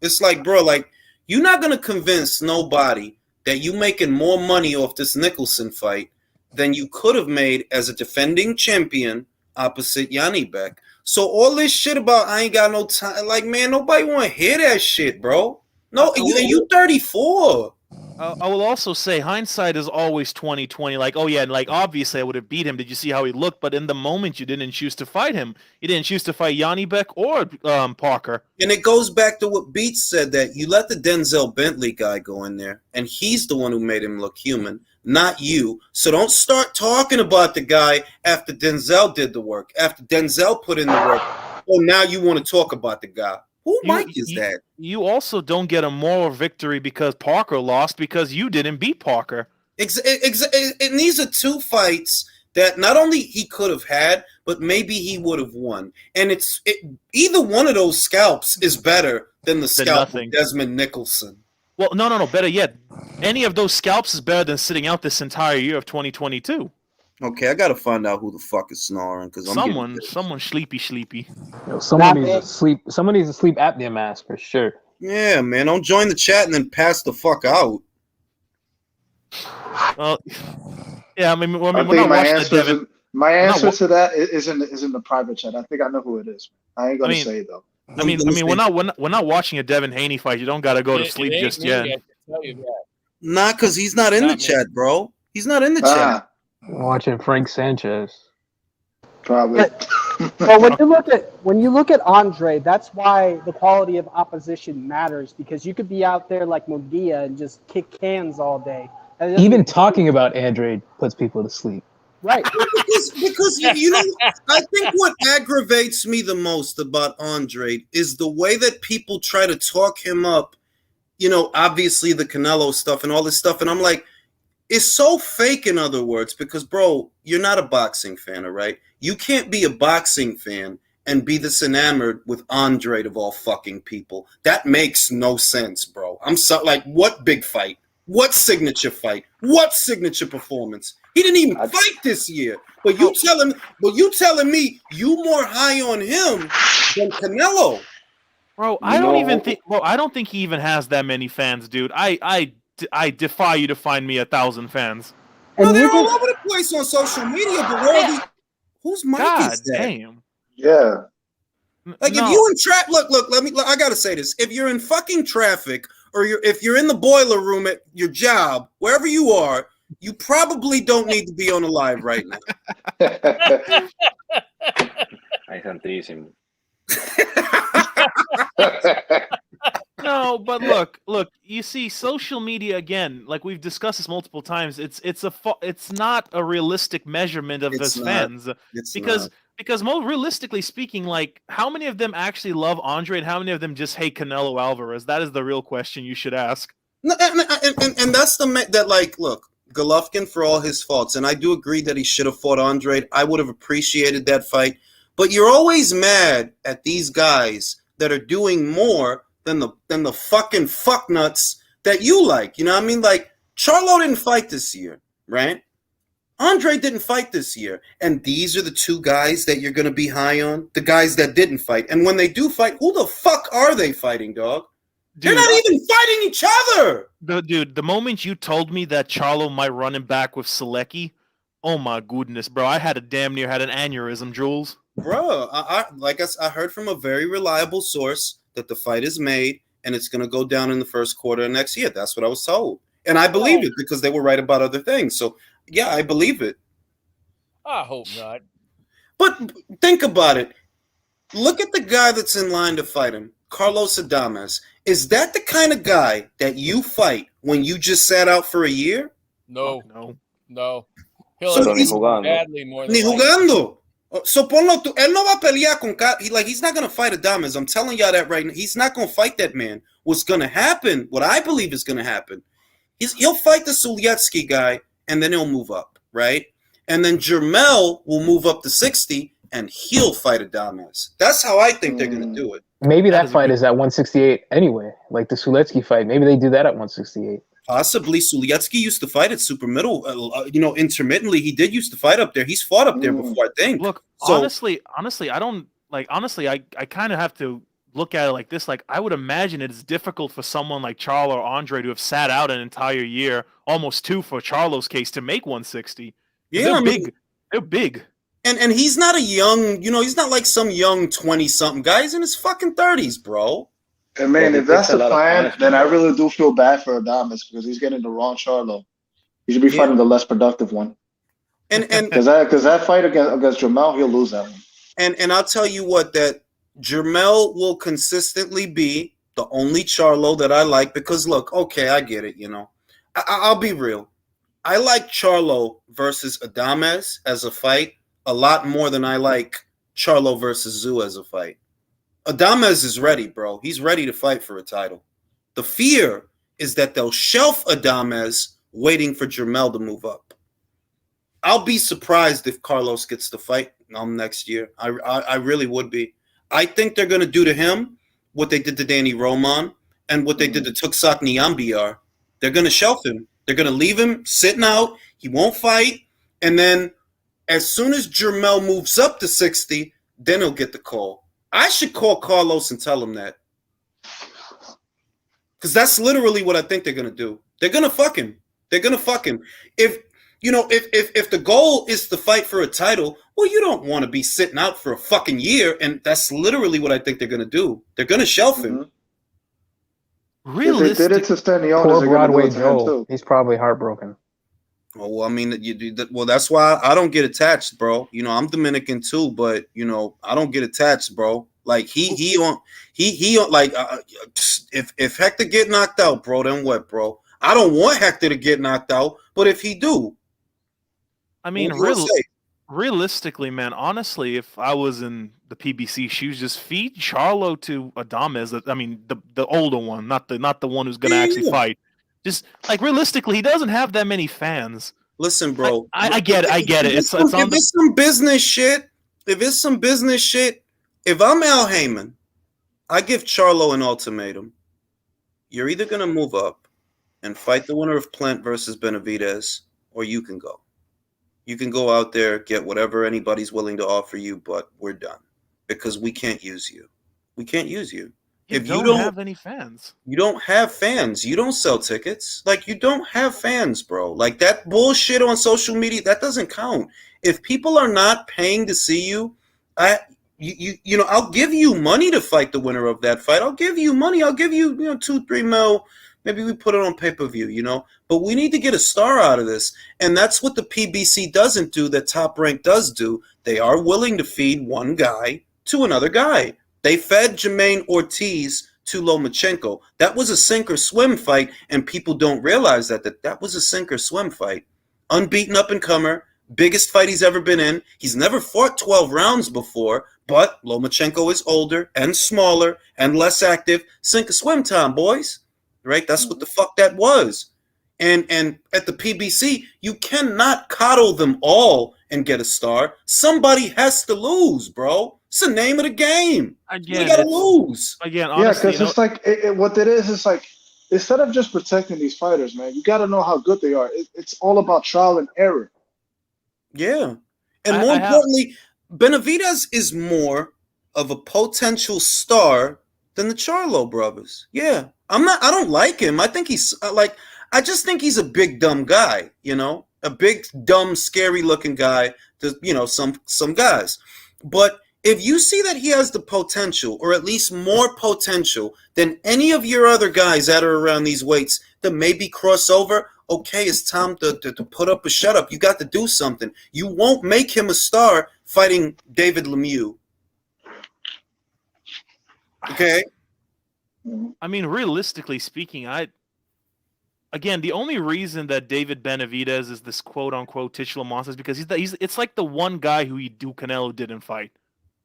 It's like, bro, like you're not gonna convince nobody that you making more money off this Nicholson fight than you could have made as a defending champion opposite Yanni Beck. So all this shit about I ain't got no time, like, man, nobody want to hear that shit, bro. No, you 34. I will also say hindsight is always 20/20. Like, oh yeah, like obviously I would have beat him. Did you see how he looked? But in the moment, you didn't choose to fight him. You didn't choose to fight Yanni Beck or Parker. And it goes back to what Beats said, that you let the Denzel Bentley guy go in there, and he's the one who made him look human, not you. So don't start talking about the guy after Denzel did the work, after Denzel put in the work. Oh, now you want to talk about the guy. Who Mike is that? You also don't get a moral victory because Parker lost because you didn't beat Parker. And these are two fights that not only he could have had, but maybe he would have won. And either one of those scalps is better than the scalp of Desmond Nicholson. Well, no. Better yet, any of those scalps is better than sitting out this entire year of 2022. Okay, I gotta find out who the fuck is snoring because someone sleepy. Someone needs a sleep apnea mask for sure. Yeah, man, don't join the chat and then pass the fuck out. Well, yeah, I mean we're not watching Devin. My answer to that is in the private chat. I think I know who it is. I ain't gonna say though. I mean, we're not watching a Devin Haney fight. You don't gotta go to sleep just yet. I can tell you that. Nah, because he's not in the chat, bro. He's not in the chat. Watching Frank Sanchez. Probably. But when you look at Andre, that's why the quality of opposition matters, because you could be out there like Munguia and just kick cans all day. Even talking about Andre puts people to sleep. Right. because I think what aggravates me the most about Andre is the way that people try to talk him up. Obviously the Canelo stuff and all this stuff, and I'm like, it's so fake, in other words, because, bro, you're not a boxing fan, all right? You can't be a boxing fan and be this enamored with Andre of all fucking people. That makes no sense, bro. I'm so like, what big fight? What signature fight? What signature performance? He didn't even fight this year. But you telling me you more high on him than Canelo? Bro, I don't think he even has that many fans, dude. I defy you to find me 1,000 fans. No, they're all over the place on social media, but whose mic is that? Damn. Yeah. Like, if you in traffic, look, I gotta say this. If you're in fucking traffic, or if you're in the boiler room at your job, wherever you are, you probably don't need to be on the live right now. Ay, santísimo. No, but look. You see, social media again. Like we've discussed this multiple times. It's not a realistic measurement of his fans because more realistically speaking, like how many of them actually love Andre and how many of them just hate Canelo Alvarez? That is the real question you should ask. No, and that's look, Golovkin, for all his faults, and I do agree that he should have fought Andre. I would have appreciated that fight, but you're always mad at these guys that are doing more than the fucking fucknuts that you like. You know what I mean? Like, Charlo didn't fight this year, right? Andre didn't fight this year. And these are the two guys that you're going to be high on? The guys that didn't fight. And when they do fight, who the fuck are they fighting, dog? Dude, they're not even fighting each other! The moment you told me that Charlo might run him back with Selecki, oh my goodness, bro. I had damn near had an aneurysm, Jules. Bro, I heard from a very reliable source that the fight is made and it's going to go down in the first quarter of next year. That's what I was told. And I believe it because they were right about other things. So, yeah, I believe it. I hope not. But think about it. Look at the guy that's in line to fight him, Carlos Adames. Is that the kind of guy that you fight when you just sat out for a year? No. He'll badly more than Ni jugando. So ponlo tú, él no va a pelear con he's not going to fight Adames. I'm telling y'all that right now. He's not going to fight that man. What's going to happen, what I believe is going to happen, is he'll fight the Sulietsky guy and then he'll move up, right? and then Jermell will move up to 60, and he'll fight Adames. That's how I think they're going to do it. Maybe that fight is at 168 anyway, like the Suletsky fight. Maybe they do that at 168. Possibly. Suletsky used to fight at super middle. Intermittently, he did used to fight up there. He's fought up there before, I think. Look, honestly, I don't like. Honestly, I kind of have to look at it like this. Like, I would imagine it's difficult for someone like Charlo or Andre to have sat out an entire year, almost 2 for Charlo's case, to make 160. Yeah, they're big. They're big. And he's not a young, he's not like some young 20-something guy. He's in his fucking 30s, bro. And man, if that's the plan, then I really do feel bad for Adames because he's getting the wrong Charlo. He should be fighting the less productive one. And because that fight against Jermell, he'll lose that one. And I'll tell you what, that Jermell will consistently be the only Charlo that I like because look, okay, I get it, I'll be real. I like Charlo versus Adames as a fight a lot more than I like Charlo versus Zoo as a fight. Adames is ready, bro. He's ready to fight for a title. The fear is that they'll shelf Adames waiting for Jermell to move up. I'll be surprised if Carlos gets the fight next year. I really would be. I think they're going to do to him what they did to Danny Roman and what they did to Tuxak Niambiar. They're going to shelf him. They're going to leave him sitting out. He won't fight. And then as soon as Jermell moves up to 60, then he'll get the call. I should call Carlos and tell him that. Because that's literally what I think they're going to do. They're going to fuck him. They're going to fuck him. If the goal is to fight for a title, well, you don't want to be sitting out for a fucking year. And that's literally what I think they're going to do. They're going to shelf him. If they did it to Stanionis, poor Broadway Joe. He's probably heartbroken. Oh, I mean, that's why I don't get attached, bro. I'm Dominican too, but I don't get attached, bro. Like he like if Hector get knocked out, bro, then what, bro? I don't want Hector to get knocked out, but if he do, I mean, realistically, man, honestly, if I was in the PBC shoes, just feed Charlo to Adames. I mean, the older one, not the one who's gonna actually fight. Just like realistically, he doesn't have that many fans. Listen, bro. I get it. I get it. It's if it's some business shit, if I'm Al Heyman, I give Charlo an ultimatum. You're either gonna move up and fight the winner of Plant versus Benavidez, or you can go. You can go out there, get whatever anybody's willing to offer you, but we're done because we can't use you. We can't use you. If you don't have any fans, you don't have fans. You don't sell tickets. Like, you don't have fans, bro. Like, that bullshit on social media, that doesn't count. If people are not paying to see you, I'll give you money to fight the winner of that fight. I'll give you money. I'll give you, 2-3 mil. Maybe we put it on pay-per-view, But we need to get a star out of this. And that's what the PBC doesn't do that Top Rank does do. They are willing to feed one guy to another guy. They fed Jermaine Ortiz to Lomachenko. That was a sink-or-swim fight, and people don't realize that was a sink-or-swim fight. Unbeaten up-and-comer, biggest fight he's ever been in. He's never fought 12 rounds before, but Lomachenko is older and smaller and less active. Sink-or-swim time, boys. Right? That's what the fuck that was. And at the PBC, you cannot coddle them all and get a star. Somebody has to lose, bro. It's the name of the game. Again, you gotta lose. Again, honestly, because it's like what it is. It's like instead of just protecting these fighters, man, you got to know how good they are. It's all about trial and error. Yeah, and more importantly, Benavidez is more of a potential star than the Charlo brothers. Yeah, I don't like him. I think he's I just think he's a big dumb guy. A big dumb, scary looking guy. To some guys, but. If you see that he has the potential, or at least more potential than any of your other guys that are around these weights that maybe cross over, okay, it's time to put up a shut up. You got to do something. You won't make him a star fighting David Lemieux. Okay? I mean, realistically speaking, the only reason that David Benavidez is this quote-unquote titular monster is because it's like the one guy who Canelo didn't fight.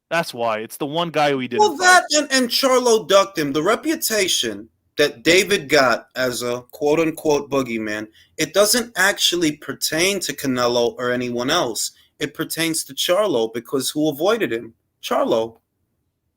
That's why. It's the one guy who he didn't fight. That and Charlo ducked him. The reputation that David got as a quote-unquote boogeyman, it doesn't actually pertain to Canelo or anyone else. It pertains to Charlo, because who avoided him? Charlo.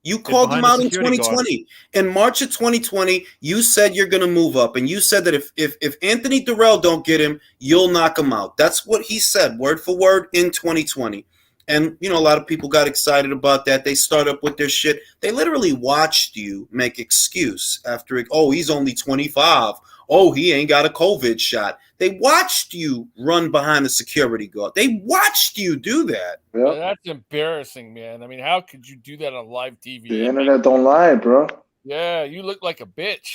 You called him out in 2020. In March of 2020, you said you're going to move up, and you said that if Anthony Durrell don't get him, you'll knock him out. That's what he said, word for word, in 2020. And, a lot of people got excited about that. They start up with their shit. They literally watched you make excuse after it. Oh, he's only 25. Oh, he ain't got a COVID shot. They watched you run behind the security guard. They watched you do that. Yep. That's embarrassing, man. I mean, how could you do that on live TV? The internet don't lie, bro. Yeah, you look like a bitch,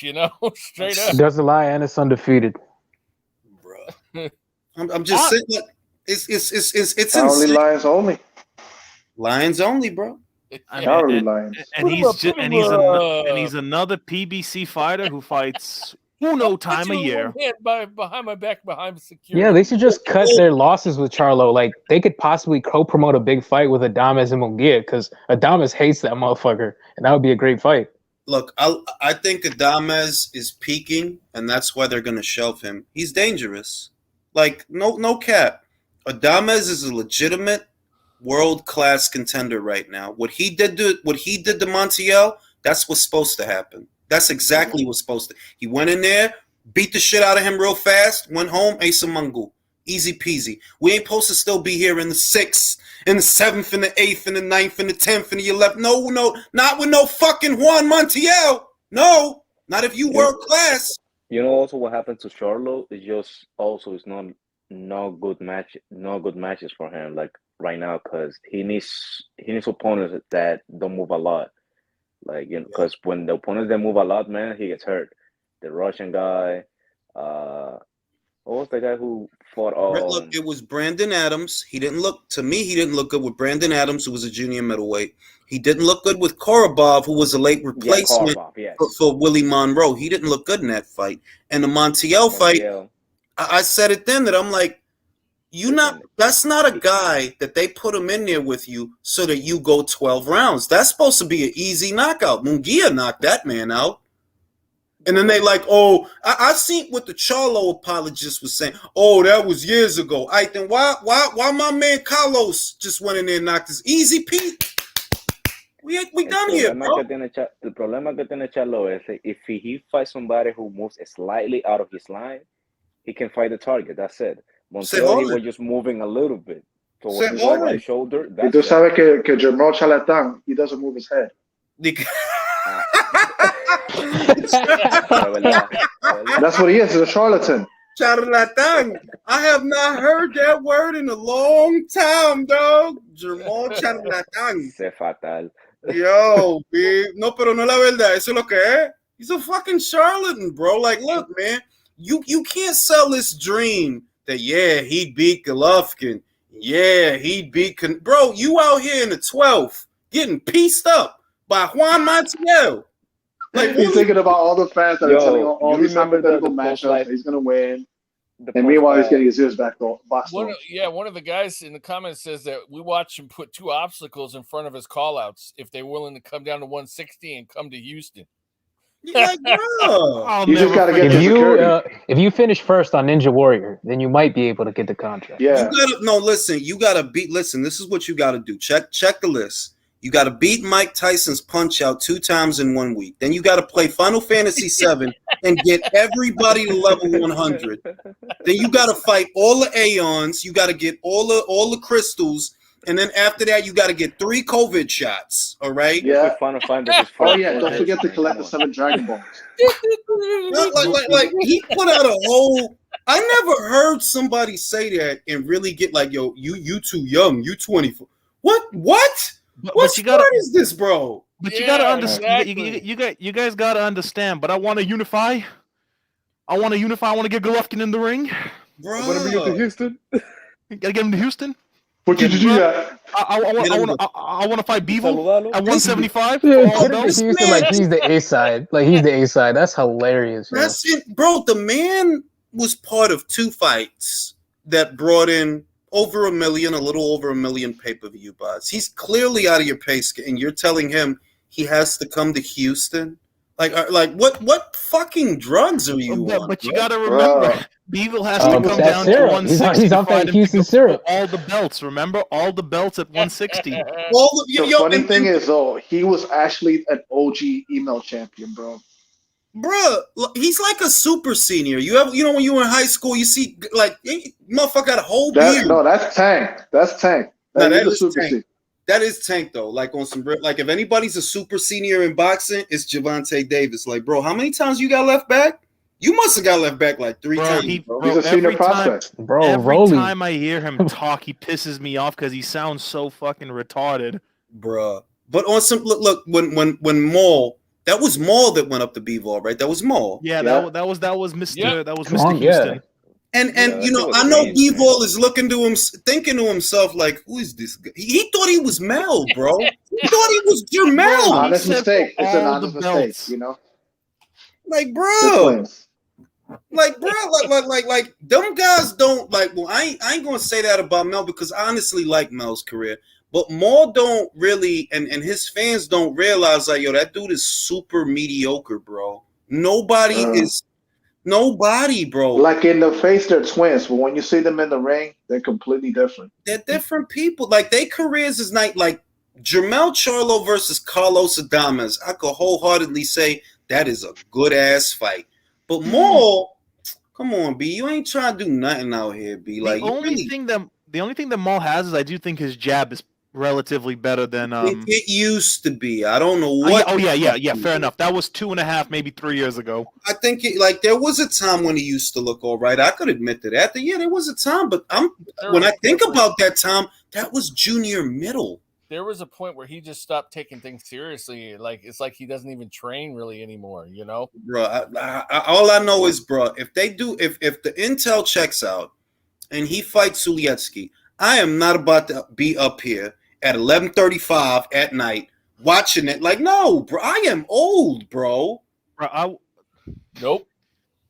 straight up. It doesn't lie, and it's undefeated. Bro, I'm just saying. It's only Lions only. Lions only, bro. And he's another PBC fighter who fights time a year. Behind my back, behind security. Yeah, they should just cut their losses with Charlo. Like, they could possibly co-promote a big fight with Adames and Munguia, because Adames hates that motherfucker, and that would be a great fight. Look, I think Adames is peaking, and that's why they're going to shelve him. He's dangerous. Like, no cap. Adames is a legitimate world-class contender right now. What he did to Montiel, that's what's supposed to happen. That's exactly what's supposed to. He went in there, beat the shit out of him real fast, went home, ate some mango. Easy peasy. We ain't supposed to still be here in the 6th, in the 7th, in the 8th, in the 9th, in the 10th, in the 11th. No, not with no fucking Juan Montiel. No, not if you world class. Also what happened to Charlo is just also it's no good matches for him like right now, because he needs opponents that don't move a lot. Like, because when the opponents that move a lot, man, he gets hurt. The Russian guy, what was the guy who fought? Look, it was Brandon Adams. He didn't look good with Brandon Adams, who was a junior middleweight. He didn't look good with Korobov, who was a late replacement for Willie Monroe. He didn't look good in that fight. And the Montiel fight, I said it then that I'm like, that's not a guy that they put him in there with you so that you go 12 rounds. That's supposed to be an easy knockout. Munguia knocked that man out. And then they I seen what the Charlo apologist was saying. Oh, that was years ago. Then why my man Carlos just went in there and knocked his easy Pete? We done here, bro. The problema que tiene Charlo is if he fights somebody who moves slightly out of his line, he can fight the target. That's it. Montiel, he was just moving a little bit towards his right shoulder. Y tú sabes que Jermel Charlatan, he doesn't move his head. That's what he is, a charlatan. Charlatan. I have not heard that word in a long time, dog. Jermel Charlatan. C'est fatal. Yo, big. No, pero no la verdad. Eso es lo que es. He's a fucking charlatan, bro. Like, look, man, you can't sell this dream that, he'd beat Golovkin. Yeah, he'd beat... Bro, you out here in the 12th getting pieced up by Juan Montiel. Like, he's thinking about all the fans that are telling him all these hypothetical matchups. He's going to win. And meanwhile, he's getting his ears back boxed. One of the guys in the comments says that we watch him put 2 obstacles in front of his call-outs if they're willing to come down to 160 and come to Houston. Like, bro. You just got to get the security. If you finish first on Ninja Warrior, then you might be able to get the contract. Yeah. You got to beat. Listen, this is what you got to do. Check the list. You got to beat Mike Tyson's Punch Out 2 times in 1 week. Then you got to play Final Fantasy VII and get everybody to level 100. Then you got to fight all the Aeons. You got to get all the crystals. And then after that, you got to get 3 COVID shots. All right. Yeah. Don't forget to collect the 7 Dragon Balls. like he put out a whole. I never heard somebody say that and really get like, yo, you too young. You 24. What? What sport is this, bro? But you gotta understand. You guys gotta understand. But I want to unify. I want to get Golovkin in the ring. Bro, I want to get to Houston. Gotta get him to Houston. What did you do that? I want to fight Bevo at 175. Houston, like he's the A side. Like he's the A side. That's hilarious. That's it, bro. The man was part of 2 fights that brought in a little over $1 million pay-per-view buys. He's clearly out of your pay scale, and you're telling him he has to come to Houston Like what fucking drugs are you on? But you bro? got to remember, Beevil has to come that down to syrup. 160 He's to off fight that him Houston to go syrup. for all the belts. Remember, all the belts at 160. The funny thing is, though, he was actually an OG email champion, bro. Bruh, he's like a super senior. You know when you were in high school, you see like motherfucker got a whole beard. No, that's Tank. That's Tank. No, that is a is super Tank. senior. That is Tank though. Like on some like if anybody's a super senior in boxing, it's Gervonta Davis. Like, bro, how many times you got left back? You must have got left back like 3 times. He's a senior prospect. Bro, every time I hear him talk, he pisses me off because he sounds so fucking retarded. Bruh. But on some look when Maul, that was Maul that went up to B-Ball, right? That was Maul. Yeah, that was Mr. Houston. And you know, I know B-Ball is looking to him, thinking to himself, like, who is this guy? He thought he was Mel, bro. He thought he was Jermel. Honest mistake. It's an honest mistake, you know? Like, bro. Like, bro, like, them guys don't like. Well, I ain't gonna say that about Mel because I honestly like Mel's career, but Maul don't really, and his fans don't realize like, yo, that dude is super mediocre, bro. Nobody, bro. Like in the face, they're twins, but when you see them in the ring, they're completely different. They're different people. Like their careers is not like Jermel Charlo versus Carlos Adames. I could wholeheartedly say that is a good ass fight. But Maul, come on, B, you ain't trying to do nothing out here, B. Like the only thing that Maul has is I do think his jab is relatively better than it used to be. I don't know what. Yeah. Fair enough. That was 2.5, maybe 3 years ago. I think like there was a time when he used to look all right. I could admit to that. Yeah, there was a time, but when I think about that time, that was junior middle. There was a point where he just stopped taking things seriously. Like it's like he doesn't even train really anymore, you know? Bro, all I know is, bro, if the intel checks out and he fights Sulietsky, I am not about to be up here at 11:35 at night watching it. Like, no, bro, I am old, bro. Nope.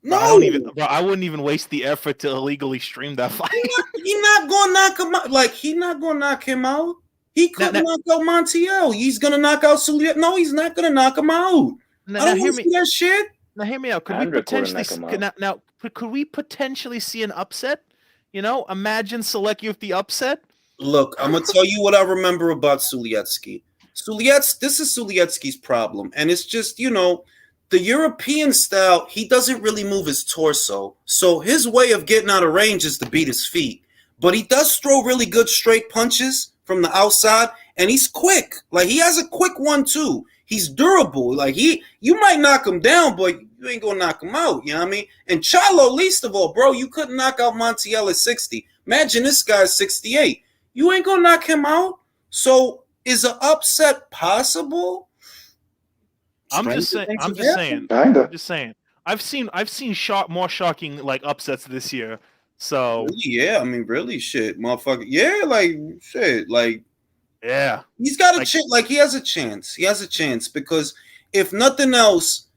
No, I wouldn't even waste the effort to illegally stream that fight. He's not gonna knock him out. Like, he's not gonna knock him out. He could knock out Montiel. He's gonna knock out Suliet. No, he's not gonna knock him out. I don't want to see that shit. Now hear me out. Could we potentially see an upset? You know, imagine Selecki with the upset. Look, I'm gonna tell you what I remember about Sulietsky. This is Sulietsky's problem, and it's just, you know, the European style. He doesn't really move his torso, so his way of getting out of range is to beat his feet. But he does throw really good straight punches from the outside, and he's quick. Like, he has a quick 1-2. He's durable. Like, you might knock him down, but you ain't gonna knock him out. You know what I mean? And Charlo, least of all, bro, you couldn't knock out Montiel at 60. Imagine this guy's 68. You ain't gonna knock him out. So is an upset possible? I'm just saying. I've seen more shocking like upsets this year. So yeah, I mean, really, shit, motherfucker. Yeah, like shit, like yeah. He's got a chance. Like, he has a chance. He has a chance because if nothing else,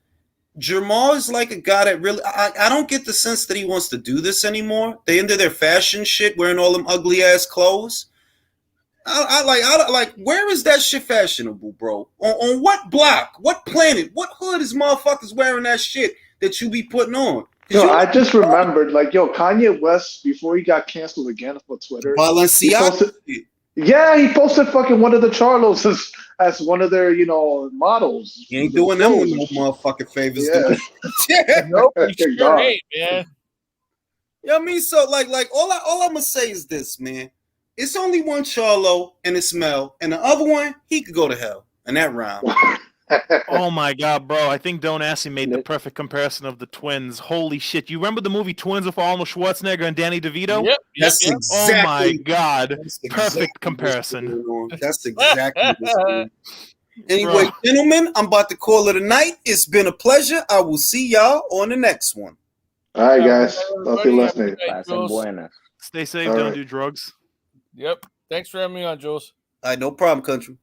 Jermall is like a guy that really. I don't get the sense that he wants to do this anymore. They into their fashion shit, wearing all them ugly ass clothes. I like. Where is that shit fashionable, bro? On what block? What planet? What hood is motherfuckers wearing that shit that you be putting on? Yo, I just remembered, like, Kanye West, before he got canceled again for Twitter. Balenciaga. He posted fucking one of the Charlos as one of their, models. He ain't doing them with no motherfucking favors. Yeah. Nope, you sure ain't, man. Yeah, I mean, so like all I'm gonna say is this, man. It's only one Charlo and it's Mel, and the other one, he could go to hell in that round. Oh my god, bro! I think Don't Ask Me made the perfect comparison of the twins. Holy shit! You remember the movie Twins with Arnold Schwarzenegger and Danny DeVito? Yep. Exactly. Oh my god! Perfect comparison. That's exactly this. Anyway, gentlemen, I'm about to call it a night. It's been a pleasure. I will see y'all on the next one. All right, guys. Talk to you listening. Stay safe. Don't do drugs. Yep. Thanks for having me on, Jules. All right, no problem, country.